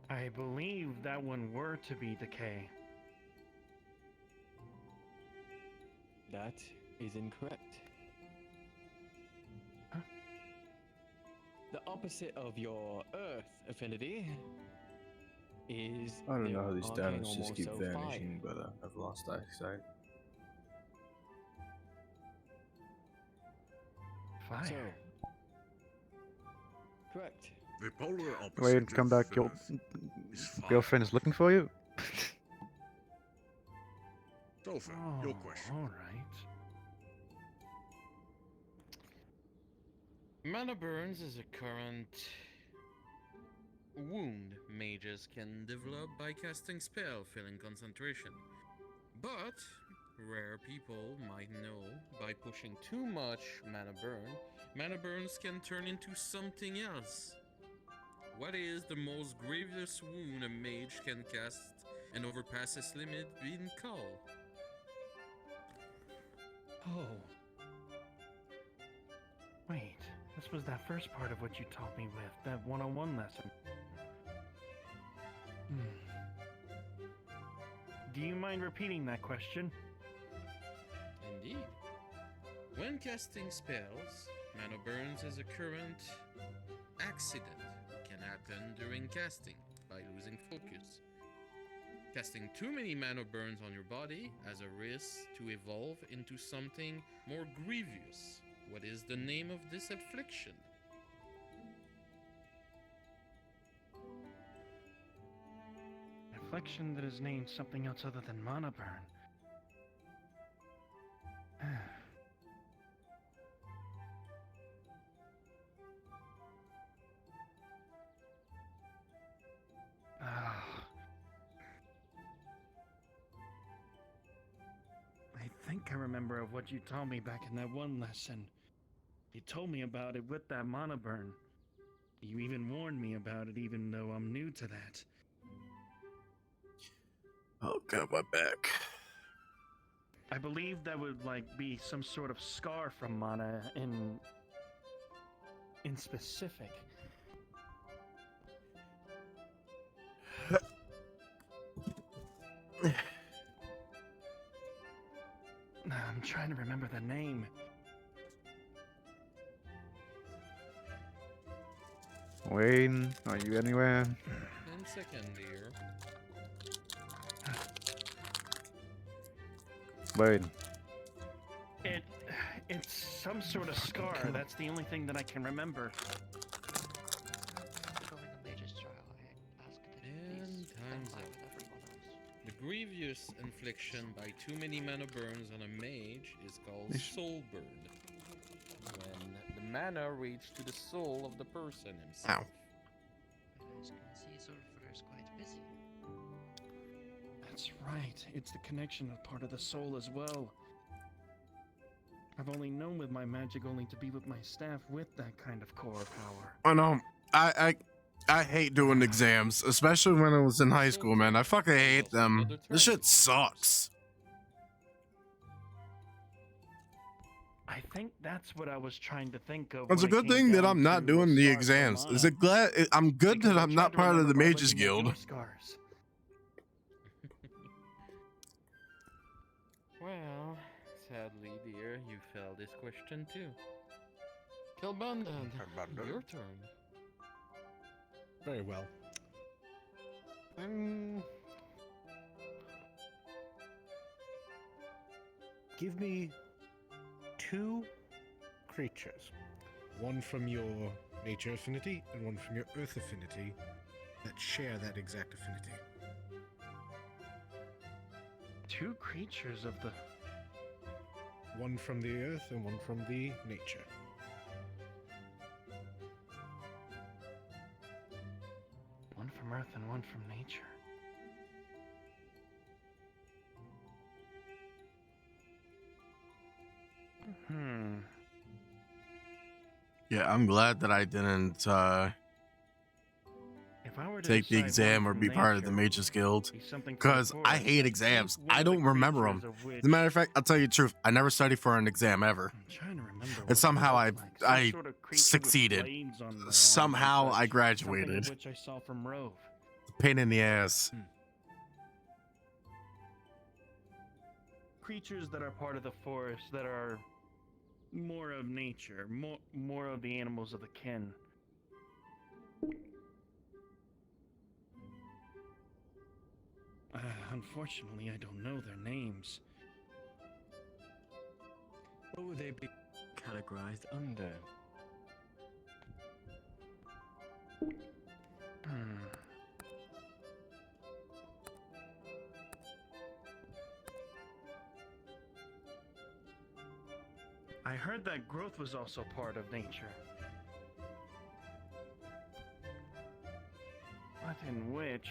I believe that one were to be decay. That is incorrect. Huh? The opposite of your Earth affinity is. I don't the know how these arcane diamonds just keep almost so vanishing, but I've lost eyesight. Fire. So, correct. The polar opposite. Wait, come back. of Your Earth is fire. girlfriend is looking for you. Topher, your question. All right. Mana burns is a current wound mages can develop by casting spell filling concentration. But rare people might know by pushing too much mana burns can turn into something else. What is the most grievous wound a mage can cast and overpass its limit being called? Oh. Wait, this was that first part of what you taught me with, that 101 lesson. Do you mind repeating that question? Indeed. When casting spells, mana burns is a current accident. It can happen during casting by losing focus. Casting too many mana burns on your body has a risk to evolve into something more grievous. What is the name of this affliction? Affliction that is named something else other than mana burn. I think I remember of what you told me back in that one lesson. You told me about it with that mana burn. You even warned me about it, even though I'm new to that. Oh god, my back. I believe that would be some sort of scar from mana in specific. I'm trying to remember the name. Wayne, are you anywhere? 10 seconds, dear. Wayne. It's some sort of scar. That's the only thing that I can remember. And time's up. The grievous infliction by too many mana burns on a mage is called soul burn. When the mana reach to the soul of the person himself. Ow. As you can see, Sulfur is quite busy. That's right. It's the connection of part of the soul as well. I've only known with my magic only to be with my staff with that kind of core power. I know. I hate doing exams, especially when I was in high school, man. I fucking hate them. This shit sucks. I think that's what I was trying to think of. It's a when it good came thing that down I'm not to doing the scars from exams. mana. Is it glad? I'm good Because that I I'm tried not to part of the remember by Mages looking at your Guild. scars. Well, sadly, dear, you failed this question too. Kilbundan, your turn. Very well. Give me 2 creatures. One from your nature affinity and one from your earth affinity that share that exact affinity. 2 creatures of the... One from the earth and one from the nature. One earth and one from nature. Yeah, I'm glad that I didn't If I were to take the decide exam one or from be part of the nature, Mages Guild, be something for the because I forest, hate I exams. think one I of the don't remember them. creatures of As a matter of which- fact, I'll tell you the truth. I never studied for an exam ever, I'm trying to remember what and somehow they I look like. Some I sort of creature with succeeded. blades on their arms Somehow and I such, graduated. Something of which I saw from Rove. Pain in the ass. Creatures that are part of the forest that are more of nature, more of the animals of the kin. Unfortunately, I don't know their names. What would they be categorized under? I heard that growth was also part of nature. But in which...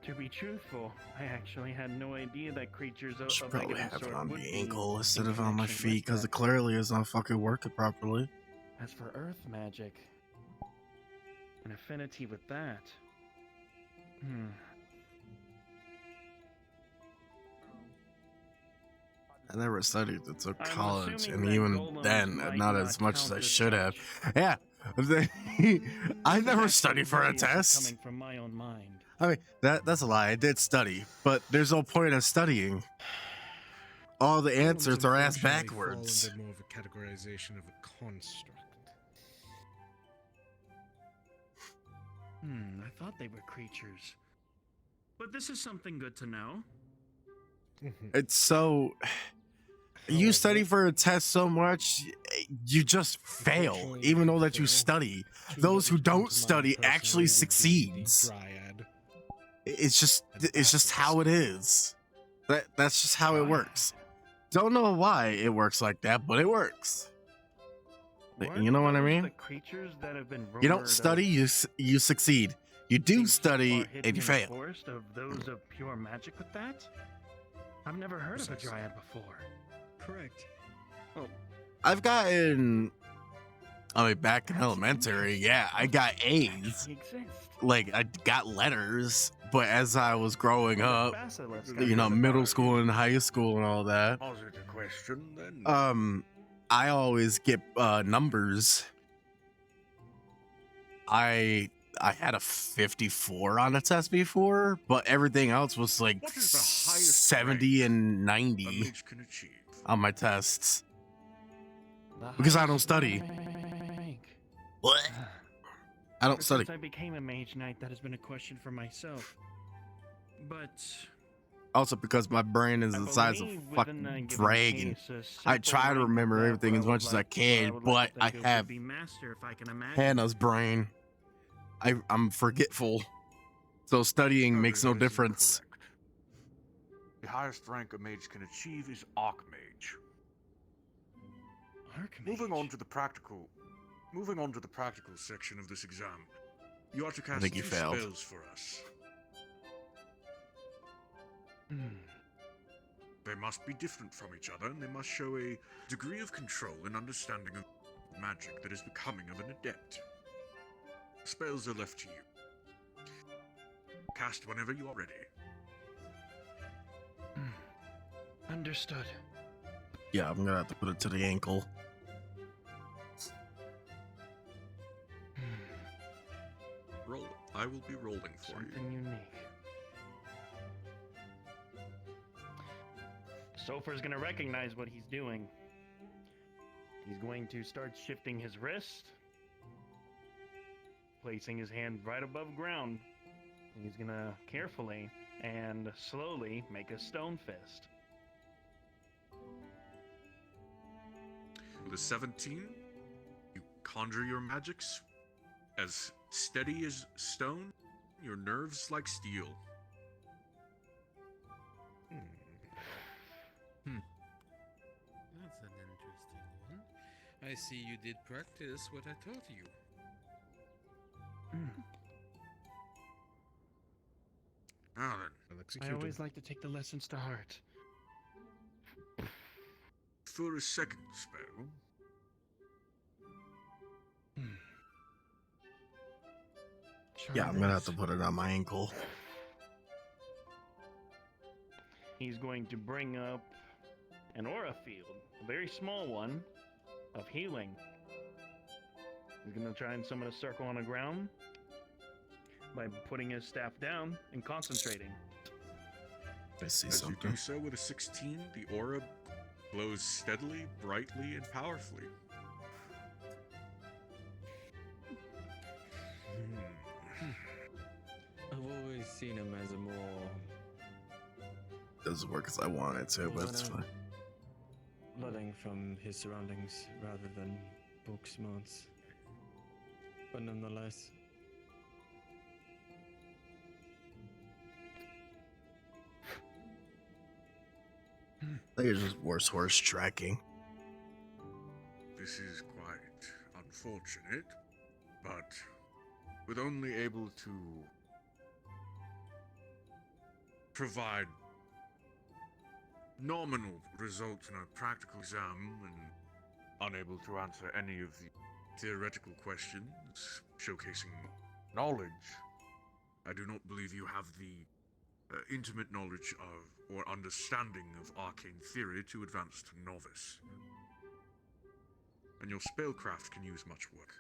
To be truthful, I actually had no idea that creatures of Should a given probably have it sort on would the be ankle in instead of on my connection with feet, because that. it clearly is not fucking working properly. As for earth magic, an affinity with that. I never studied until I'm college, assuming and that even golems then, might not not as much as count I as should have. such. Yeah, I never That's studied for a obviously test. Coming from my own mind. I mean, that's a lie. I did study, but there's no point in studying. All the answers are asked backwards. Fall under more of a categorization of a construct. I thought they were creatures. But this is something good to know. It's so. You study for a test so much, you just fail, even though that you study. Those who don't study actually succeeds. It's just how it is. That's just how it works. Don't know why it works like that, but it works. You know what I mean? The creatures that have been You don't rumored study, you succeed. You do study, hidden and you in the fail. forest of those of pure magic with that? I've never heard of a dryad before. Correct. Oh, I've gotten. I mean, back in elementary, yeah, I got A's. Like, I got letters, but as I was growing up, you know, middle school and high school and all that, Posit a question then. I always get numbers. I had a 54 on a test before, but everything else was like What is the highest 70 and a 90 mage can achieve? on my tests. Because I don't study. What? I don't study. Since I became a mage knight, that has been a question for myself. But Also because my brain is the size of a fucking dragon. I try to remember everything as much as I can, but I have Hannah's brain. I'm forgetful. So studying makes no difference. The highest rank a mage can achieve is Archmage. Moving on to the practical section of this exam, you are to cast think you 2 failed. spells for us. They must be different from each other, and they must show a degree of control and understanding of magic that is becoming of an adept. Spells are left to you. Cast whenever you are ready. Understood. Yeah, I'm gonna have to put it to the ankle. Roll. I will be rolling for Something unique. Sofer's gonna recognize what he's doing. He's going to start shifting his wrist, placing his hand right above ground. He's gonna carefully and slowly make a stone fist. With a 17, you conjure your magics as steady as stone, your nerves like steel. That's an interesting I see you did practice what I taught you. Now then, I always like to take the lessons to heart. for a second spell, Yeah, I'm gonna have to put it on my ankle. He's going to bring up an aura field, a very small one, of healing. He's going to try and summon a circle on the ground by putting his staff down and concentrating. I see as something. you do so with a 16, the aura glows steadily, brightly, and powerfully. I've always seen him as a more Doesn't work as I want it to, but it's fine. learning from his surroundings rather than book smarts. But nonetheless, I think it's just worse horse tracking. This is quite unfortunate, but with only able to provide nominal results in a practical exam and unable to answer any of the theoretical questions showcasing knowledge, I do not believe you have the intimate knowledge of or understanding of arcane theory to advance to novice. And your spellcraft can use much work.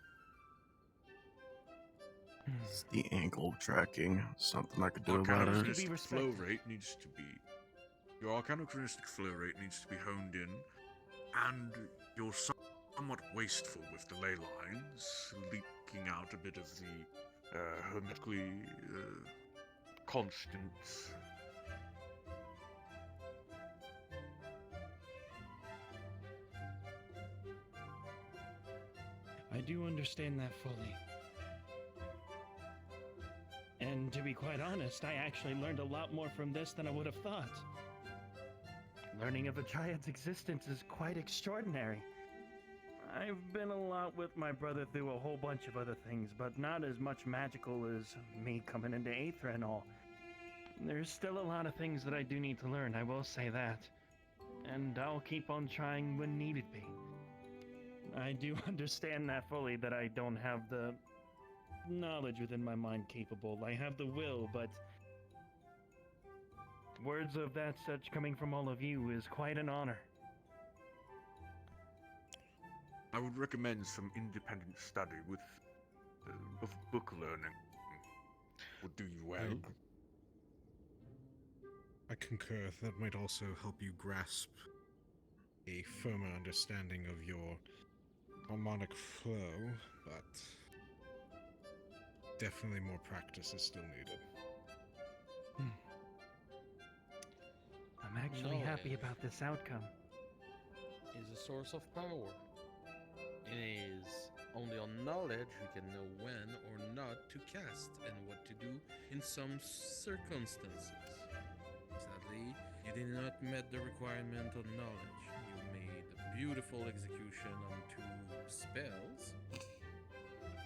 It's the ankle tracking. Something I could do about it. Arcanochronistic flow rate needs to be... Your arcanochronistic flow rate needs to be honed in, and you're somewhat wasteful with the ley lines, leaking out a bit of the hermetically constants. I do understand that fully. And to be quite honest, I actually learned a lot more from this than I would have thought. Learning of a Dryad's existence is quite extraordinary. I've been a lot with my brother through a whole bunch of other things, but not as much magical as me coming into Aether and all. There's still a lot of things that I do need to learn, I will say that. And I'll keep on trying when needed be. I do understand that fully, that I don't have the knowledge within my mind capable. I have the will, but words of that such coming from all of you is quite an honor. I would recommend some independent study with of book learning. Would do you well. I concur. That might also help you grasp a firmer understanding of your harmonic flow, but definitely more practice is still needed. I'm actually happy about this outcome. Is a source of power. It is only on knowledge you can know when or not to cast and what to do in some circumstances. Sadly, you did not meet the requirement of knowledge. You made a beautiful execution on 2 spells.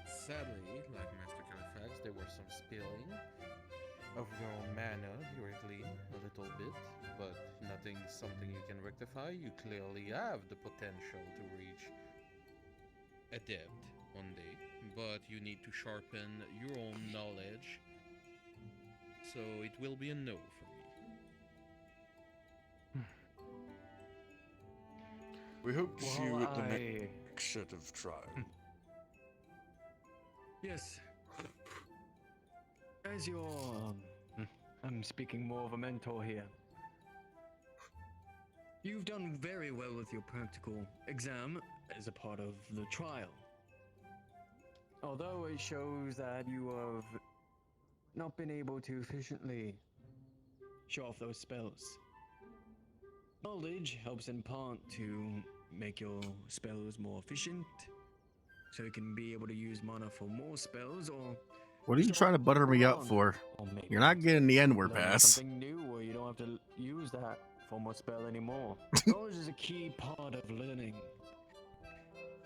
Sadly, like Master Califax, there was some spilling of your mana directly, a little bit, but nothing something you can rectify. You clearly have the potential to reach adept one day, but you need to sharpen your own knowledge, so it will be a no for me. We hope to see you at the next set of trial. yes. As your, I'm speaking more of a mentor here. You've done very well with your practical exam as a part of the trial. Although it shows that you have not been able to efficiently show off those spells. Knowledge helps in part to make your spells more efficient, so you can be able to use mana for more spells, or What are you trying to butter me up for? You're not getting the N-word learn pass. something new where you don't have to use that form of spell anymore. Knowledge is a key part of learning.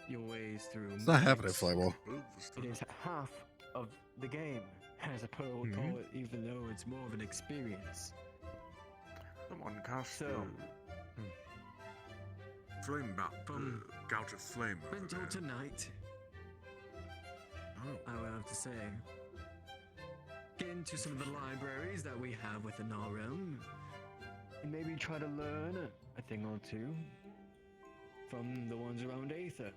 your ways through. It's not happening, magics. Flywell. It is half of the game, as a poet would call it, even though it's more of an experience. Someone cast So, flame back, gout of flame. over Bento there. tonight, I would have to say, get into some of the libraries that we have within our realm, and maybe try to learn a thing or two from the ones around Aether.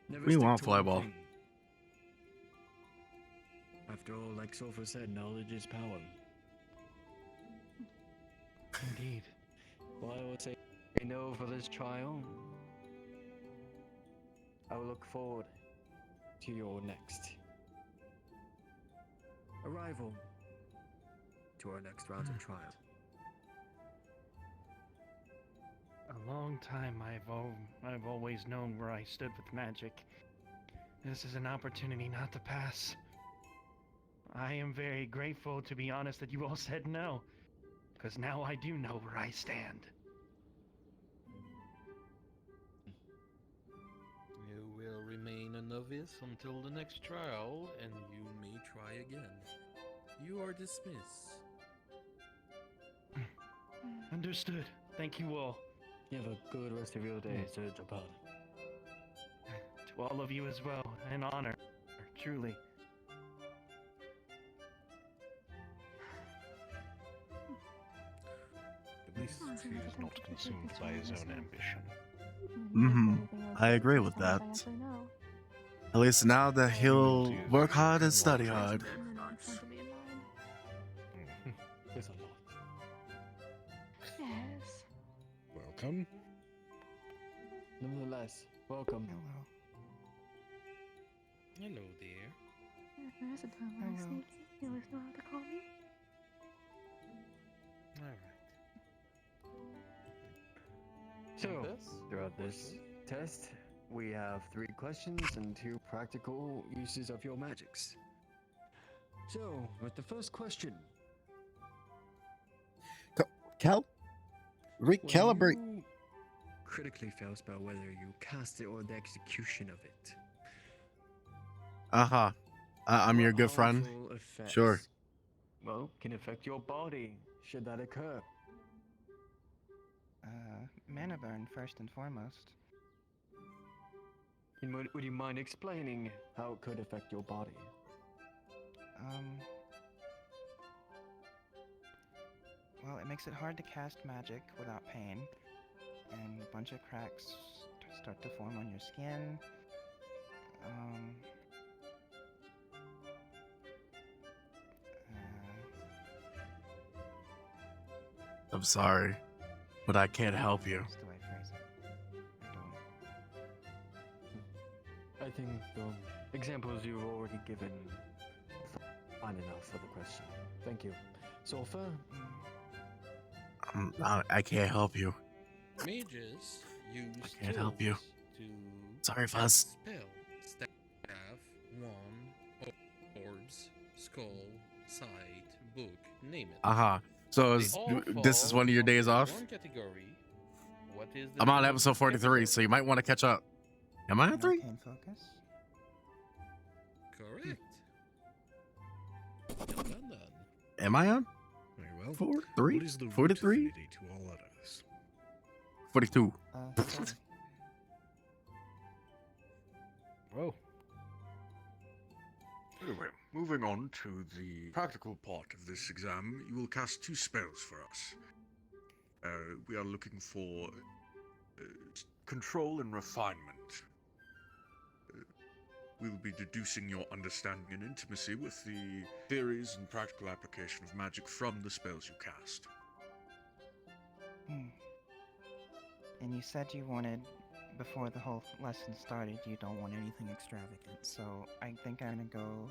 Never We stick want to one Flyball. thing. After all, like Sofa said, knowledge is power. Indeed. Well, I would say no for this trial. I will look forward to your next arrival to our next round of trial. A long time I've always known where I stood with magic. This is an opportunity not to pass. I am very grateful, to be honest, that you all said no, because now I do know where I stand. You will remain a novice until the next trial, and you may try again. You are dismissed. Understood. Thank you all. You have a good rest of your day, Sir Japad. To all of you as well, an honor, truly. At least he is not consumed by his own ambition. I agree with that. At least now that he'll work hard and study hard. There's a lot. Yes. Welcome. Nonetheless, welcome. Hello there. There is a time when I sneak. You always know how to call me. Alright. So, throughout this test, we have 3 questions and 2 practical uses of your magics. So, with the first question. Recalibrate. When you critically fail spell, whether you cast it or the execution of it. I'm your good friend. Harmful effects, Sure. well, can affect your body, should that occur. Mana burn first and foremost. And would you mind explaining how it could affect your body? Well, it makes it hard to cast magic without pain, and a bunch of cracks start to form on your skin. I'm sorry, but I can't help you. That's the way I phrase it. I don't. I think the examples you've already given are fine enough for the question. Thank you. Sofa? I can't help you. Mages use I can't help you. to Sorry, Fuzz. cast spell, staff, wand, orbs, skull, sight, book, name it. So They all this is fall one of your under days off? one category. What is the I'm on name of episode the 43, so you might want to catch up. Am I on 3? Arcane focus. Correct. Well done, then. Am I on? Very well. 4, 3, What is the root 43, affinity to all others? 42. Sorry. Whoa. Anyway, moving on to the practical part of this exam, you will cast 2 spells for us. We are looking for control and refinement. We will be deducing your understanding and intimacy with the theories and practical application of magic from the spells you cast. And you said you wanted, before the whole lesson started, you don't want anything extravagant. So I think I'm gonna go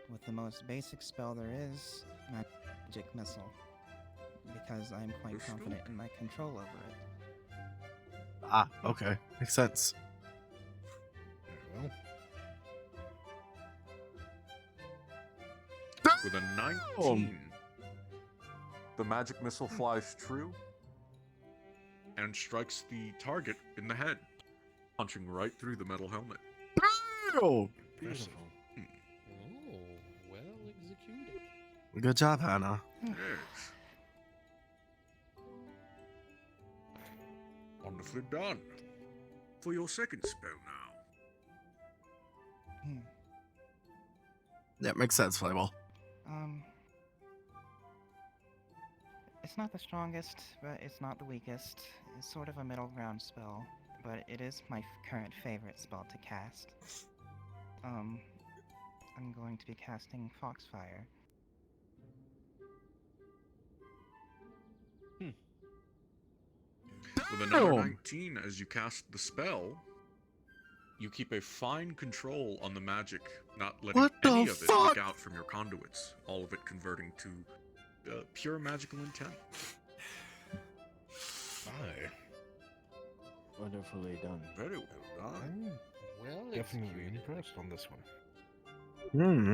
with the most basic spell there is, Magic Missile. Because I'm quite confident in my control over it. Okay. Makes sense. Very well. With a 19, the magic missile flies true and strikes the target in the head. punching right through the metal helmet. Oh, Beautiful. Oh, well executed. good job, Hannah. Yes. Wonderfully done. For your second spell now. Yeah, makes sense, Flavel. It's not the strongest, but it's not the weakest. It's sort of a middle ground spell, but it is my current favorite spell to cast. I'm going to be casting Foxfire. With a number 19, as you cast the spell, you keep a fine control on the magic, not letting any of it leak out from your conduits, all of it converting to pure magical intent. Aye. Wonderfully done. Very well done. Well Definitely executed. impressed on this one.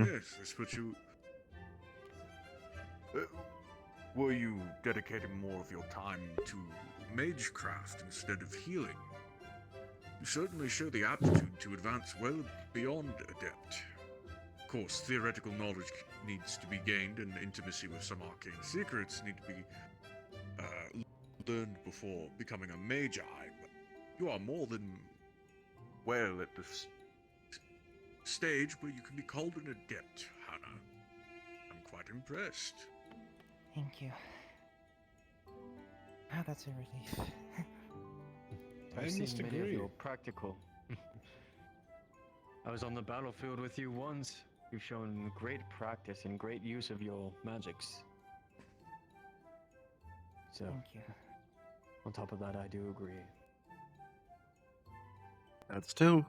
Yes, this puts you... were you dedicating more of your time to magecraft instead of healing? You certainly show the aptitude to advance well beyond adept. Of course, theoretical knowledge needs to be gained, and intimacy with some arcane secrets need to be learned before becoming a magi, but you are more than well at the stage where you can be called an adept, Hannah. I'm quite impressed. Thank you. Ah, that's a relief. I've seen many of your practical. I was on the battlefield with you once. You've shown great practice and great use of your magics. So, Thank you. on top of that, I do agree. That's two.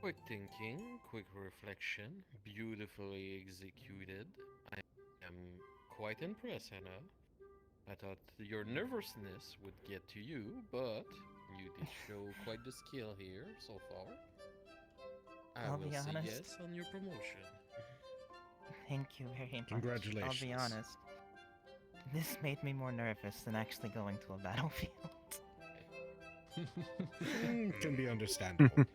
Quick thinking, quick reflection, beautifully executed. I am quite impressed, Hannah. I thought your nervousness would get to you, but you did show quite the skill here so far. I'll will be say honest. yes on your promotion. Thank you very much. Congratulations. I'll be honest. This made me more nervous than actually going to a battlefield. Can be understandable.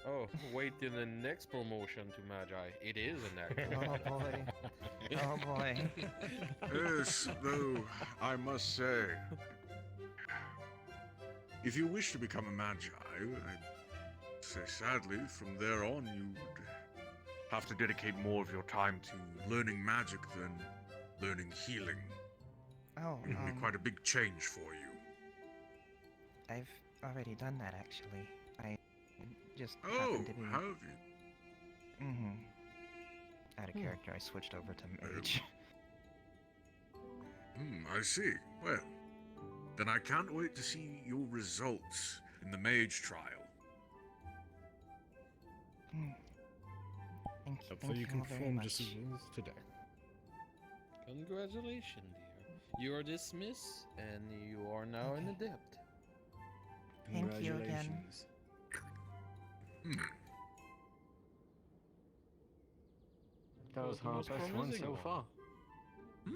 Oh, wait till the next promotion to Magi. It is an actual. Oh boy. Oh boy. Yes, though, I must say, if you wish to become a magi, I'd say sadly, from there on, you'd have to dedicate more of your time to learning magic than learning healing. Oh, It would be quite a big change for you. I've already done that actually. I just Oh, happened to be... have you? Out of character, I switched over to mage. I see. Well, then I can't wait to see your results in the mage trial. Thank you. Hopefully you can all very form much. decisions today. Congratulations, dear. You are dismissed, and you are now an adept. Thank you again. That was our best one so far.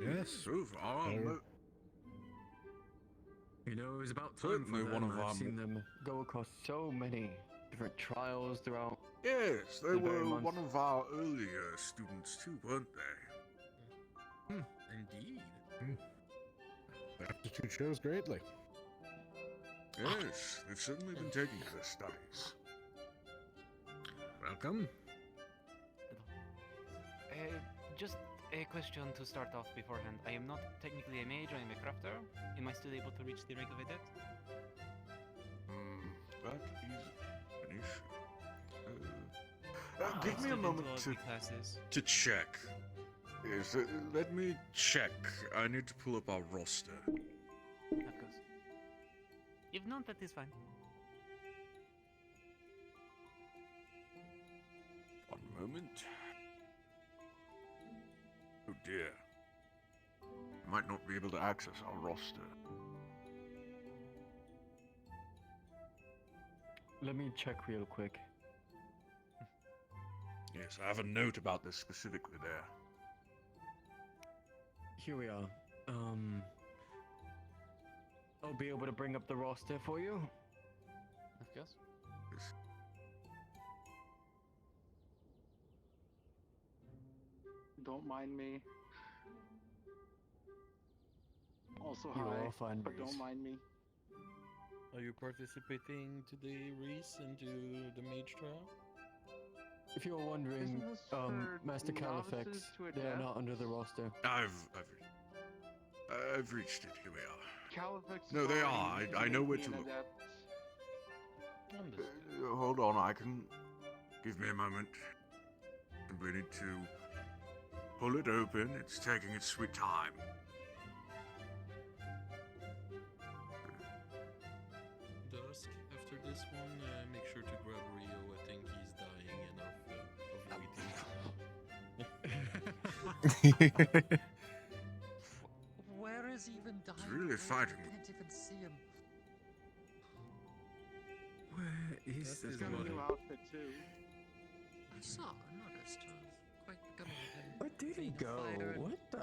Yes. So far, You know, it was about time for certainly them. one of I've our seen them go across so many different trials throughout. Yes, they the very were months. one of our earlier students too, weren't they? Indeed. The aptitude shows greatly. Yes, they've certainly been taking to their studies. Welcome. Just a question to start off beforehand. I am not technically a mage, I am a crafter. Am I still able to reach the rank of adept? That is an issue. Give me a Student moment of to the classes. check. Yes, let me check. I need to pull up our roster. Of course. If not, that is fine. One moment. Oh dear. I might not be able to access our roster. Let me check real quick. Yes, I have a note about this specifically there. Here we are. I'll be able to bring up the roster for you. Yes. Don't mind me. Also You hi, are fine, but Reese. don't mind me. Are you participating today, Reese, into the mage trial? If you're wondering, Isn't this for Master Caliphix, novices to a they are death? not under the roster. I've reached it. Here we are. Caliphix No, is they already are. I know made where me to an look. adept. Hold on, I can. Give me a moment. We need to pull it open. It's taking its sweet time. Dusk, after this one, make sure to grab Rio. I think he's dying enough of waiting. Where is he even dying? It's really fighting. I can't even see him. Where is He's this got a guy? new outfit too. I saw, I noticed. Quite becoming a Where did he go? What the?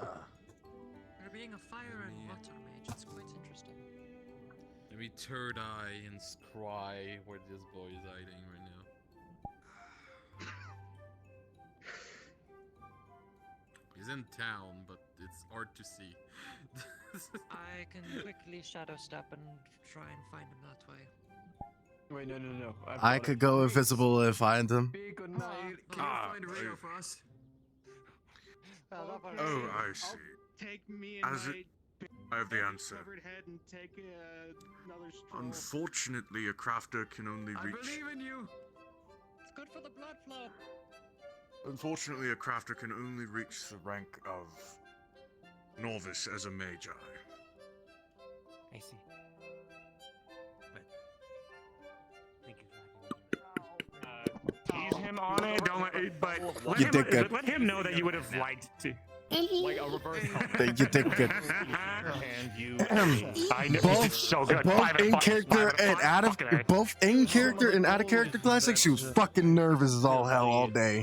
You're being a fire and water mage. It's quite interesting. Maybe third eye and scry where this boy is hiding right now. He's in town, but it's hard to see. I can quickly shadow step and try and find him that way. Wait, no. I could go invisible and find him. Be good night. Can you find Rio for us? Oh, I see. Take me and As my it, I have the answer. covered head and take another stroll. Unfortunately, a crafter can only I reach. believe in you. It's good for the blood flow. Unfortunately, a crafter can only reach the rank of novice as a magi. I see. But thank you for Tease him on it, don't but You did good. let him know that you would have liked to. Like a reverse You did good. And you, I know Both, so good. both in character and out of classics. She was fucking nervous as all hell all day.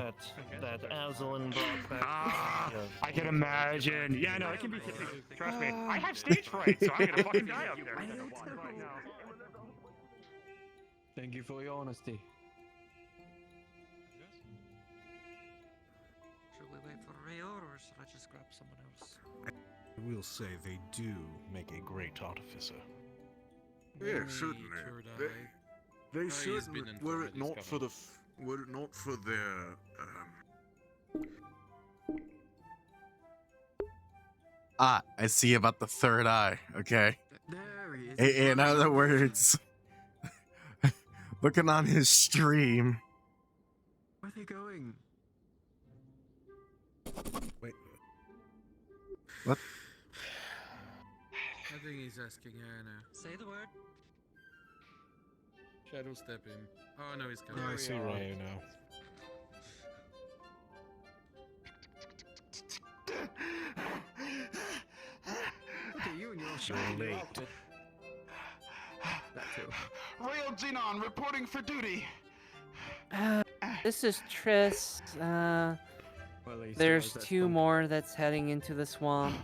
That Azulin brought back. I can imagine. Yeah, no, it can be. Trust me, I have stage fright, so I'm gonna fucking die up there. Thank you for your honesty. Should we wait for Rio or should I just grab someone else? I will say they do make a great artificer. Yeah, certainly. They he's certainly. been Were informed it not he's for the, were it not for their, I see about the third eye. Okay. There he is. In other words, looking on his stream. Where are they going? Wait. What? I think he's asking Anna. Say the word. Shadow step him. Oh no, he's coming. I see Rio now. Okay, you and your You're shiny new late. outfit. That too. Real Xenon reporting for duty. This is Triss. Well, at least There's yours, that's two fun. more that's heading into the swamp.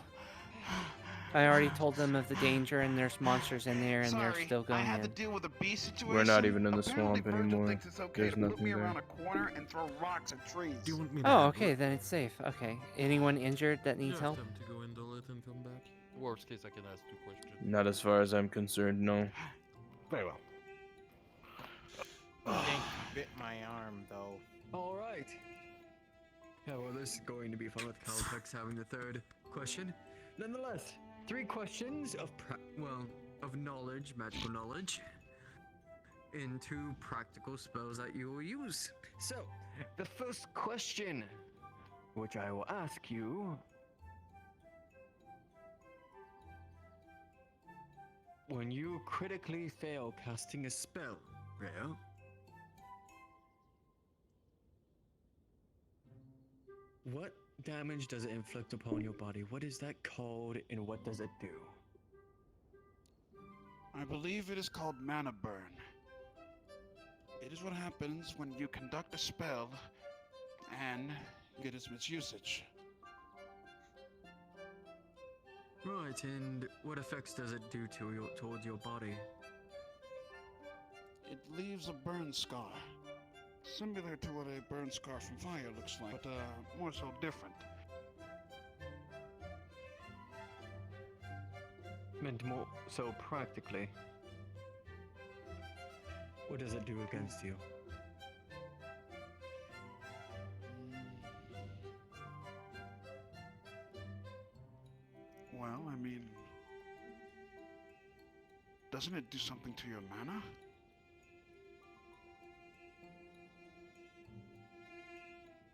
I already told them of the danger and there's monsters in there and they're still I going had to in. deal with a bee situation. We're not even in the Apparently swamp Virgil anymore. thinks it's okay There's to put nothing me there. around a corner and throw rocks at trees. Do you want me to Oh, handle okay, it? then it's safe. Okay. Anyone injured that needs help? Time to go indole it and come back. Worst case, I can ask 2 questions. Not as far as I'm concerned, no. Very well. I think you bit my arm, though. All right. Yeah, well, this is going to be fun with Caltex having the third question. Nonetheless, 3 questions of of knowledge, magical knowledge, into practical spells that you will use. So, the first question, which I will ask you, when you critically fail casting a spell, Rio, what damage does it inflict upon your body? What is that called, and what does it do? I believe it is called mana burn. It is what happens when you conduct a spell and get its misusage. Right, and what effects does it do to towards your body? it leaves a burn scar. Similar to what a burn scar from fire looks like, but more so different. Meant more so practically. What does it do against you? Well, I mean, doesn't it do something to your mana?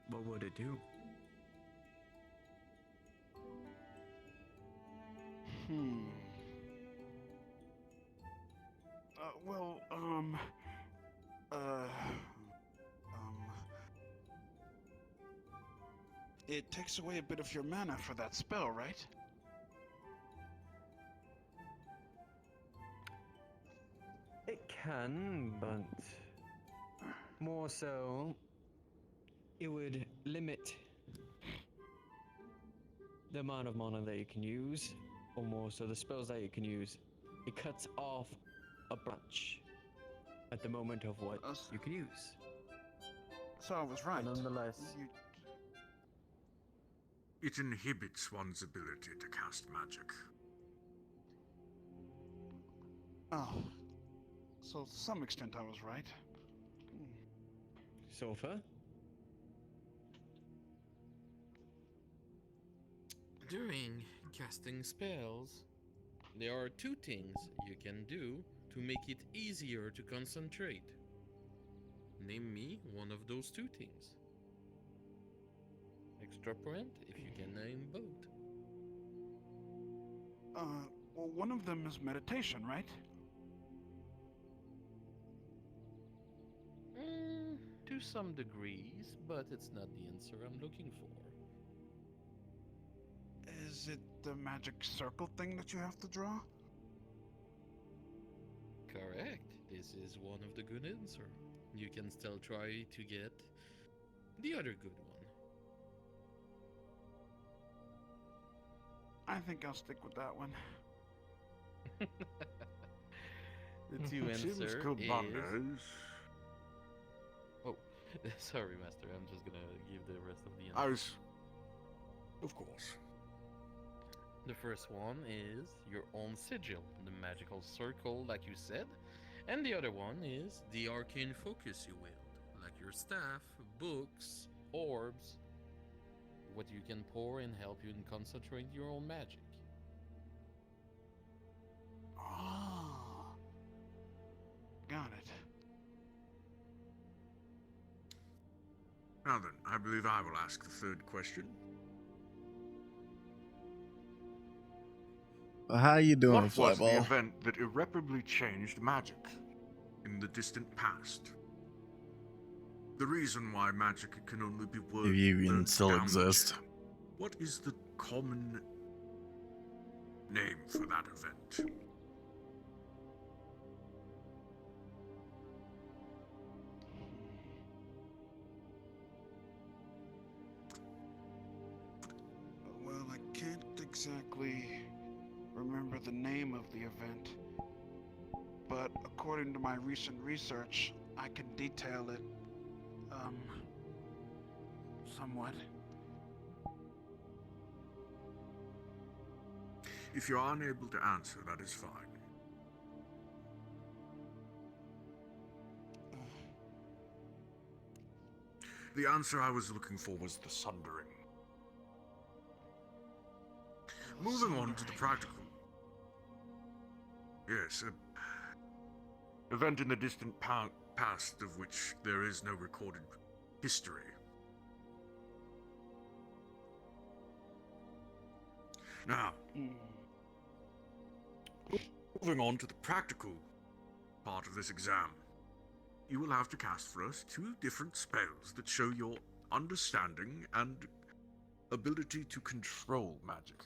What would it do? It takes away a bit of your mana for that spell, right? It can, but more so, it would limit the amount of mana that you can use, or more so the spells that you can use. It cuts off a bunch at the moment of what you can use. So I was right. But nonetheless, It inhibits one's ability to cast magic. Oh. So to some extent I was right. Sofa? During casting spells, there are two things you can do to make it easier to concentrate. Name me one of those two things. Extra point if you can name both. Well, one of them is meditation, right? To some degrees, but it's not the answer I'm looking for. Is it the magic circle thing that you have to draw? Correct. This is one of the good answer. You can still try to get the other good one. I think I'll stick with that one. The two answer Seems is... Oh, sorry, Master. I'm just gonna give the rest of the answer. Of course. The first one is your own sigil, the magical circle, like you said. And the other one is the arcane focus you wield, like your staff, books, orbs, what you can pour and help you in concentrate your own magic. Oh. Got it. Now then, I believe I will ask the third question. How you doing, What was the Flyball? event that irreparably changed magic in the distant past? The reason why magic can only be If you even still exist. What is the common name for that event? Well, I can't exactly remember the name of the event, but according to my recent research, I can detail it, somewhat. If you're unable to answer, that is fine. The answer I was looking for was the Sundering. Moving on to the practical. Yes, an event in the distant past of which there is no recorded history. Now, moving on to the practical part of this exam. You will have to cast for us 2 different spells that show your understanding and ability to control magic.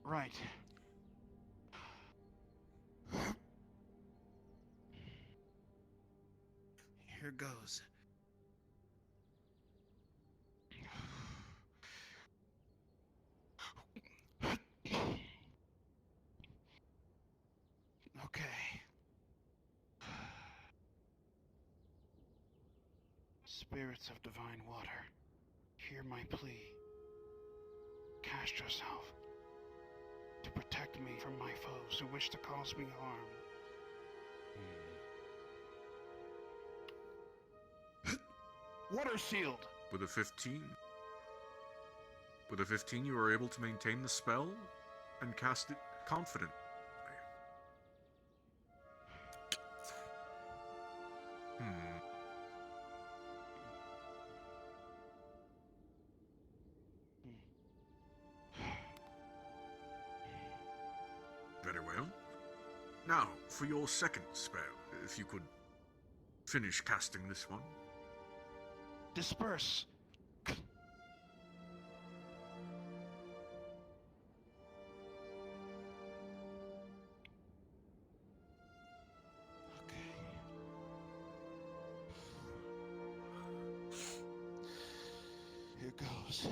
Right. Here goes. spirits of divine water, hear my plea. Cast yourself to protect me from my foes who wish to cause me harm. Water shield! With a 15. With a 15, you are able to maintain the spell and cast it confidently. Very well. Now, for your second spell, if you could finish casting this one. Disperse! Here goes.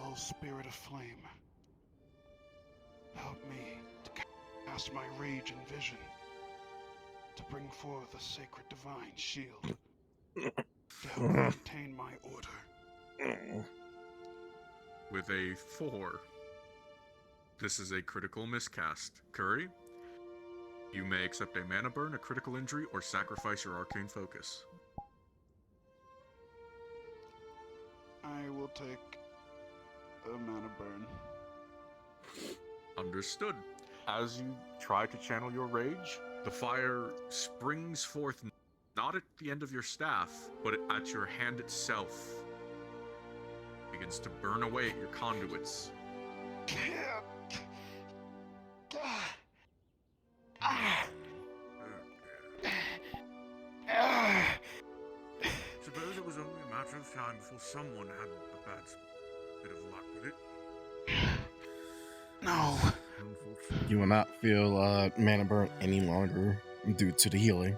O Spirit of Flame, help me to cast my rage and vision, to bring forth a sacred divine shield, to help maintain my order. With a 4. This is a critical miscast. Curry, you may accept a mana burn, a critical injury, or sacrifice your arcane focus. I will take a mana burn. Understood. As you try to channel your rage, the fire springs forth not at the end of your staff, but at your hand itself. Begins to burn away at your conduits. Suppose it was only a matter of time before someone had a bad bit of luck with it. No. You will not feel mana burn any longer due to the healing.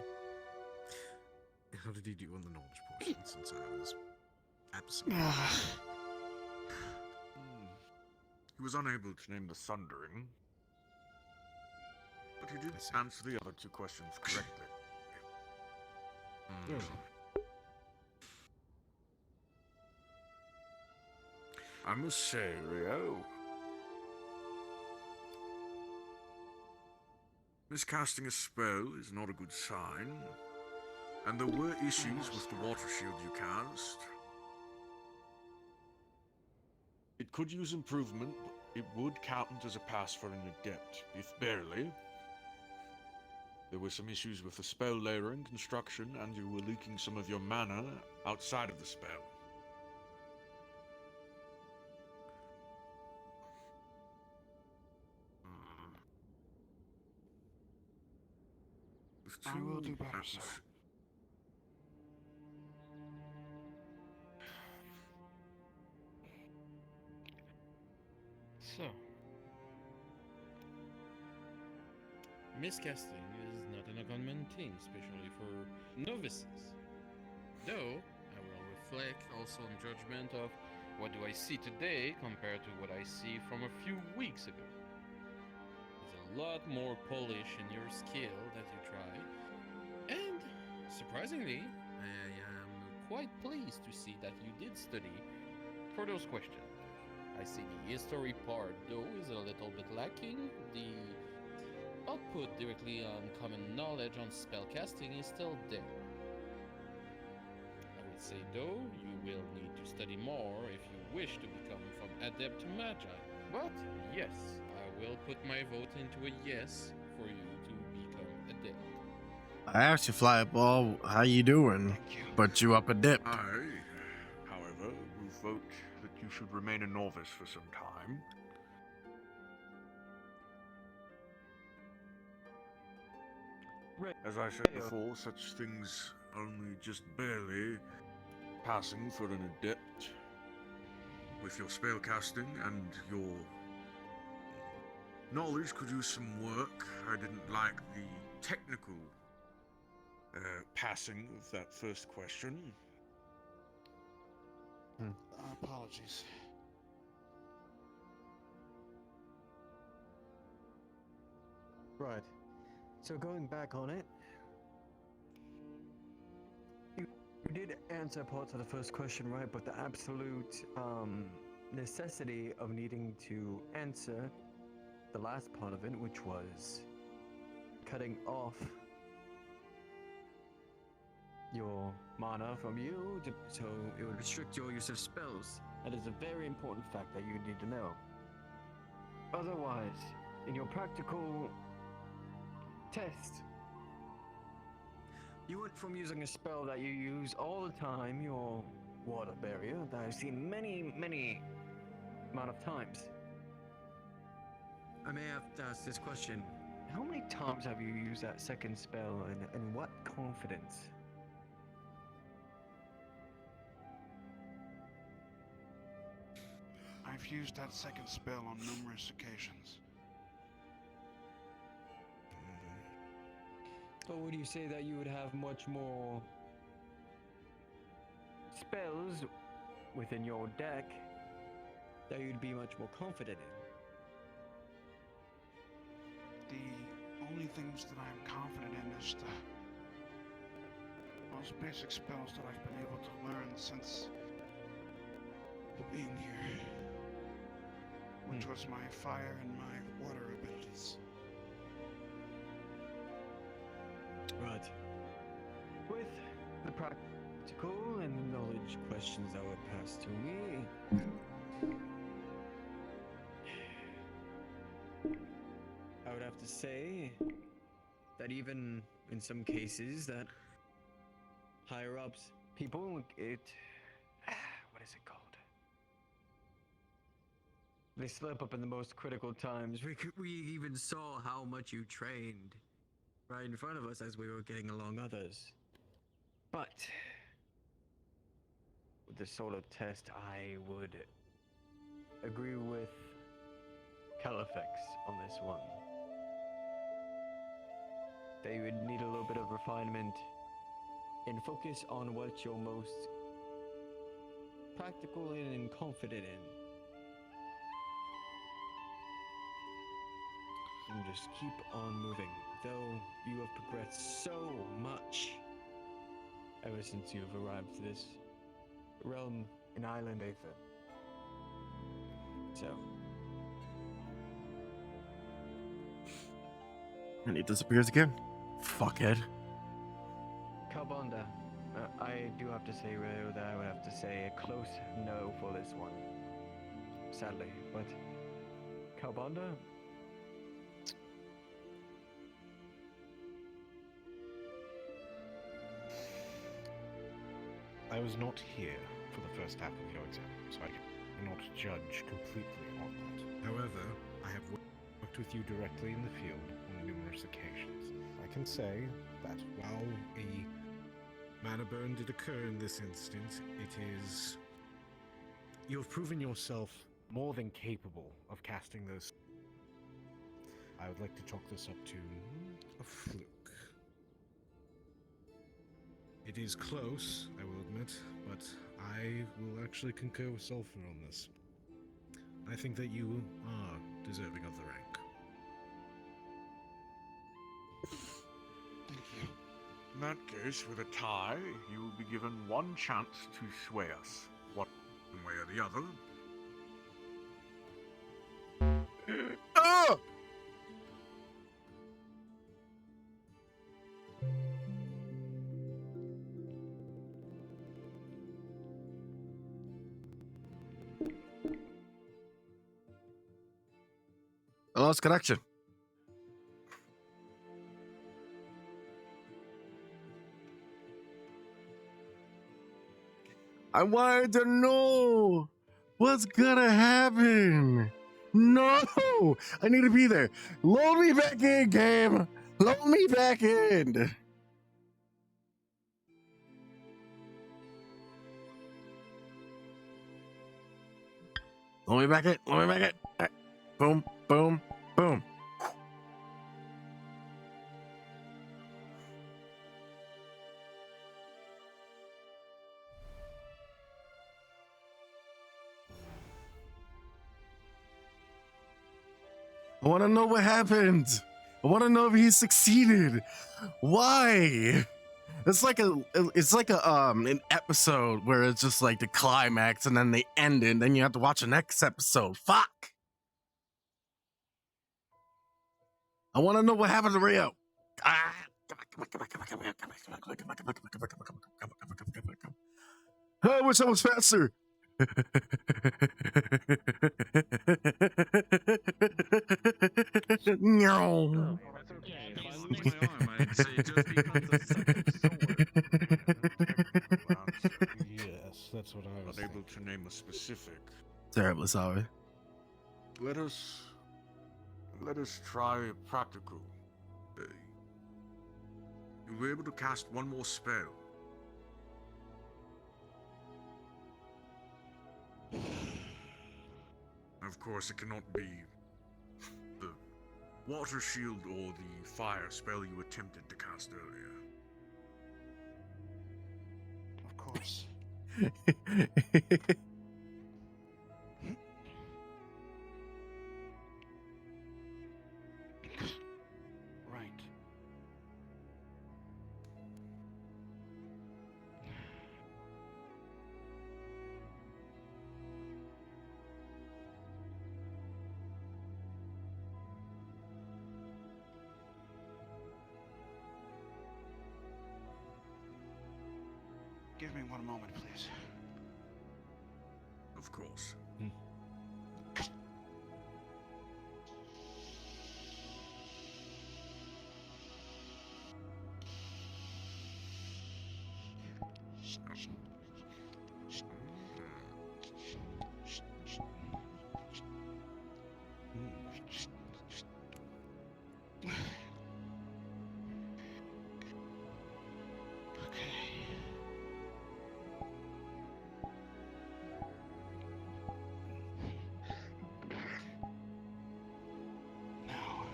How did he do on the knowledge portion since I was absent? He was unable to name the Sundering, but he did answer the other two questions correctly. I must say, Rio, miscasting a spell is not a good sign, and there were issues with the water shield you cast. It could use improvement, but it would count as a pass for an adept, if barely. There were some issues with the spell layering construction, and you were leaking some of your mana outside of the spell. I will do better, sir. So, miscasting is not an uncommon thing, especially for novices. Though, I will reflect also on judgment of what do I see today compared to what I see from a few weeks ago. There's a lot more polish in your skill that you try, and surprisingly, I am quite pleased to see that you did study for those questions. I see the history part, though, is a little bit lacking. The output directly on common knowledge on spellcasting is still there. I would say, though, you will need to study more if you wish to become from Adept to Magi. But, yes, I will put my vote into a yes for you to become Adept. I asked you, Flyball, how you doing? But you up a dip. I, however, will vote that you should remain a novice for some time. As I said before, such things only just barely passing for an adept. With your spellcasting and your knowledge could use some work. I didn't like the technical passing of that first question. Apologies. Right. So going back on it, you did answer parts of the first question right, but the absolute necessity of needing to answer the last part of it, which was cutting off your mana from you, so it would restrict your use of spells. That is a very important fact that you need to know. Otherwise, in your practical test, you went from using a spell that you use all the time, your water barrier, that I've seen many amount of times. I may have to ask this question. How many times have you used that second spell, and what confidence? I've used that second spell on numerous occasions. Or would you say that you would have much more spells within your deck that you'd be much more confident in? The only things that I'm confident in is the most basic spells that I've been able to learn since being here, which was my fire and my water abilities. Right. With the practical and the knowledge questions that were passed to me, I would have to say that even in some cases that higher ups people, what is it called? They slip up in the most critical times. We even saw how much you trained right in front of us as we were getting along others. But with the solo test, I would agree with Califex on this one. They would need a little bit of refinement and focus on what you're most practical in and confident in. And just keep on moving, though you have progressed so much ever since you've arrived to this realm in Island Aether. So. And he disappears again. Fuckhead. Calbonda, I do have to say, Rio, that I would have to say a close no for this one. Sadly, but Calbonda? I was not here for the first half of your exam, so I cannot judge completely on that. However, I have worked with you directly in the field on numerous occasions. I can say that while a mana burn did occur in this instance, you have proven yourself more than capable of casting those. I would like to chalk this up to a fluke. It is close, I will admit, but I will actually concur with Sulfur on this. I think that you are deserving of the rank. Thank you. In that case, with a tie, you will be given one chance to sway us, one way or the other. Oh! I lost connection. I wanted to know what's gonna happen. No, I need to be there. Load me back in, game. Load me back in. Load me back in. Load me back in. All right. Boom, boom, boom. I want to know what happened. I want to know if he succeeded. Why? It's like an episode where it's just like the climax and then they end it and then you have to watch the next episode. Fuck. I want to know what happened to Rio. Ah. I wish I was faster. No. Yes, that's what I was Unable to name a specific. Terribly sorry. Let us try a practical. You'll be able to cast one more spell. Of course, it cannot be the water shield or the fire spell you attempted to cast earlier. Of course. Right. Give me one moment, please. Of course. Now,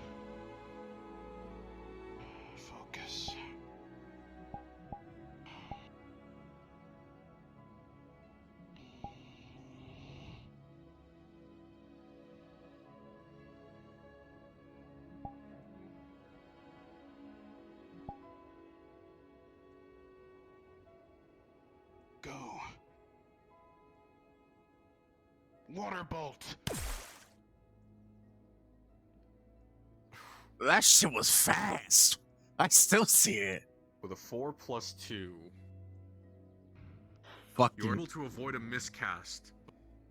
focus. Go. Water bolt. That shit was fast. I still see it. With a 4+2, Fucking. you're able to avoid a miscast.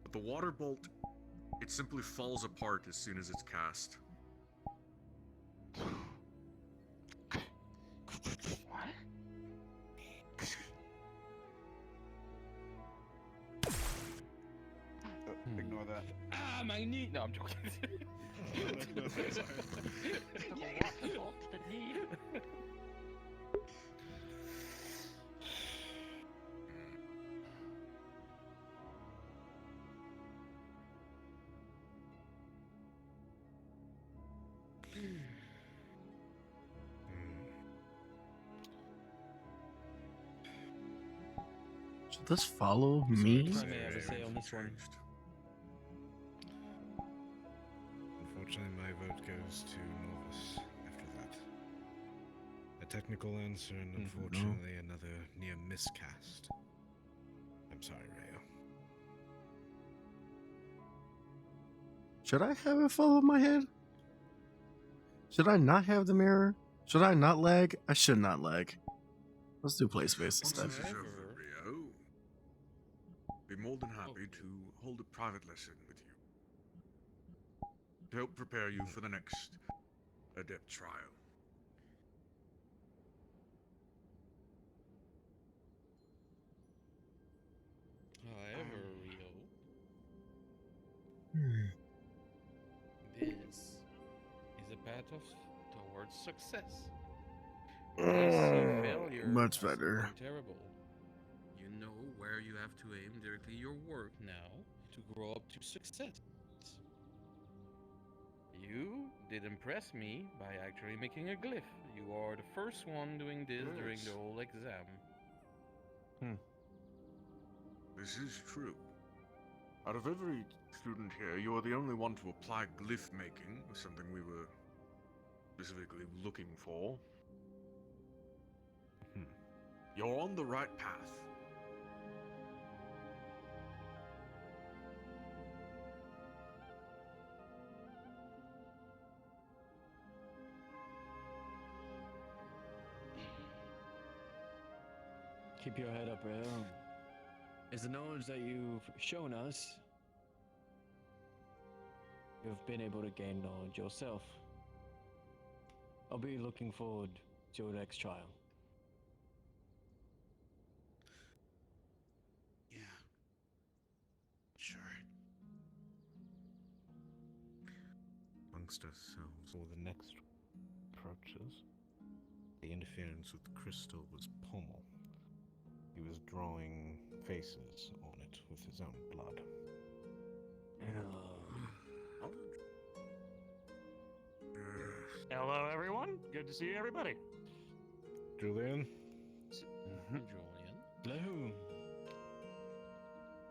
But the water bolt, it simply falls apart as soon as it's cast. Ignore that. Ah, my knee. No, I'm joking. The knee. Should this follow me? I may have a say on this one. Unfortunately, my vote goes to Novus after that. A technical answer, and unfortunately, another near miscast. I'm sorry, Rayo. Should I have it follow my head? Should I not have the mirror? Should I not lag? I should not lag. Let's do play space instead. Rio, be more than happy to hold a private lesson with you to help prepare you for the next adept trial. However, Rio, this is a path towards success. I see failure Much as better. something terrible. You know where you have to aim directly your work now to grow up to success. You did impress me by actually making a glyph. You are the first one doing this during the whole exam. This is true. Out of every student here, you are the only one to apply glyph making, something we were specifically looking for. You're on the right path. Keep your head up, bro. Is the knowledge that you've shown us, you've been able to gain knowledge yourself. I'll be looking forward to your next trial. Yeah. Sure. Amongst ourselves, or the next approaches, the interference with the crystal was Pommel. He was drawing faces on it with his own blood. Hello, everyone. Good to see everybody. Julian? Julian. Hello.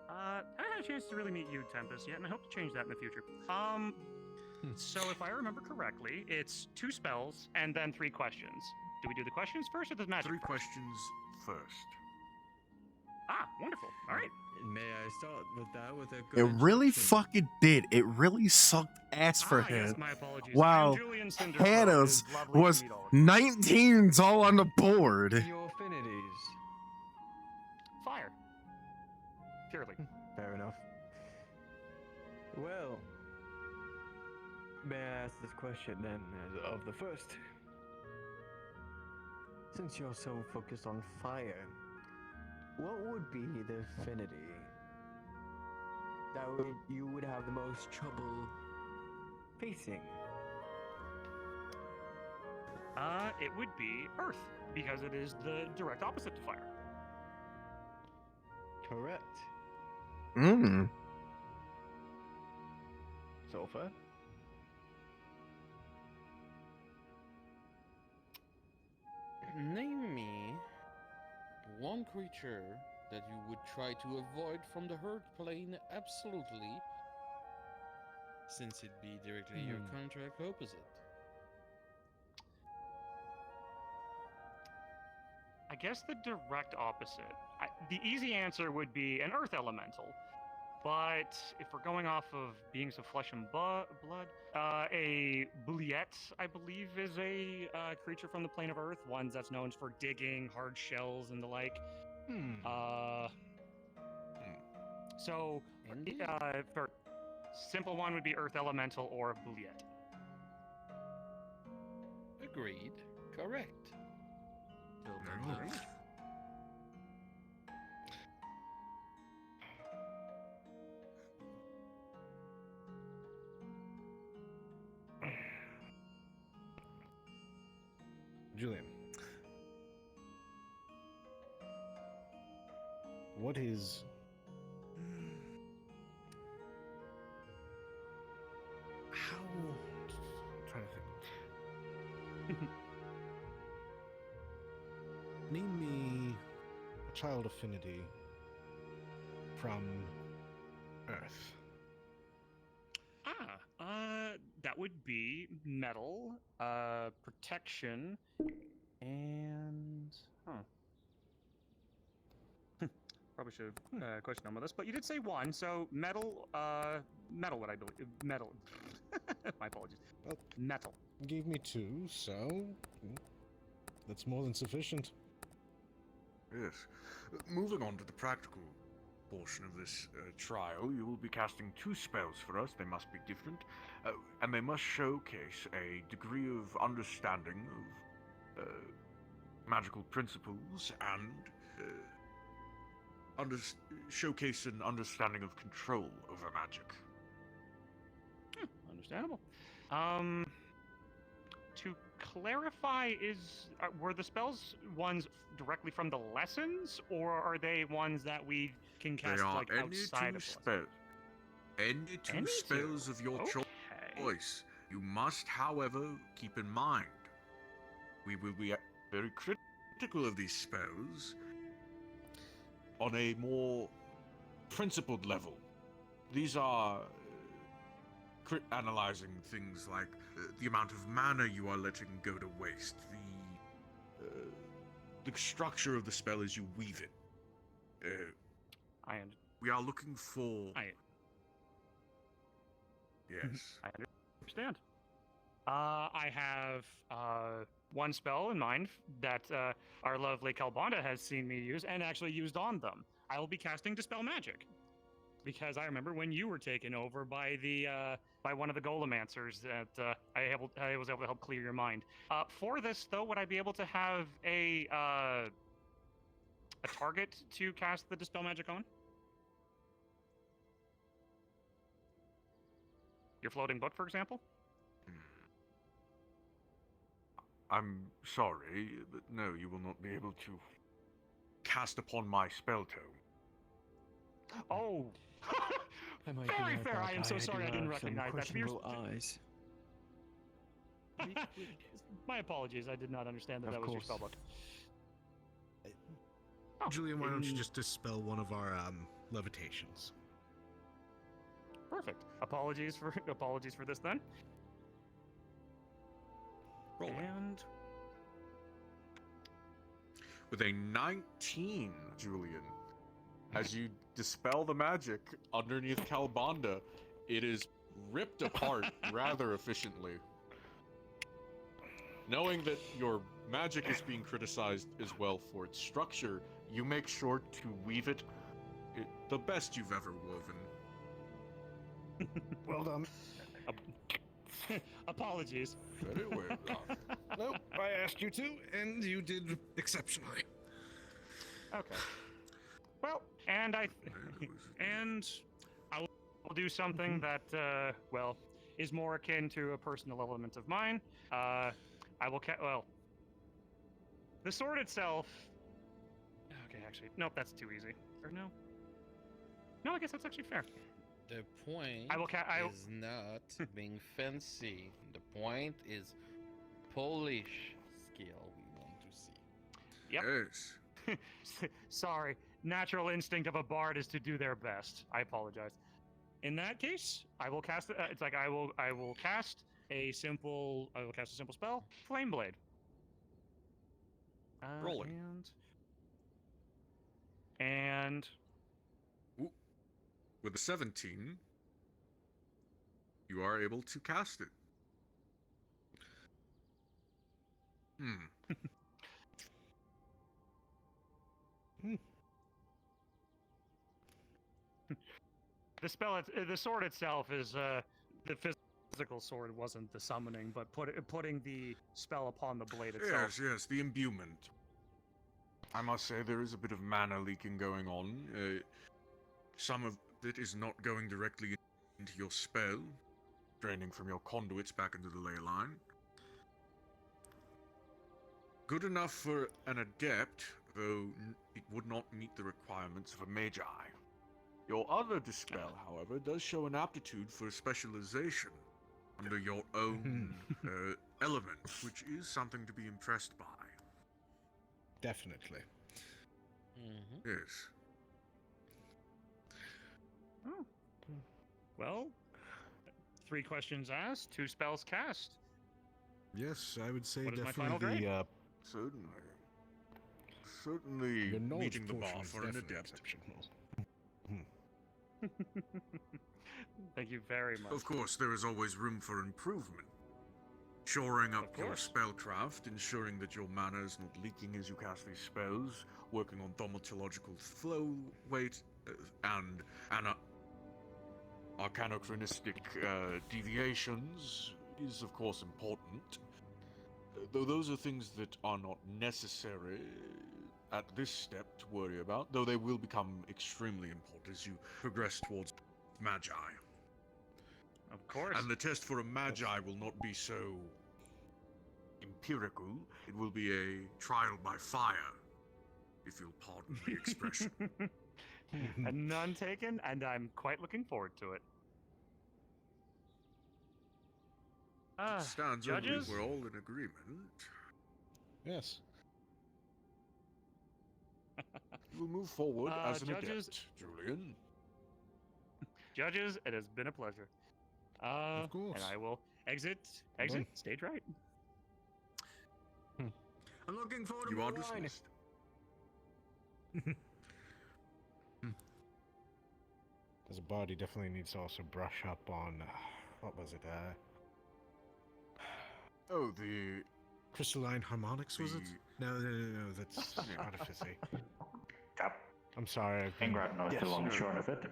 I haven't had a chance to really meet you, Tempest, yet, and I hope to change that in the future. So if I remember correctly, it's 2 spells and then 3 questions. Do we do the questions first or the magic? 3 questions first. Ah, wonderful. All right. May I start with that with a It good really introduction? fucking did. It really sucked ass for him. Yes, my apologies. Wow. I'm Julian Cinderflow. It Hannah's is lovely was to meet all of you. 19s all on the board. Your affinities. Fire. Purely. Fair enough. Well, may I ask this question then, as of the first? Since you're so focused on fire, what would be the affinity that you would have the most trouble facing? It would be Earth, because it is the direct opposite to fire. Correct. Mm. Sulfur? Name me one creature that you would try to avoid from the herd plane absolutely, since it'd be directly your contract opposite. I guess the direct opposite. The easy answer would be an Earth elemental. But if we're going off of beings of flesh and blood, a Bouliette, I believe, is a creature from the plane of Earth. One that's known for digging, hard shells, and the like. So, for simple one would be Earth elemental or Bouliette. Agreed. Correct. Very much. Julian. What is... How... I'm trying to think. Name me a child affinity from Earth. That would be metal, protection, and probably should have question on this, but you did say one, so metal, metal. What I believe, metal. My apologies. Well, metal. You gave me 2, so that's more than sufficient. Yes. Moving on to the practical portion of this trial, you will be casting 2 spells for us. They must be different, and they must showcase a degree of understanding of magical principles and showcase an understanding of control over magic. Understandable. To clarify, were the spells ones directly from the lessons, or are they ones that we can cast like outside of spells? Any two spells of your choice. You must, however, keep in mind we will be very critical of these spells on a more principled level. These are analyzing things like the amount of mana you are letting go to waste, the structure of the spell as you weave it. We are looking for. Yes. I understand. I have one spell in mind that our lovely Kalbanda has seen me use and actually used on them. I will be casting Dispel Magic. Because I remember when you were taken over by the by one of the Golemancers that I was able to help clear your mind. For this, though, would I be able to have a target to cast the Dispel Magic on? Your floating book, for example? I'm sorry, but no, you will not be able to cast upon my spell tome. Oh! Very fair. I am so sorry I didn't recognize that. Eyes. My apologies. I did not understand that was your spellbook. Julian, why don't you just dispel one of our levitations? Perfect. Apologies for this then. Roll it. And with a 19, Julian, as you dispel the magic underneath Kalbanda, it is ripped apart rather efficiently. Knowing that your magic is being criticized as well for its structure, you make sure to weave it the best you've ever woven. Well done. Apologies. Very well done. Nope, I asked you to, and you did exceptionally. Okay. Well, and I will do something that is more akin to a personal element of mine. I will the sword itself. Okay, actually, nope, that's too easy. Or no? No, I guess that's actually fair. The point is not being fancy. The point is Polish skill we want to see. Yep. Yes. Sorry. Natural instinct of a bard is to do their best. I apologize. In that case, I will cast. I will cast a simple spell, Flame Blade. Rolling. And Ooh. With a 17, you are able to cast it. the sword itself is the physical sword wasn't the summoning, but putting the spell upon the blade itself. Yes, the imbuement. I must say there is a bit of mana leaking going on. Some of it is not going directly into your spell, draining from your conduits back into the ley line. Good enough for an adept, though it would not meet the requirements of a magi. Your other dispel, however, does show an aptitude for specialization under your own element, which is something to be impressed by. Definitely. Yes. Oh. Well, 3 questions asked, 2 spells cast. Yes, I would say What is my final definitely grade? Certainly your knowledge meeting the bar portion is for an definitely adept. exceptional. Thank you very much. Of course, there is always room for improvement. Shoring up your spellcraft, ensuring that your mana is not leaking as you cast these spells, working on thaumaturgical flow weight, and arcanochronistic deviations is of course important. Though those are things that are not necessary at this step to worry about, though they will become extremely important as you progress towards Magi. Of course. And the test for a Magi will not be so empirical, it will be a trial by fire, if you'll pardon the expression. And none taken, and I'm quite looking forward to it. Stands judges? We're all in agreement. Yes. We'll move forward as an judges? adept, Julian. Judges, it has been a pleasure. Of course. And I will exit Done. stage right. I'm looking forward to You more are wine. dismissed. As a bard, he definitely needs to also brush up on what was it? Oh, the crystalline harmonics, was it? No, that's artificy. I'm sorry. I've been... Ingrid knows the long and short of it.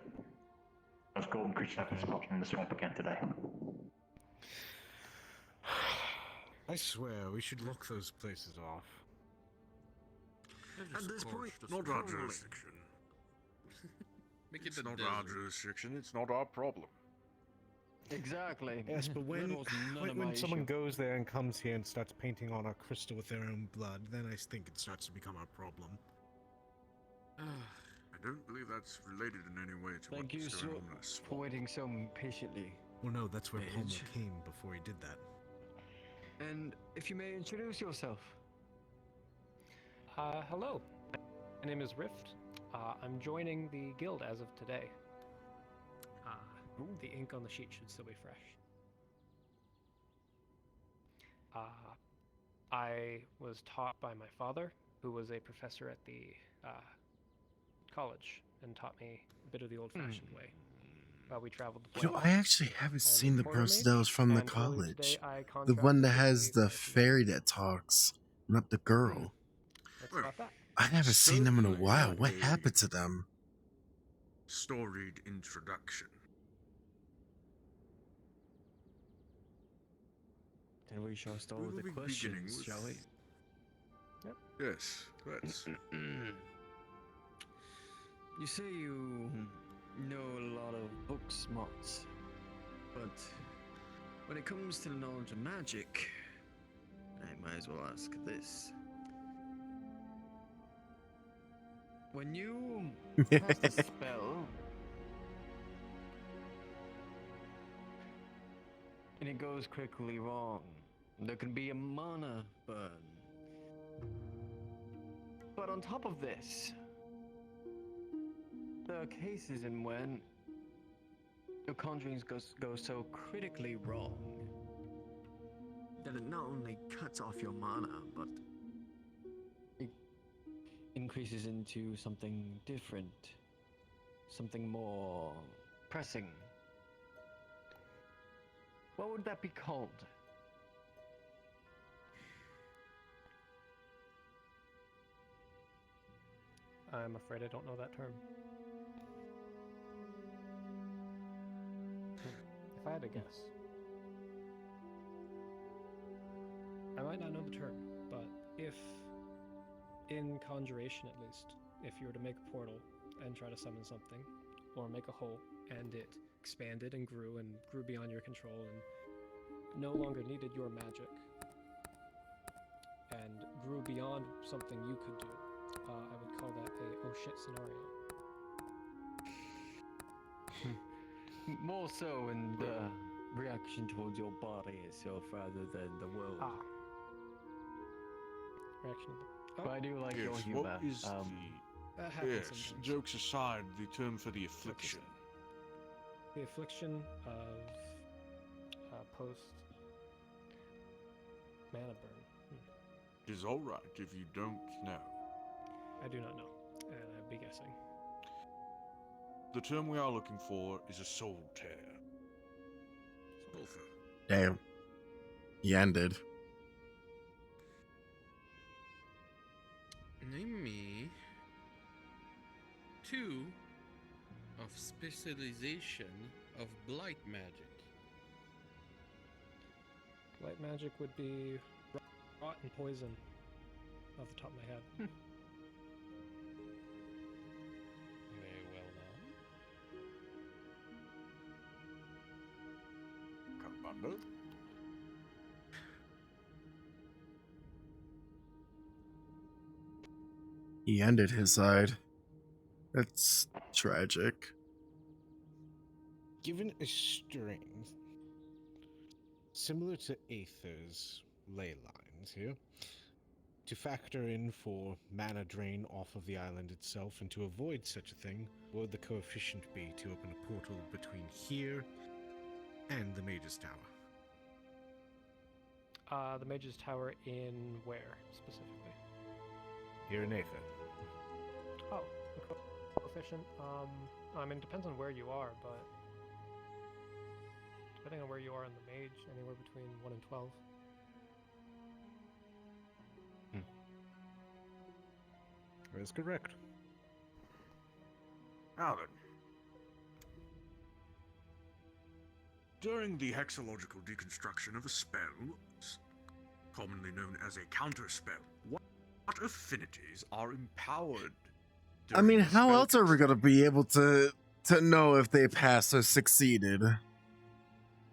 Those golden creatures have been spotted in the swamp again today. I swear, we should lock those places off. At this point, Just not our rolling. jurisdiction. Make It's it the not our desert. jurisdiction. It's not our problem. Exactly. Yes, but when, when someone goes there and comes here and starts painting on our crystal with their own blood, then I think it starts to become our problem. I don't believe that's related in any way to Thank you what's so going on in this. for waiting so patiently. Well, no, that's where Palmer Mage. came before he did that. And if you may introduce yourself. Hello. My name is Rift. I'm joining the guild as of today. The ink on the sheet should still be fresh. I was taught by my father, who was a professor at the college, and taught me a bit of the old-fashioned way while we traveled the You know, plains. I actually haven't seen the Mortar person mage, that was from the and earlier today college. I The one that contracted has with a the fairy that talks, not the girl. That's about that. I haven't seen them in a Certainly while. not What a happened to them? Storied introduction. Then we shall start We with will the be beginning questions, with- shall we? Yes, let's. You say you know a lot of book smarts, but when it comes to the knowledge of magic, I might as well ask this. When you cast a spell and it goes quickly wrong, there can be a mana burn. But on top of this, there are cases in when your conjurings go so critically wrong that it not only cuts off your mana, but it increases into something different, something more pressing. What would that be called? I'm afraid I don't know that term. If I had to guess, I might not know the term, but if, in conjuration at least, if you were to make a portal and try to summon something, or make a hole, and it expanded and grew beyond your control and no longer needed your magic, and grew beyond something you could do, I would call that a oh shit scenario. More so in the reaction towards your body itself rather than the world. Reaction of the... But I do like your Yes, humor. what is that the. happens Yes, sometimes. jokes aside, the term for the affliction. The affliction of post mana burn. It is alright if you don't know. I do not know, and I'd be guessing. The term we are looking for is a soul tear. Damn. He ended. Name me two of specialization of blight magic. Light magic would be rot and poison, off the top of my head. Very well done. Calbando? He ended his side. That's tragic. Given a string similar to Aether's ley lines here, to factor in for mana drain off of the island itself, and to avoid such a thing, what would the coefficient be to open a portal between here And the Mage's Tower. The Mage's Tower in where, specifically? Here in Aether. Oh, the coefficient. I mean, depends on where you are, but depending on where you are in the Mage, anywhere between 1 and 12. That is correct. Now then. During the hexalogical deconstruction of a spell, commonly known as a counterspell, what affinities are empowered? I mean, during the how spell else are we gonna be able to know if they passed or succeeded?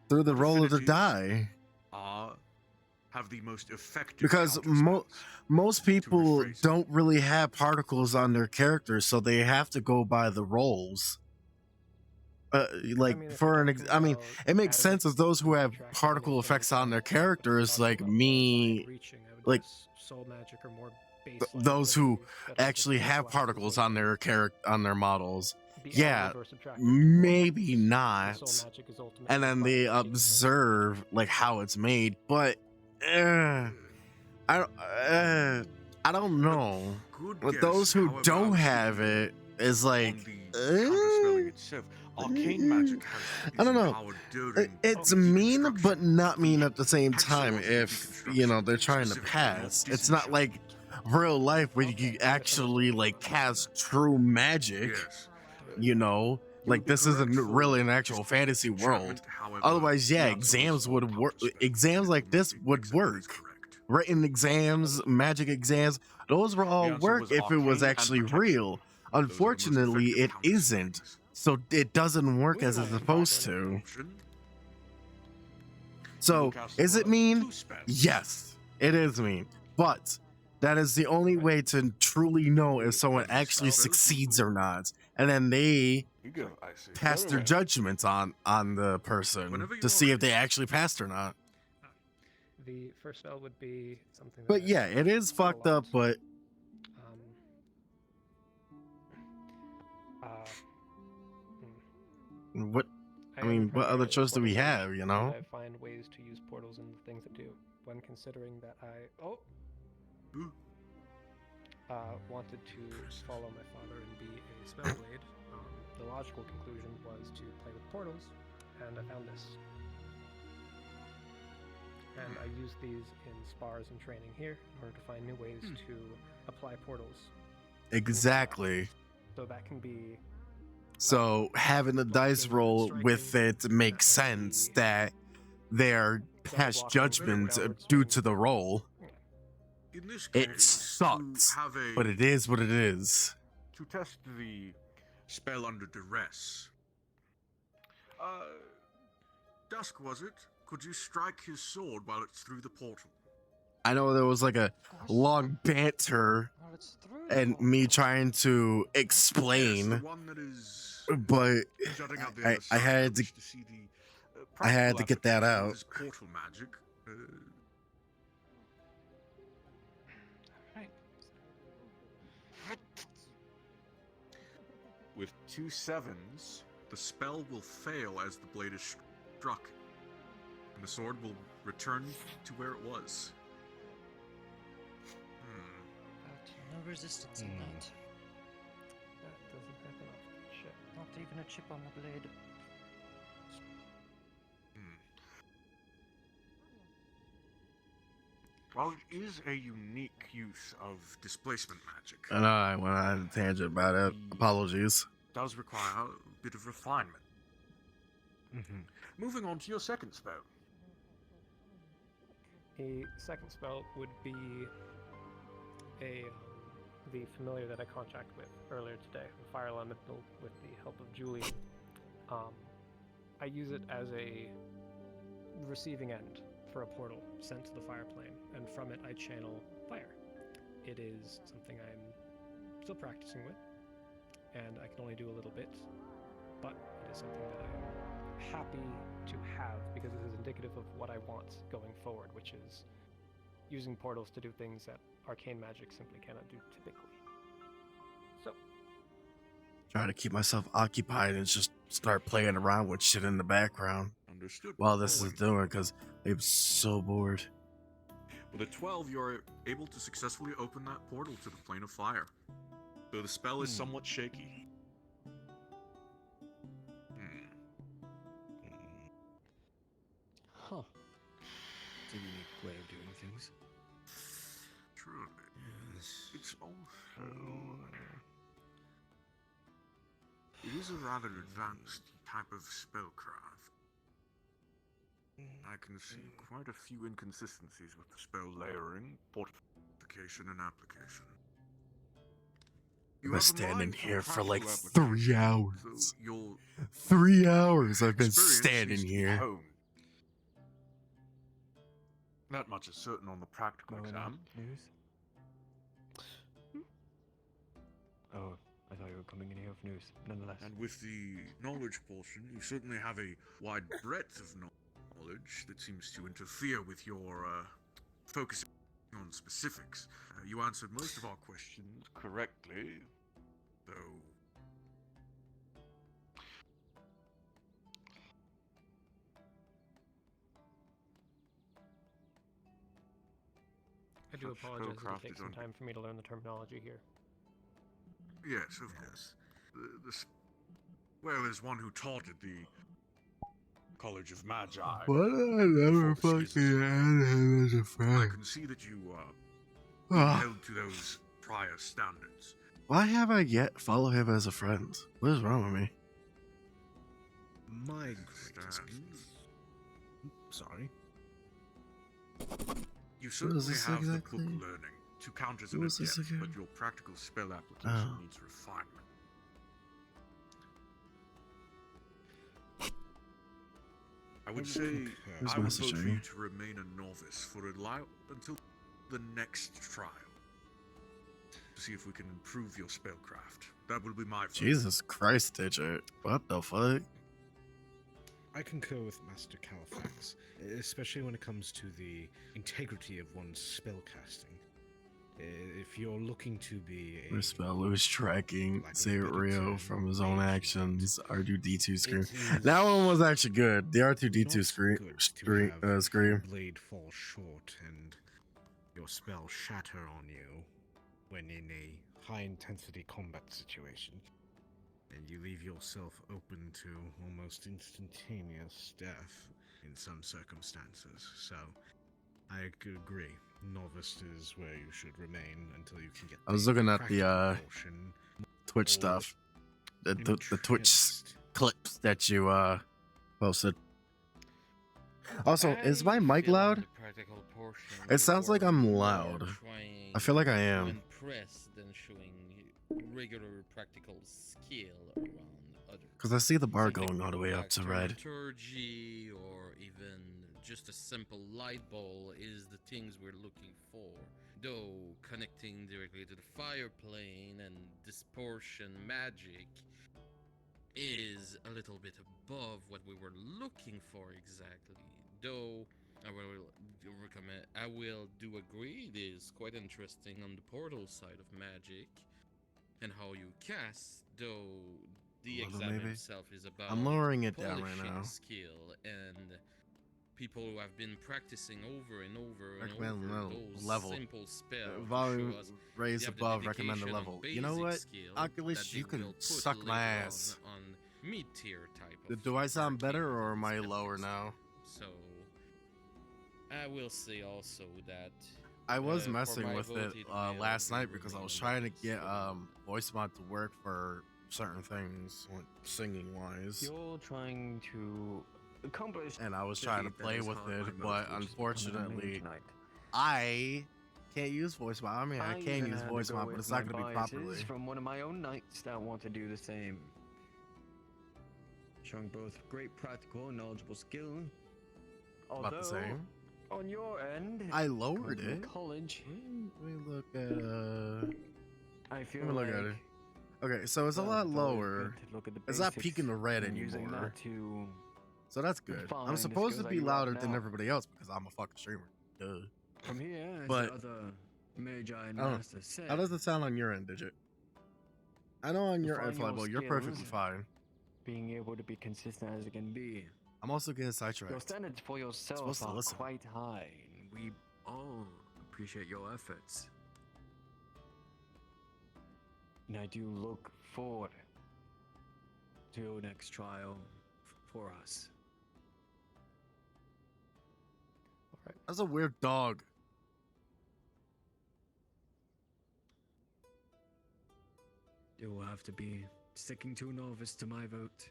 Through the roll of the die. Have the most effective Because most people don't really have particles on their characters, so they have to go by the rolls. Like, I mean, it makes sense as those who have particle effects on their characters, like me, like soul magic or more those who actually have particles on their models. Yeah, maybe not. And then they observe like how it's made, but I don't know. But those who don't have it is like arcane magic I don't know. It's mean, but not mean at the same time. If they're trying to pass, it's not like real life where you actually like cast true magic. Like this isn't really an actual fantasy world. Otherwise, yeah, exams would work. Exams like this would work. Written exams, magic exams, those were all work if it was actually real. Unfortunately, it isn't. So it doesn't work as it's supposed to. So, is it mean? Yes, it is mean. But that is the only way to truly know if someone actually succeeds or not. And then they pass their judgments on the person to see if they actually passed or not. The first spell would be something. But yeah, it is fucked up, but what what other choice do we have, I find ways to use portals and the things that do. When considering that I wanted to follow my father and be a spellblade, the logical conclusion was to play with portals, and I found this. And I use these in spars and training here in order to find new ways to apply portals. Exactly. So that can be. So having the dice roll with it makes sense that they're past judgment due to the roll. It sucks, but it is what it is. To test the spell under duress. Dusk, was it? Could you strike his sword while it's through the portal? I know there was like a long banter and me trying to explain, but I had to get that out. Portal magic. With 2 sevens, the spell will fail as the blade is struck, and the sword will return to where it was. No resistance in that. That doesn't happen often. Shit. Not even a chip on the blade. While it is a unique use of displacement magic, I know I went on a tangent about it. Apologies. it does require a bit of refinement. Moving on to your second spell. A second spell would be the familiar that I contracted with earlier today, the Fire Elemental, with the help of Julian. I use it as a receiving end for a portal sent to the fire plane, and from it I channel fire. It is something I'm still practicing with, and I can only do a little bit, but it is something that I'm happy to have because it is indicative of what I want going forward, which is using portals to do things that arcane magic simply cannot do typically. So, Trying to keep myself occupied and just start playing around with shit in the background. Understood. while this is Always. doing because I'm so bored. With a 12, you're able to successfully open that portal to the plane of fire. Though the spell is somewhat shaky. Huh. It's a unique way of doing things. Truly. It's also... It is a rather advanced type of spellcraft. I can see quite a few inconsistencies with the spell layering, fortification, and application. I've been standing here for like practical 3 application, hours. so you'll 3 hours I've been experience standing needs to be here. honed. That much is certain on the practical exam. News? Oh, I thought you were coming in here with news, nonetheless. And with the knowledge portion, you certainly have a wide breadth of knowledge that seems to interfere with your focusing on specifics. You answered most of our questions correctly, though. I do Such apologize. It'll spellcraft take is some time for me to learn the terminology here. Yes, of course. Well, as one who taught at the College of Magi. Why did I never fucking add him as a I friend? can see that you Ah. held to those prior standards. Why have I yet follow him as a friend? What is wrong with me? My greatest. Sorry. You What certainly is this have exactly? the book learning to count as an What was this adept, again? but your practical spell application Oh. needs refinement. I would say Who's I would vote for messaging? you to remain a novice for until the next trial. To see if we can improve your spellcraft. That will be my vote. Jesus Christ, Digit. What the fuck? I concur with Master Califax, especially when it comes to the integrity of one's spellcasting. If you're looking to be a... Respect Lewis tracking, Lack of say a better Rio term, from his own actions, R2D2 scream. is That one was actually good. The R2D2 not scream. good to have your Scream. blade fall short and your spell shatter on you when in a high-intensity combat situation, and you leave yourself open to almost instantaneous death in some circumstances. So, I agree. Novice is where you should remain until you can get. I was looking at the practical portion Twitch or stuff. The Twitch clips that you posted. Also, is my mic loud? It sounds like I'm loud. I feel like I am. When pressed and showing regular practical skill around others. Because I see the bar Something going all the way up to red. Liturgy or even just a simple light ball is the things we're looking for. Though connecting directly to the fire plane and dispersion magic is a little bit above what we were looking for exactly. Though I will do agree it is quite interesting on the portal side of magic and how you cast, though the Level, exam maybe? itself is about I'm lowering it down right polishing now. skill, and people who have been practicing over and over and Recommend over those level. simple spells Volume show us raised they have the above recommended dedication on level. You know basic what? skill Oculus, that they you can will put suck my later ass. on mid-tier type Do I sound better or am I lower now? so I will say also that I was for messing my with vote, it will last night be because I was remain trying to get voice mod to work for certain things, like singing wise. You're trying to accomplish. And I was the trying to feat that play is with hard it, by but most, which is becoming a unfortunately, meme tonight. I can't use voice mod. I mean, I can even use had to voice go mod, but with it's not my going to be biases properly. from one of my own knights that want to do the same. Showing both great practical and knowledgeable skill. About the same. On your end, I lowered going to it. College. Let me look at I feel Let me like look at it. Okay, so it's a lot always lower. good to look at the It's not basics peaking the red and using anymore. that to So that's good. refine I'm the supposed to skills that be you have louder than now. everybody else because I'm a fucking streamer. Duh. From here, as But the other Magi and I don't know. Masters said, How does it sound on your end, Digit? I know on your end, refine your Flybo, you're perfectly skills, fine. being able to be consistent as it can be. I'm also getting Your sidetracked. standards for yourself supposed to are listen. quite high. We all appreciate your efforts. And I do look forward to your next trial for us. That's a weird dog. It will have to be sticking to a novice to my vote.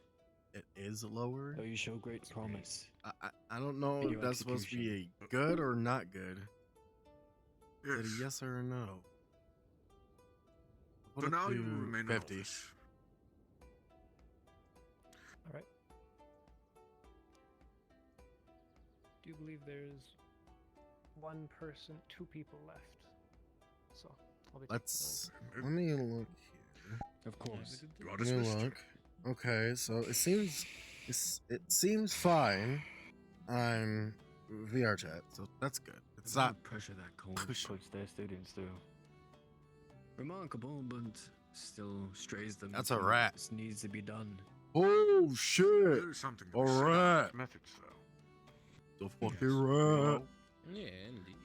It is lower. Though you show great promise. I don't know in if your that's supposed to be a good or not good. Is it a yes or a no? For Put it now, you to will remain 50. a novice. All right. Do you believe there's one person, two people left? So I'll be. Let me look here. Of course. Let me look. Okay, so it seems fine. I'm VR chat, so that's good. It's The not pressure that college puts their students through. Remarkable, but still strays them. That's a from rat. what needs to be done. Oh shit! There is something to A be said about rat. his methods, though. The fucking rat. Yeah, indeed.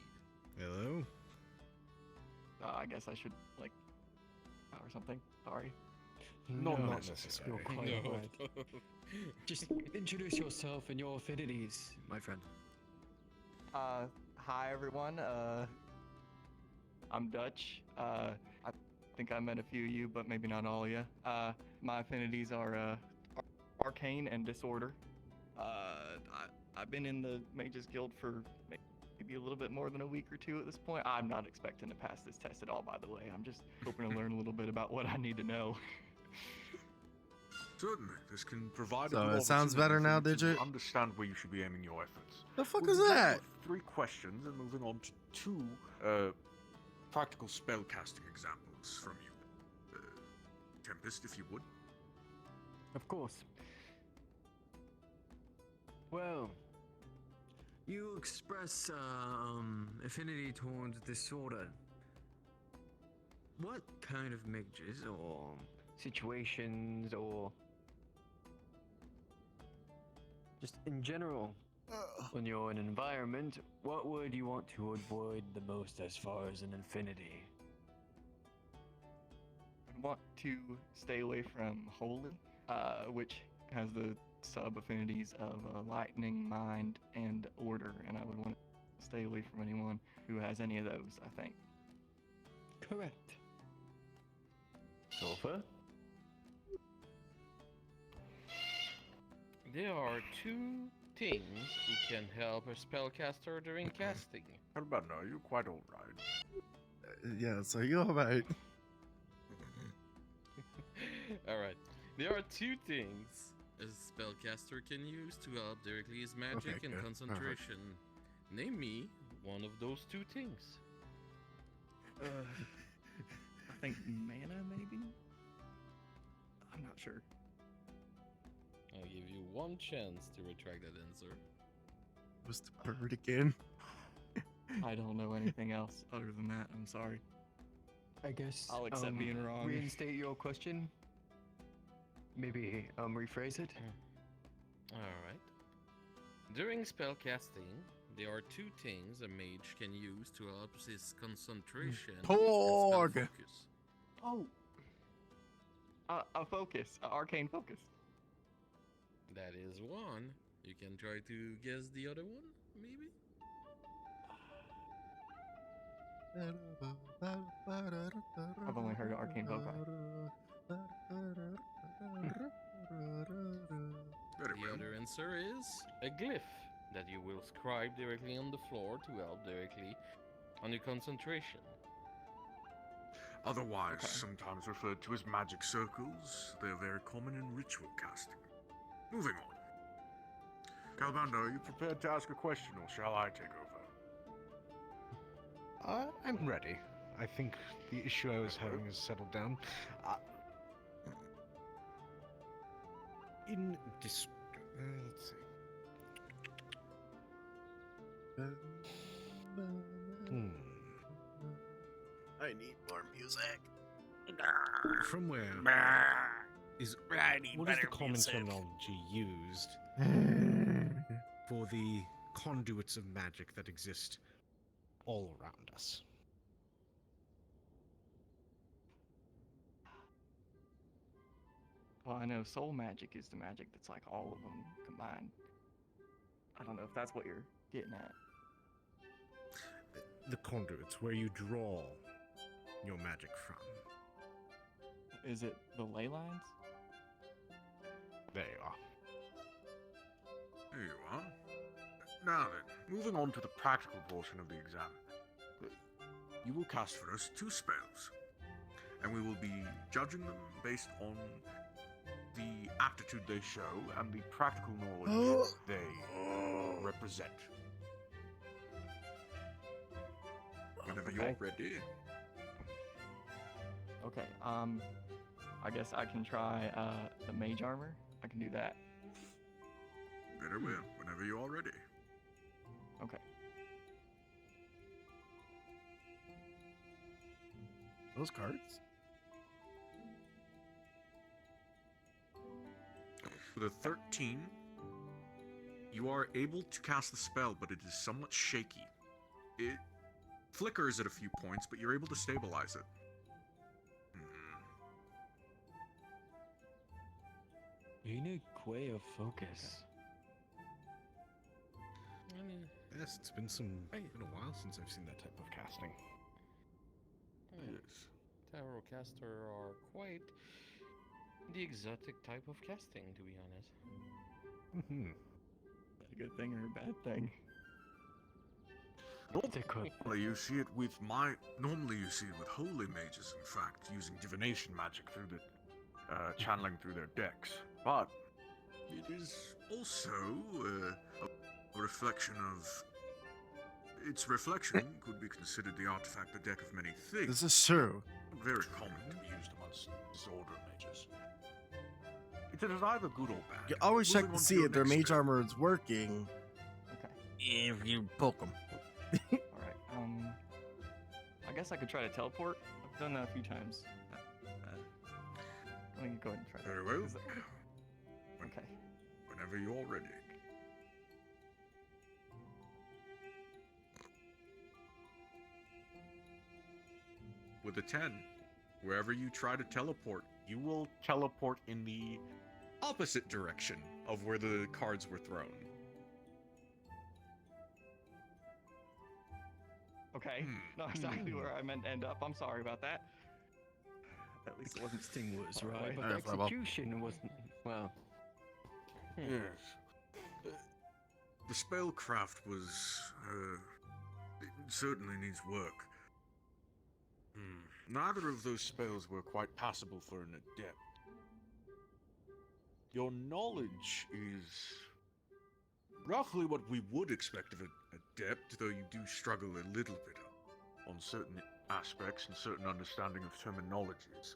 Hello. I guess I should like or something. Sorry. Not No, necessary. you're quite right. Just introduce yourself and your affinities, my friend. Hi everyone. I'm Dutch. I think I met a few of you, but maybe not all of you. My affinities are arcane and disorder. I've been in the Mages Guild for maybe a little bit more than a week or two at this point. I'm not expecting to pass this test at all, by the way. I'm just hoping to learn a little bit about what I need to know. Certainly, this can provide So a good it sounds better opportunity now, for you to Digit? understand where you should be aiming your efforts. The fuck We'll is begin that? with 3 questions and moving on to 2 practical spellcasting examples from you. Tempest, if you would. Of course. Well, you express affinity towards disorder. What kind of mages or situations or just in general, when you're in an environment, what would you want to avoid the most as far as an affinity? I want to stay away from holy, which has the sub-affinities of lightning, mind, and order, and I would want to stay away from anyone who has any of those, I think. Correct. Sulfur? There are 2 things who can help a spellcaster during casting. How about now? You're quite alright. Yeah, so you alright? Alright. There are 2 things a spellcaster can use to help directly his magic Okay, and good. concentration. Name me one of those 2 things. I think mana, maybe? I'm not sure. I'll give you 1 chance to retract that answer. Was the bird again? I don't know anything else other than that, I'm sorry. I guess I'll accept being wrong. Reinstate your question. Maybe rephrase it. Alright. During spellcasting, there are 2 things a mage can use to help his concentration and spell Porg! focus. Oh! A focus. A arcane focus. That is 1. You can try to guess the other one, maybe? I've only heard of arcane focus. The other answer is a glyph that you will scribe directly on the floor to help directly on your concentration. Otherwise, sometimes referred to as magic circles, they're very common in ritual casting. Moving on. Calvando, are you prepared to ask a question, or shall I take over? I'm ready. I think the issue I was having has settled down. Let's see. I need more music. From where? What What is the common terminology used for the conduits of magic that exist all around us. Well, I know soul magic is the magic that's like all of them combined. I don't know if that's what you're getting at. The conduits, where you draw your magic from. Is it the ley lines? There you are. There you are. Now then, moving on to the practical portion of the exam. You will cast for us 2 spells, and we will be judging them based on the aptitude they show and the practical knowledge they represent. Whenever you're ready. Okay, I guess I can try the mage armor. I can do that. Very well, whenever you are ready. Okay. Those cards? With a 13, you are able to cast the spell, but it is somewhat shaky. It flickers at a few points, but you're able to stabilize it. You need quay of focus. Yes, it's been been a while since I've seen that type of casting. Yes. Tarot caster are quite the exotic type of casting, to be honest. Mm-hmm. A good thing or a bad thing? Normally you see it with holy mages, in fact, using divination magic through the channeling through their decks. But it is also a reflection of its reflection could be considered the artifact, the deck of many things. This is true. Very common to be used amongst disorder mages. It is either good or bad. You always check Moving to on see your if their next mage spell. armor is working. Okay. If you poke them. Alright, I guess I could try to teleport. I've done that a few times. Let me go ahead and try that. Very well. Okay. Whenever you're ready. With a 10, wherever you try to teleport, you will teleport in the opposite direction of where the cards were thrown. Okay, not exactly where I meant to end up. I'm sorry about that. At least it wasn't Thing was far right, away. but the execution wasn't. Well. Yes. The spellcraft was, it certainly needs work. Neither of those spells were quite passable for an adept. Your knowledge is roughly what we would expect of an adept, though you do struggle a little bit on certain aspects and certain understanding of terminologies.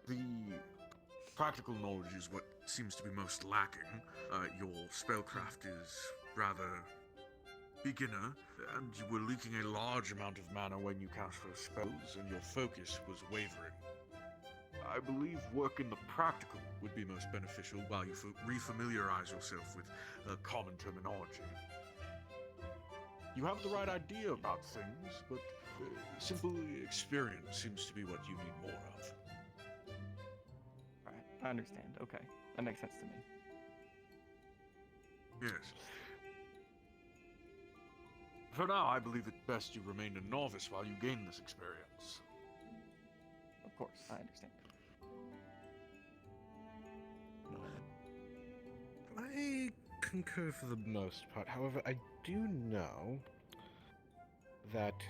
The practical knowledge is what seems to be most lacking. Your spellcraft is rather beginner, and you were leaking a large amount of mana when you cast those spells, and your focus was wavering. I believe work in the practical would be most beneficial while you refamiliarize yourself with common terminology. You have the right idea about things, but simple experience seems to be what you need more of. Alright, I understand. Okay, that makes sense to me. Yes. For now, I believe it best you remain a novice while you gain this experience. Of course, I understand. I concur for the most part. However, I do know that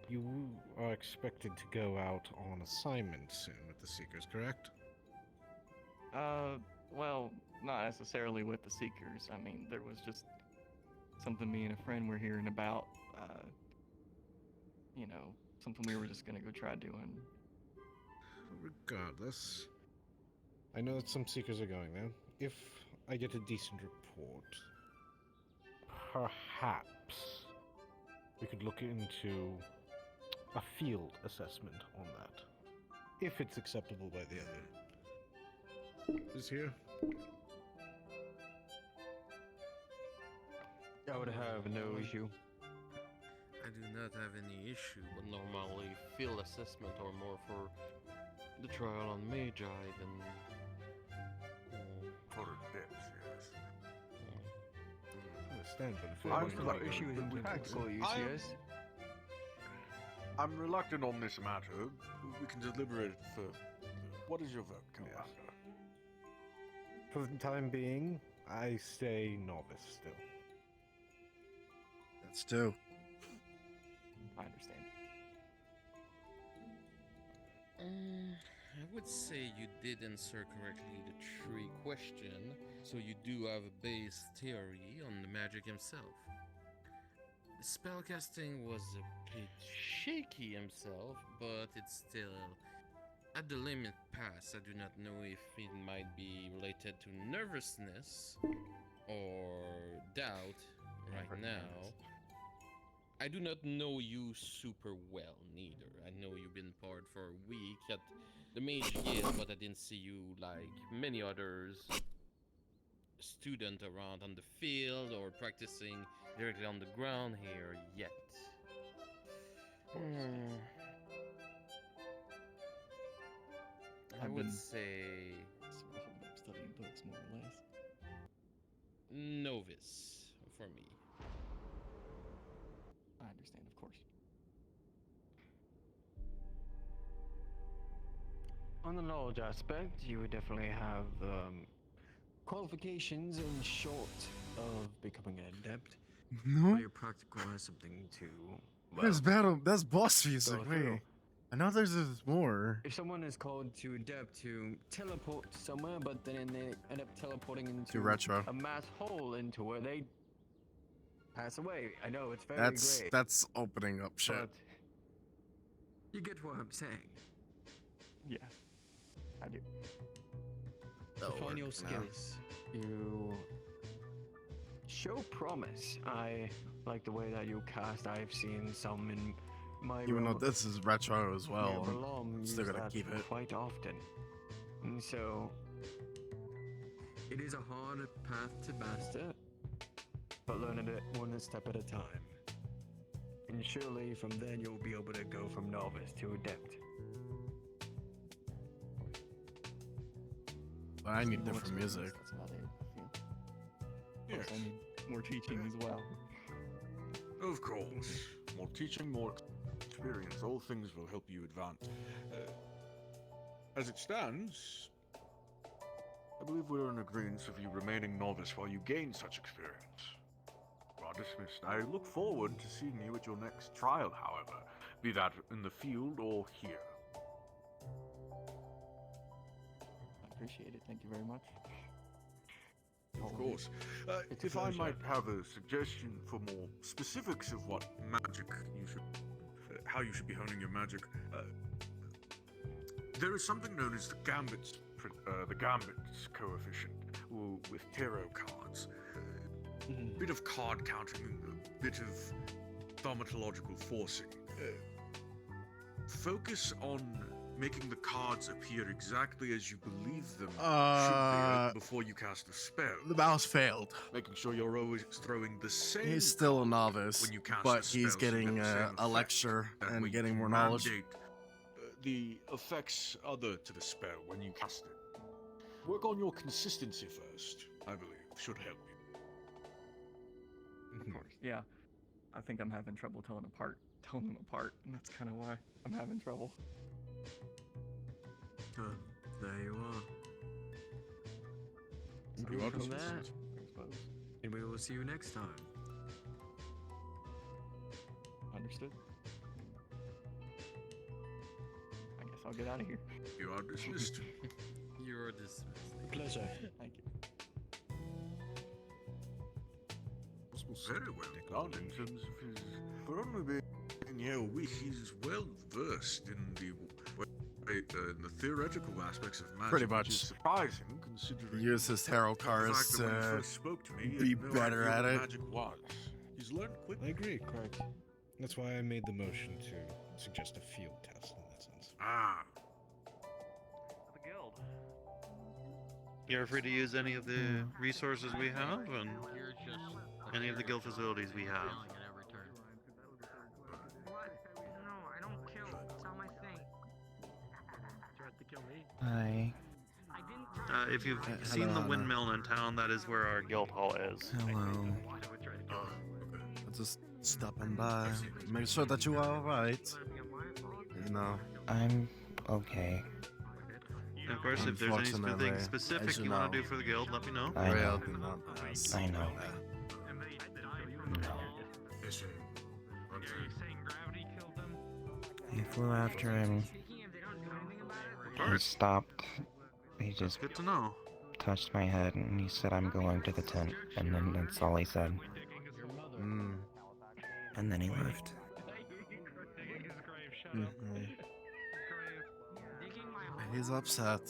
you are expected to go out on assignment soon with the Seekers, correct? Well, not necessarily with the Seekers. I mean, there was just something me and a friend were hearing about, something we were just gonna go try doing. Regardless, I know that some Seekers are going there. If I get a decent report, perhaps we could look into a field assessment on that, if it's acceptable by the other. Is here? I would have no issue. I do not have any issue, but normally field assessment are more for the trial on Magi than for the depths, yes. I understand, but Most of our issues in practical use, yes. I'm reluctant on this matter. We can deliberate further. What is your vote, Commander? For the time being, I stay novice still. That's two. I understand. I would say you did answer correctly the tree question, so you do have a base theory on the magic himself. The spellcasting was a bit shaky himself, but it's still at the limit pass. I do not know if it might be related to nervousness or doubt right now. I do not know you super well, neither. I know you've been part for a week at the Mage Guild, but I didn't see you like many others student around on the field or practicing directly on the ground here yet. I would say sort of holding up studying books more or less. novice for me. I understand, of course. On the knowledge aspect, you would definitely have qualifications in short of becoming an adept. No. But your practical has something to. That's battle. That's boss go music. through. Wait, I know there's more. If someone is called to adept to teleport somewhere, but then they end up teleporting into retro. a mass hole into where they pass away. I know it's very great. That's opening up shit. But you get what I'm saying. Yeah, I do. Define your skills. You show promise. I like the way that you cast. I've seen some in my Even though realm. this is retro as well, Yeah, Balam I'm still use gonna that keep it. quite often. And so it is a hard path to master, but learn it one step at a time. And surely from then you'll be able to go from novice to adept. But I need More different experience, music. That's about it, I feel. Yes. Plus, I need more teaching as well. Of course. More teaching, more experience. All things will help you advance. As it stands, I believe we're in agreement of you remaining novice while you gain such experience. You are dismissed. I look forward to seeing you at your next trial, however, be that in the field or here. I appreciate it. Thank you very much. Of course. If I might have a suggestion for more specifics of what magic you should, how you should be honing your magic, there is something known as the Gambit's coefficient, with tarot cards. A bit of card counting, a bit of thaumatological forcing. Focus on making the cards appear exactly as you believe them should be before you cast a spell. The mouse failed. Making sure you're always throwing the same. He's still a novice, when you cast but a spell, he's so you getting get the same a effect. lecture That way and you getting can more knowledge. mandate, the effects other to the spell when you cast it. Work on your consistency first, I believe. Should help you. Of course. Yeah. I think I'm having trouble telling them apart, and that's kind of why I'm having trouble. There you are. You are Improve from dismissed. that, I suppose. and we will see you next time. Understood. I guess I'll get out of here. You are dismissed. You're dismissed. Pleasure. Thank you. Very well done in terms of his. For only being here a week, he's well versed in the theoretical aspects of magic. Pretty which much. is surprising considering. He used his tarot the cards fact that when he to first spoke to me, he be had no better idea at what it. Magic was. He's learned quickly. I agree. Correct. That's why I made the motion to suggest a field test in that sense. Ah. The guild. You're free to use any of the resources we have, and You're just any of the guild facilities we have. What? No, I don't kill. It's not my thing. Tried to kill me. Hi. If you've Hello, seen the Anna. windmill in town, that is where our guild hall is. Hello. I'm just stopping by. Make sure that you are alright. You know. I'm okay. And of course, if there's anything Unfortunately, specific as you you want know, to do for the guild, let me know. I know. do not pass. I know. He flew after him. He stopped. He just Good to know. touched my head and he said, I'm going to the tent. And then that's all he said. And then he left. He's upset.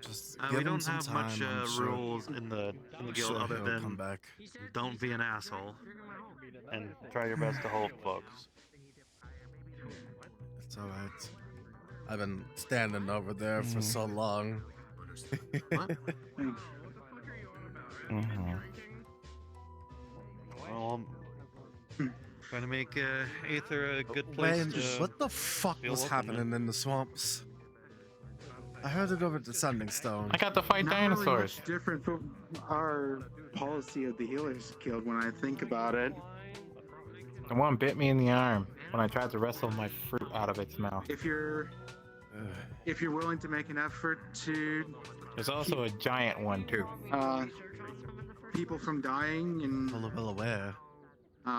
Just give We him don't some have time. much I'm sure. rules in the guild Sure other he'll than come back. don't be an asshole and try your best to help folks. It's alright. I've been standing over there for so long. Well, trying to make Aether a good place Wayne, to what the fuck feel was welcome happening in the swamps? I heard it over at the Sending Stone. I got to fight Not really dinosaurs. much different from our policy of the Healers Guild when I think about it. The one bit me in the arm when I tried to wrestle my fruit out of its mouth. If you're willing to make an effort to There's also a giant one too. people from dying and well aware.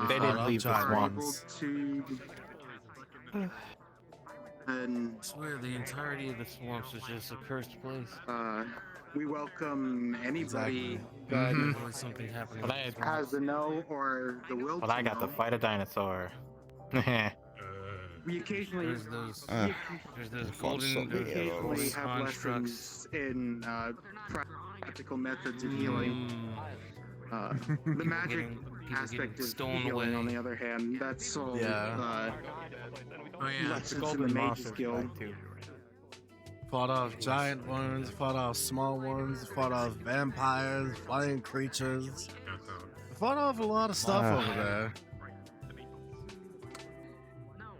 They didn't leave the are able swamps. to and I swear the entirety of the swamps is just a cursed place. we welcome anybody Exactly. that Always something happening. But I, has the know or the will but to I got to know. fight a dinosaur. We occasionally There's those golden we occasionally have constructs. lessons in practical methods of healing. The magic aspect of stolen healing, away. on the other hand, that's all Yeah. lessons in the Mages Guild. Fought off giant ones, fought off small ones, fought off vampires, flying creatures. Fought off a lot of stuff over there.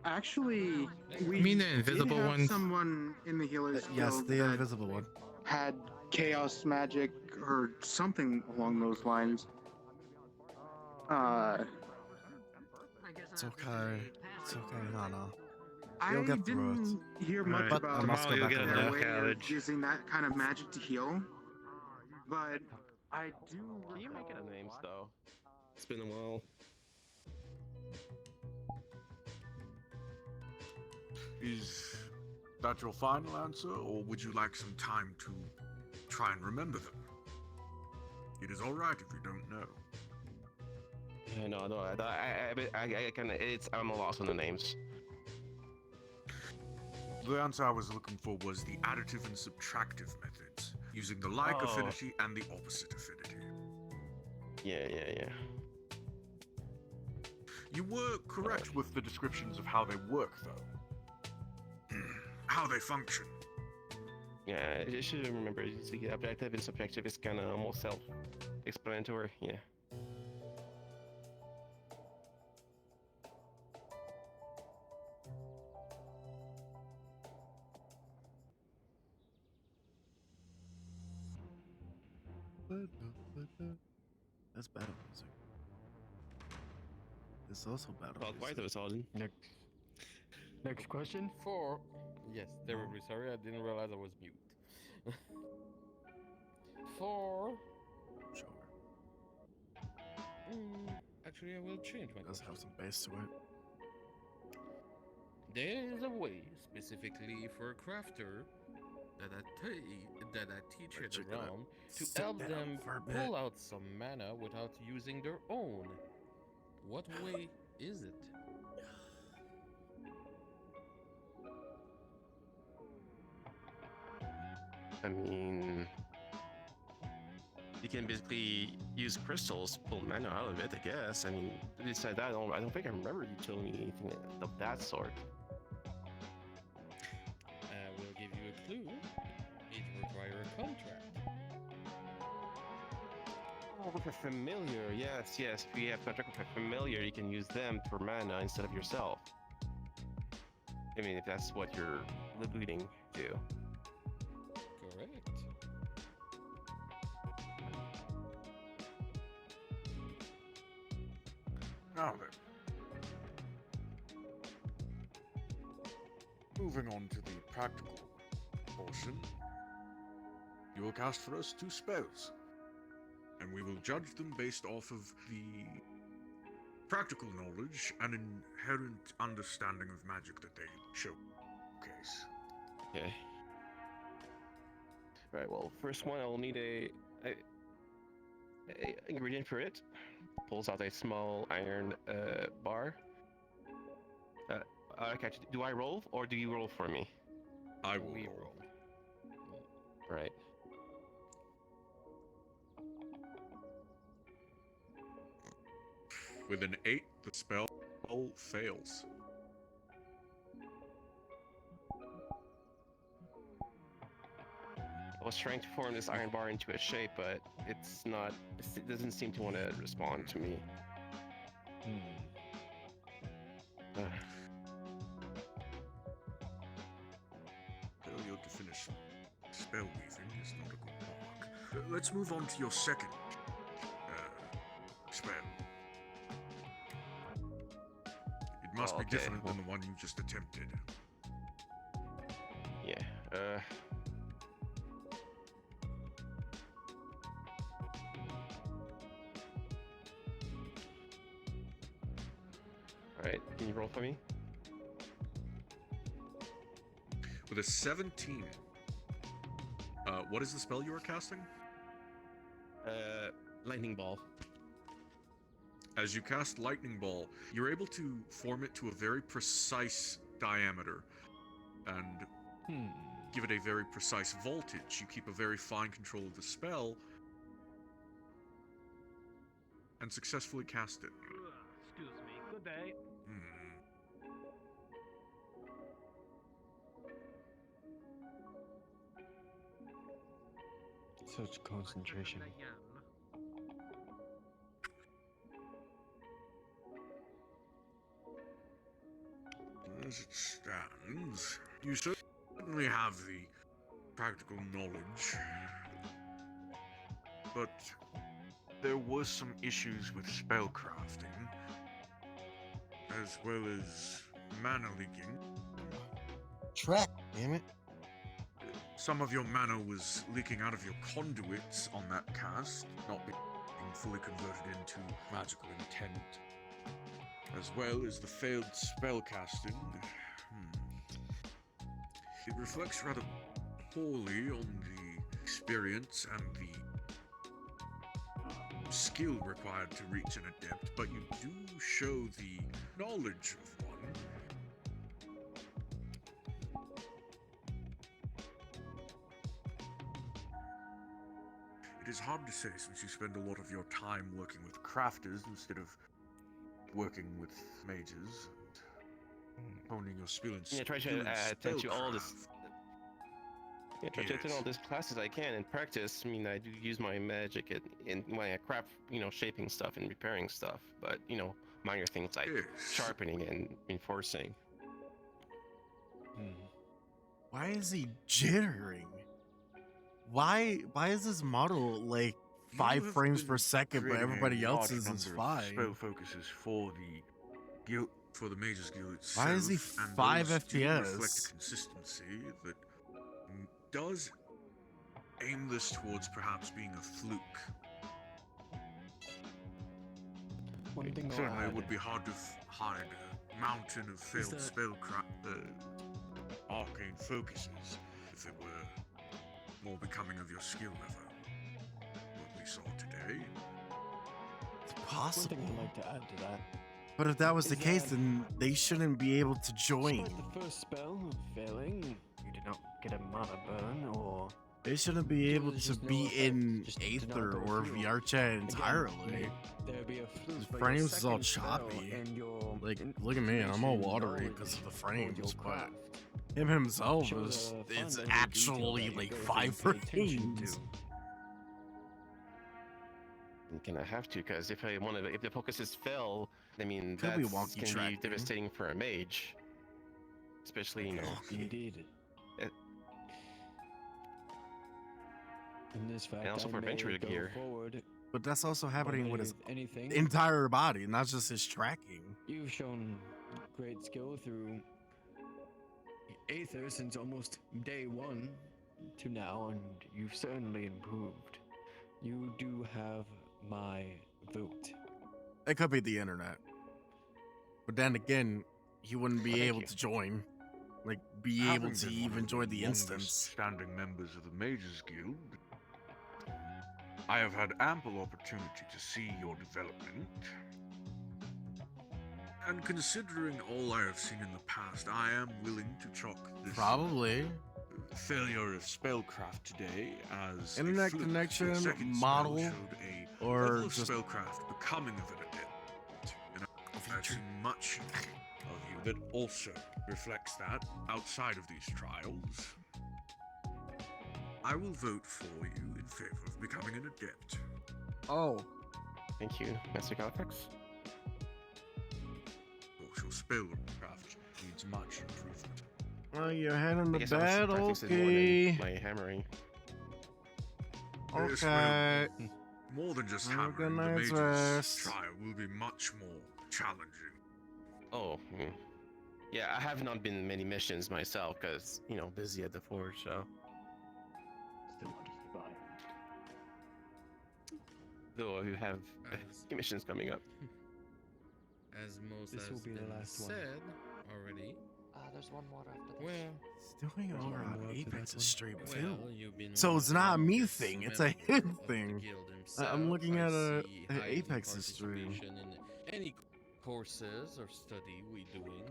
Actually, we You mean the invisible did have ones? someone in the Healers Yes, Guild the that invisible one. had chaos magic or something along those lines. It's okay. It's okay, Nana. I You'll get through didn't it. hear much But about I must go Tomorrow back you'll to get work. enough way of cabbage. using that kind of magic to heal, but I do. Can you make it a names though? It's been a while. Is that your final answer, or would you like some time to try and remember them? It is all right if you don't know. Yeah, no, I can. I'm a loss on the names. The answer I was looking for was the additive and subtractive methods, using the like Oh. affinity and the opposite affinity. Yeah. You were correct with the descriptions of how they work, though. How they function. Yeah, I should remember. It's the objective and subjective is kind of almost self-explanatory. Yeah. That's battle music. It's also battle Well, quite of a sudden. Next question. Yes, terribly sorry. I didn't realize I was mute. For. Sure. Actually, I will change my. Does have some bass to it. There is a way specifically for a crafter that I teach But it you're gonna around to sit help down them for a bit. pull out some mana without using their own. What way is it? I mean, you can basically use crystals, pull mana out of it, I guess. I mean, besides that, I don't think I remember you telling me anything of that sort. I will give you a clue. It requires a contract. contract with a familiar. Yes, yes. If you have contract with a familiar, you can use them for mana instead of yourself. I mean, if that's what you're alluding to. Correct. Now then. Moving on to the practical portion. You will cast for us 2 spells. And we will judge them based off of the practical knowledge and inherent understanding of magic that they showcase. Okay. Right. Well, first one, I'll need a ingredient for it. Pulls out a small iron bar. Okay. Do I roll or do you roll for me? I will roll. Right. With an 8, the spell fails. I was trying to form this iron bar into a shape, but it's not. It doesn't seem to want to respond to me. Failure to finish spell weaving is not a good mark. Let's move on to your second spell. It must be different than the one you just attempted. Yeah. Alright, can you roll for me? With a 17. What is the spell you are casting? Lightning Ball. As you cast Lightning Ball, you're able to form it to a very precise diameter and give it a very precise voltage. You keep a very fine control of the spell and successfully cast it. Excuse me. Good day. Such concentration. As it stands, you certainly have the practical knowledge, but there was some issues with spellcrafting, as well as mana leaking. Track, damn it. Some of your mana was leaking out of your conduits on that cast, not being fully converted into magical intent. As well as the failed spellcasting. It reflects rather poorly on the experience and the skill required to reach an adept, but you do show the knowledge of one. It is hard to say since you spend a lot of your time working with crafters instead of working with mages, honing your skill in Yeah, try to attend to all this. Yeah, try to attend all these classes I can and practice. I mean, I do use my magic when I craft, shaping stuff and repairing stuff. But minor things like sharpening and reinforcing. Why is he jittering? Why is this model like 5 frames per second, but everybody else's is 5? Spell focuses for the guild, for the Mages Guild itself. Why is he 5 FPS? Reflect consistency that does aim this towards perhaps being a fluke. Certainly, it would be hard to hide a mountain of failed arcane focuses if it were more becoming of your skill level. What we saw today. It's possible. One thing I'd like to add to that. But if that was the case, then they shouldn't be able to join. Despite the first spell failing, you did not get a mana burn, or They shouldn't be able to be in Aether or VR chat entirely. His frames is all choppy. Like, look at me, I'm all watery because of the frames, but him himself is actually like 5 frames. I'm gonna have to, because if if the focuses fail, I mean Could be that's wonky gonna be tracking. devastating for a mage, especially Indeed. In this fact, and also I for may adventure go gear. forward. But that's also happening with his anything. entire body, not just his tracking. You've shown great skill through Aether since almost day one to now, and you've certainly improved. You do have my vote. It could be the internet. But then again, he wouldn't be Well, thank able you. to join. Like, be Having able to been one even of join the instance. longest-standing members of the Mages Guild, I have had ample opportunity to see your development. And considering all I have seen in the past, I am willing to chalk this Probably. failure of spellcraft today as a Internet fluke. connection, Your second model, spell showed a or level of just spellcraft becoming of an adept, and I've seen much of you that also reflects that outside of these trials. I will vote for you in favor of becoming an adept. Oh. Thank you, Master Califax. Of course, your spellcraft needs much improvement. Oh, you're heading I to guess I was bed? practicing more Okay. than my hammering. Yes, Okay. well, more than just Have a hammering, good the night's mage's rest. trial will be much more challenging. Oh, yeah. I have not been many missions myself because busy at the forge. So. Still want to survive. Though you have missions coming up. As most This has will be the been last one. said already. There's one more after this. Well, It's doing over on Apex's stream well, too. you've been So one it's of the not a me longest thing, it's a members him of the thing. guild I'm himself. looking I at see a highly Apex's stream. participation in any courses or study we doing.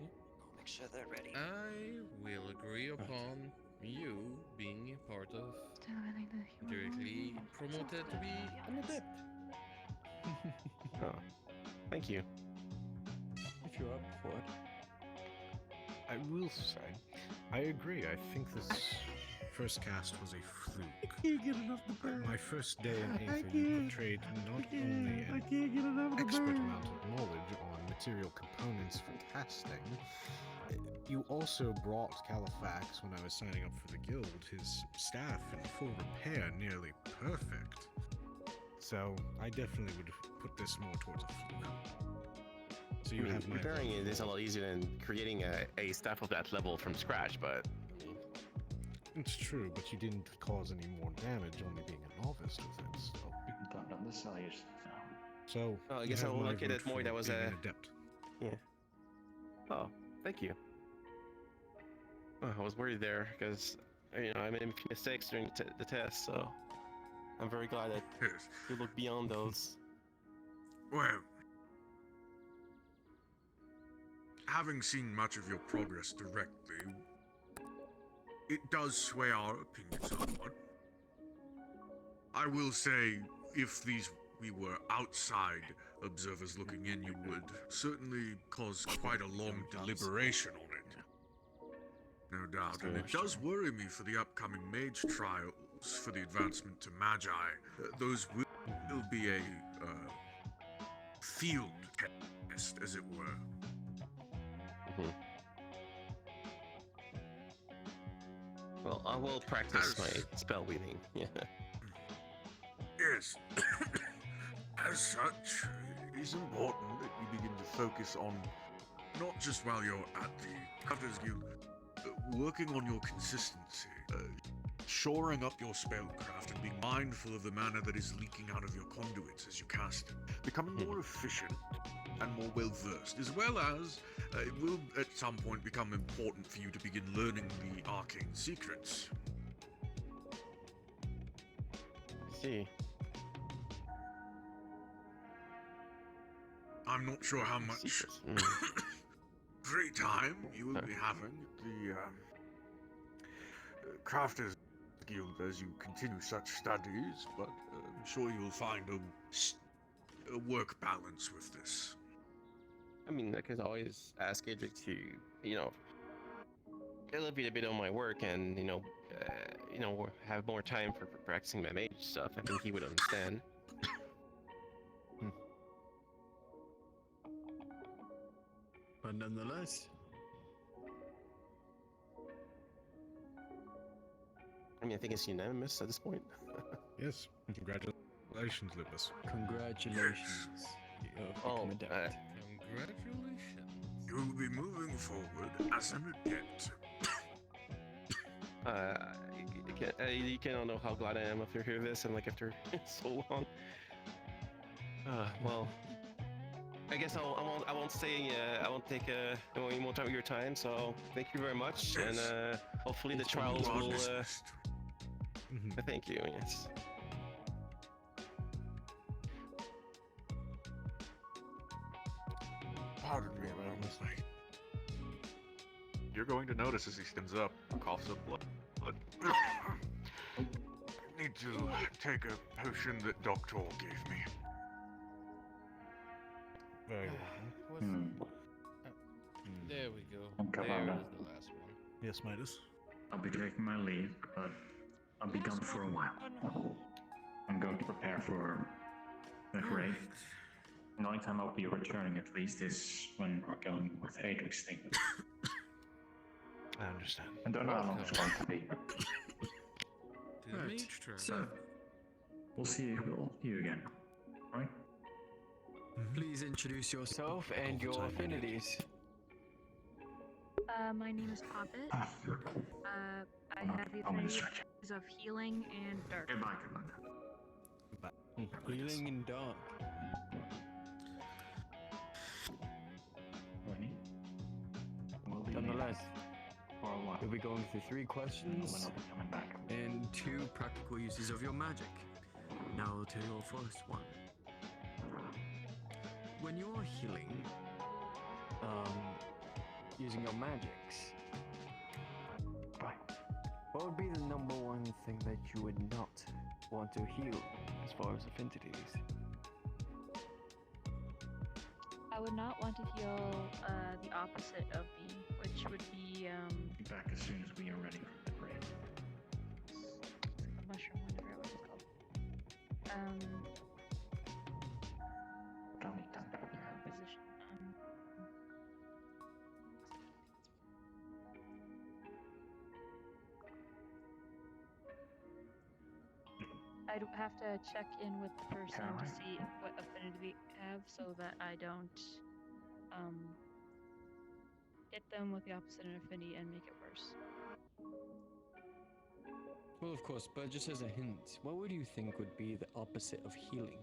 Make sure they're ready. I will agree upon you being part of directly promoted to be an adept. Oh, thank you. If you're up for it. I will say, I agree. I think this first cast was a fluke. I can't get enough to burn. My first day in I Aether, you can't. portrayed not I only can't get enough an to expert burn. amount of knowledge on material components for casting, you also brought Califax when I was signing up for the guild, his staff in full repair, nearly perfect. So I definitely would put this more towards a fluke. So you have my Repairing vote it is a for- lot easier than creating a staff of that level from scratch, but It's true, but you didn't cause any more damage only being a novice with it. So, You can count on the size now. so I you guess I have will my look at vote it more. for That was being a an adept. yeah. Oh, thank you. Oh, I was worried there because I made a few mistakes during the test, so I'm very glad that you look beyond those. Well, having seen much of your progress directly, it does sway our opinion somewhat. I will say, if we were outside observers looking in, you would certainly cause quite a long deliberation on it. No doubt, and it does worry me for the upcoming mage trials for the advancement to Magi. Those will be a field test, as it were. Well, I will practice my spell weaving. Yeah. Yes. As such, it is important that you begin to focus on Not just while you're at the Crafters Guild, working on your consistency, shoring up your spellcraft, and being mindful of the manner that is leaking out of your conduits as you cast it. becoming more efficient and more well-versed, as well as it will at some point become important for you to begin learning the arcane secrets. I see. I'm not sure how much Secrets. free time you will be having. the Crafters Guild as you continue such studies, but I'm sure you'll find a work balance with this. I mean, I could always ask Adric to, elevate a bit on my work and, have more time for practicing my mage stuff. I think he would understand. But nonetheless, I mean, I think it's unanimous at this point. Yes, congratulations, Lupus. congratulations. You have Oh, become adept. Congratulations. You will be moving forward as an adept. You cannot know how glad I am after hearing this and like after so long. Well, I guess I won't say I won't take any more time of your time. So thank you very much, Yes. and hopefully the It's trials been well will. dismissed. Thank you. Yes. Pardon me, man. You're going to notice as he stands up, coughs up blood. Need to take a potion that Doctor gave me. Very well. There we go. Okay, There Wanda. is the last one. Yes, Midas. I'll be taking my leave, but I'll be gone for a while. I'm going to prepare for the raid. The only time I'll be returning, at least, is when we're going with Aether Extinct. I understand. I don't know how long it's going to be. To the mage trial. So, we'll see you again, right? Please introduce yourself and your affinities. My name is Poppet. I have the affinities of healing and dark. Goodbye. Healing and dark. Nonetheless, we'll be going through 3 questions and 2 practical uses of your magic. Now to your first one. When you're healing, using your magics, what would be the number one thing that you would not want to heal as far as affinities? I would not want to heal the opposite of me, which would be Be back as soon as we are ready for the raid. a mushroom, whatever it was called. Position. I'd have to check in with the person to see what affinity they have, so that I don't hit them with the opposite affinity and make it worse. Well, of course, but just as a hint, what would you think would be the opposite of healing?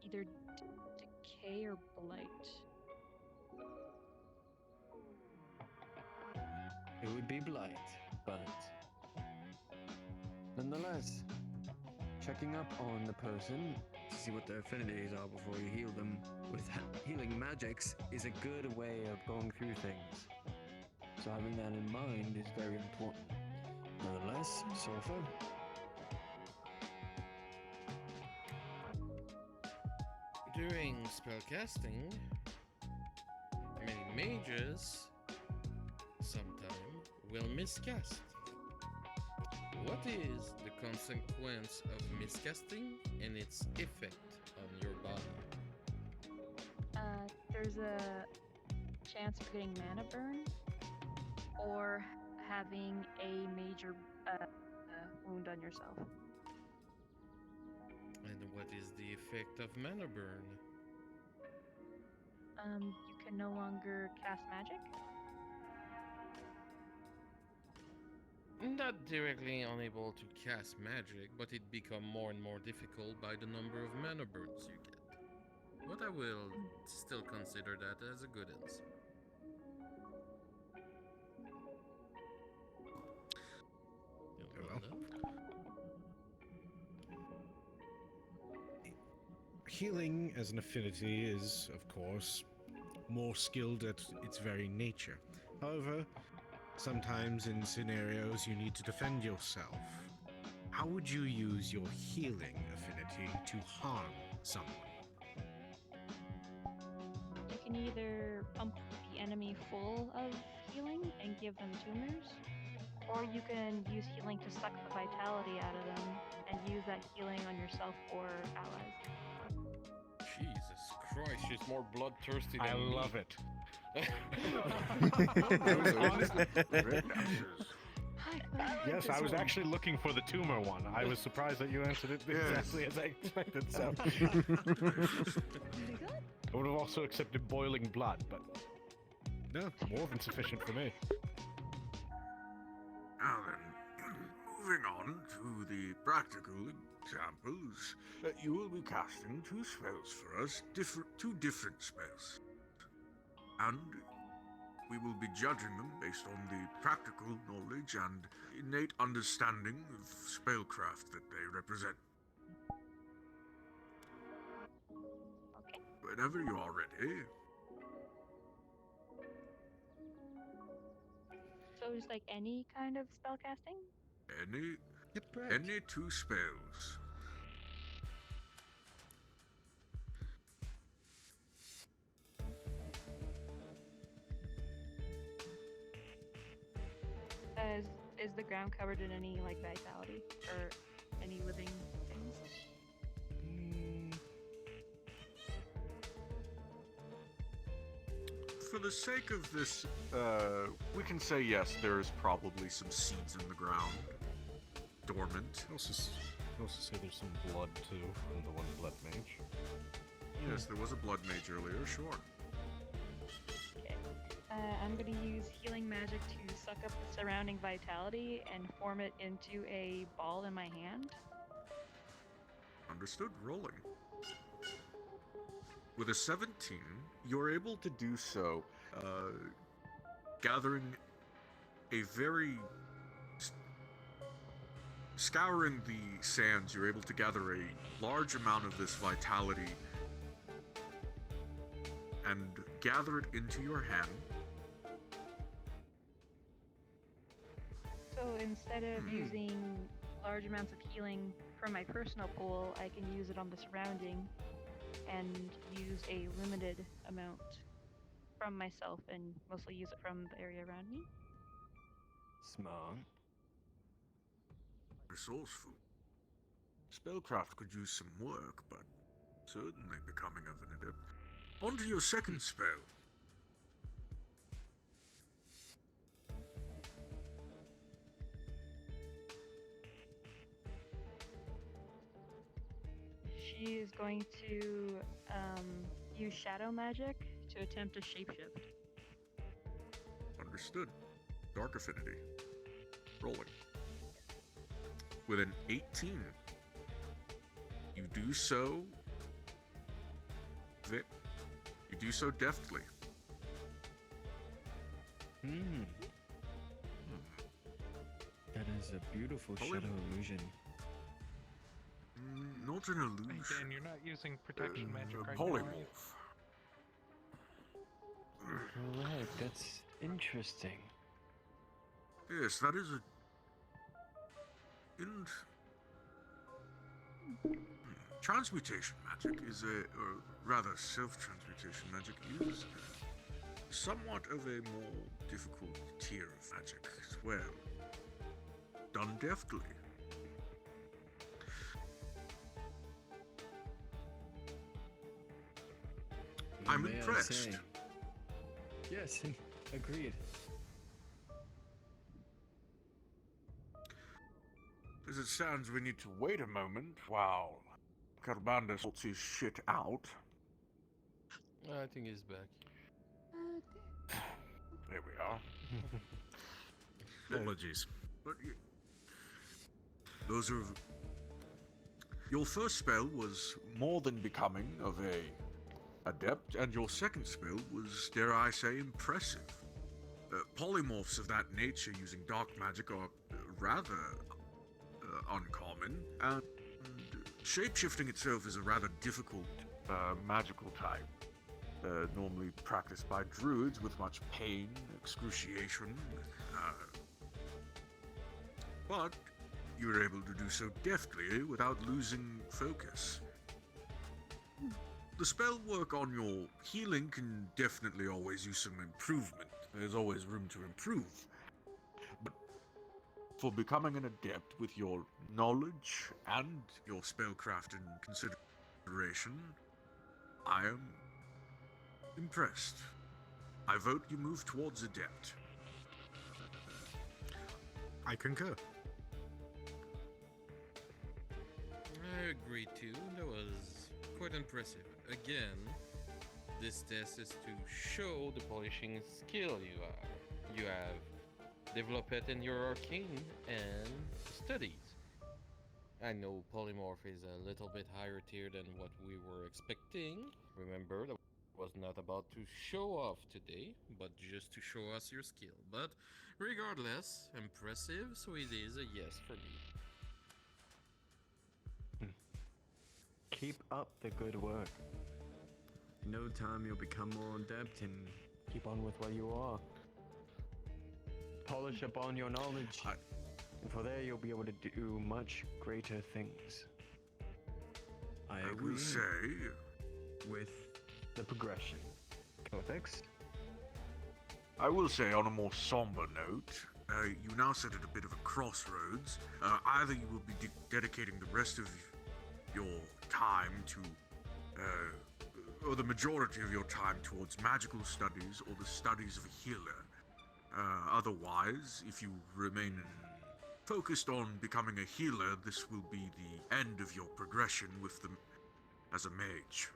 Either decay or blight. It would be blight, but nonetheless, checking up on the person to see what their affinities are before you heal them with healing magics is a good way of going through things. So having that in mind is very important. Nonetheless, Sofa, During spellcasting, many mages sometimes will miscast. What is the consequence of miscasting and its effect on your body? There's a chance for getting mana burn or having a major wound on yourself. And what is the effect of mana burn? You can no longer cast magic. Not directly unable to cast magic, but it become more and more difficult by the number of mana burns you get. But I will still consider that as a good answer. Healing as an affinity is, of course, more skilled at its very nature. However, sometimes in scenarios you need to defend yourself. How would you use your healing affinity to harm someone? You can either pump the enemy full of healing and give them tumors, Or you can use healing to suck the vitality out of them and use that healing on yourself or allies. Jesus Christ, she's more bloodthirsty than I me. love it. Yes, I was actually looking for the tumor one. I was surprised that you answered it exactly as I expected. So I would have also accepted boiling blood, but no, more than sufficient for me. Now then, moving on to the practical examples, you will be casting 2 spells for us, two different spells. And we will be judging them based on the practical knowledge and innate understanding of spellcraft that they represent. Okay. Whenever you are ready. So just like any kind of spell casting? Any 2 spells. Is the ground covered in any like vitality or any living things? For the sake of this, we can say yes, there is probably some seeds in the ground. Dormant. Also say there's some blood too from the one blood mage. Yes, there was a blood mage earlier, sure. Okay. I'm gonna use healing magic to suck up the surrounding vitality and form it into a ball in my hand. Understood. Rolling. With a 17, you're able to do so, gathering a very... Scouring the sands, you're able to gather a large amount of this vitality and gather it into your hand. So instead of using large amounts of healing from my personal pool, I can use it on the surrounding and use a limited amount from myself and mostly use it from the area around me. Smart. Resourceful. Spellcraft could use some work, but certainly becoming of an adept. On to your second spell. She is going to use shadow magic to attempt to shapeshift. Understood. Dark Affinity. Rolling. With an 18, you do so... You do so deftly. That is a beautiful shadow illusion. Not an illusion. Hey Dan, you're not using protection magic, right? Polymorph. Right, that's interesting. Yes, that is a... Transmutation magic is or rather self-transmutation magic is somewhat of a more difficult tier of magic as well. Done deftly. I'm May I impressed. say. Yes, agreed. As it stands, we need to wait a moment while Carbanda sorts his shit out. I think he's back. There we are. Apologies. But those are... Your first spell was more than becoming of a adept, and your second spell was, dare I say, impressive. Polymorphs of that nature using dark magic are rather uncommon, and shapeshifting itself is a rather difficult magical type. Normally practiced by druids with much pain, excruciation, but you're able to do so deftly without losing focus. The spell work on your healing can definitely always use some improvement. There's always room to improve. But for becoming an adept with your knowledge and your spellcraft in consideration, I am impressed. I vote you move towards adept. I concur. I agree too. That was quite impressive. Again, this test is to show the polishing skill you have. You have developed it in your arcane and studies. I know polymorph is a little bit higher tier than what we were expecting. Remember, that was not about to show off today, but just to show us your skill. But regardless, impressive, so it is a yes for me. Keep up the good work. In no time you'll become more adept and keep on with what you are. Polish upon your knowledge. And for there you'll be able to do much greater things. I agree will say with the progression. Cortex? I will say, on a more somber note, you now sit at a bit of a crossroads. Either you will be dedicating the rest of your time to, or the majority of your time towards magical studies or the studies of a healer. Otherwise, if you remain focused on becoming a healer, this will be the end of your progression with them as a mage.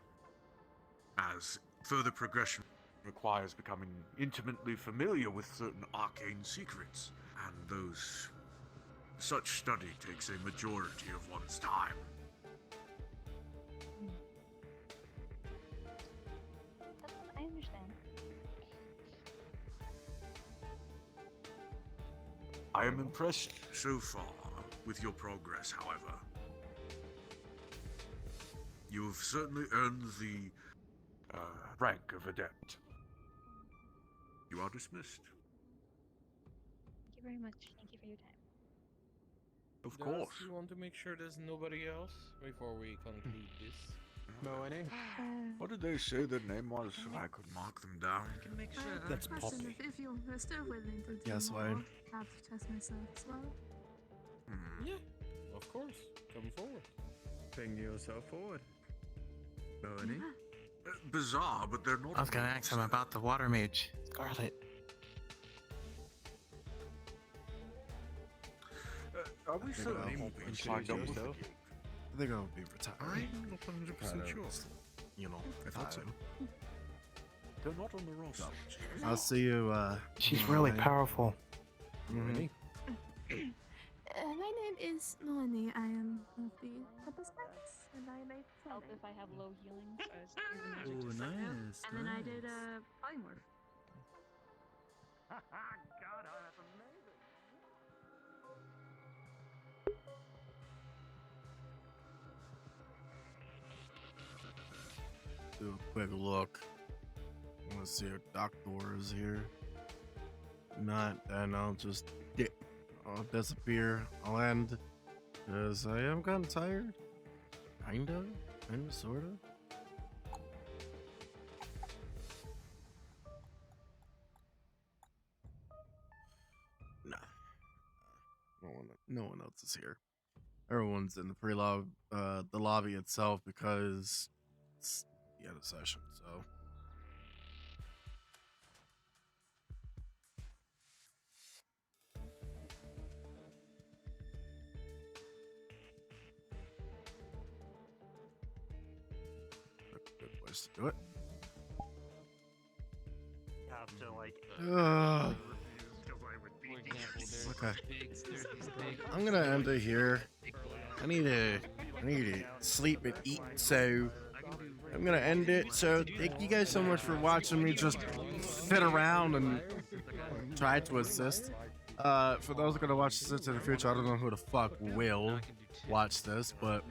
As further progression requires becoming intimately familiar with certain arcane secrets, and such study takes a majority of one's time. I understand. I am impressed so far with your progress, however. You have certainly earned the rank of adept. You are dismissed. Thank you very much. Thank you for your time. Of Does course. you want to make sure there's nobody else before we conclude this? No, any? What did they say their name was so I could mark them down? That's question, Poppy. if you're still willing to do Yes, more, Wayne. have to test myself as well. Yeah, of course. Come forward. Bring yourself forward. Melanie? Bizarre, but they're not. I was gonna ask him about the water mage, Scarlet. Are we so I think I'll be retiring. I'm not 100% sure. You know, I thought so. They're not on the roster. I'll see you. She's really Monday. powerful. Mhm. My name is Melanie. I am of the Purple Spikes, and I make Help if I have low healing, so I was using magic to suck it out. And then I did polymorph. God, that's amazing. Do a quick look. I want to see if Doctor is here. Not, then I'll just I'll disappear. I'll end. Because I am kind of tired. Kinda, sorta. Nah. No one else is here. Everyone's in the pre-lobby, the lobby itself, because it's the end of session, so. Good place to do it. Have to like. Ugh. For example, there's Okay. pigs, there's these pigs. I'm gonna end it here. I need to sleep and eat, so I'm gonna end it. So thank you guys so much for watching me just fit around and try to assist. For those gonna watch this in the future, I don't know who the fuck will watch this, but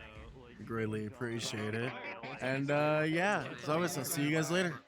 greatly appreciate it. And yeah, as always, I'll see you guys later.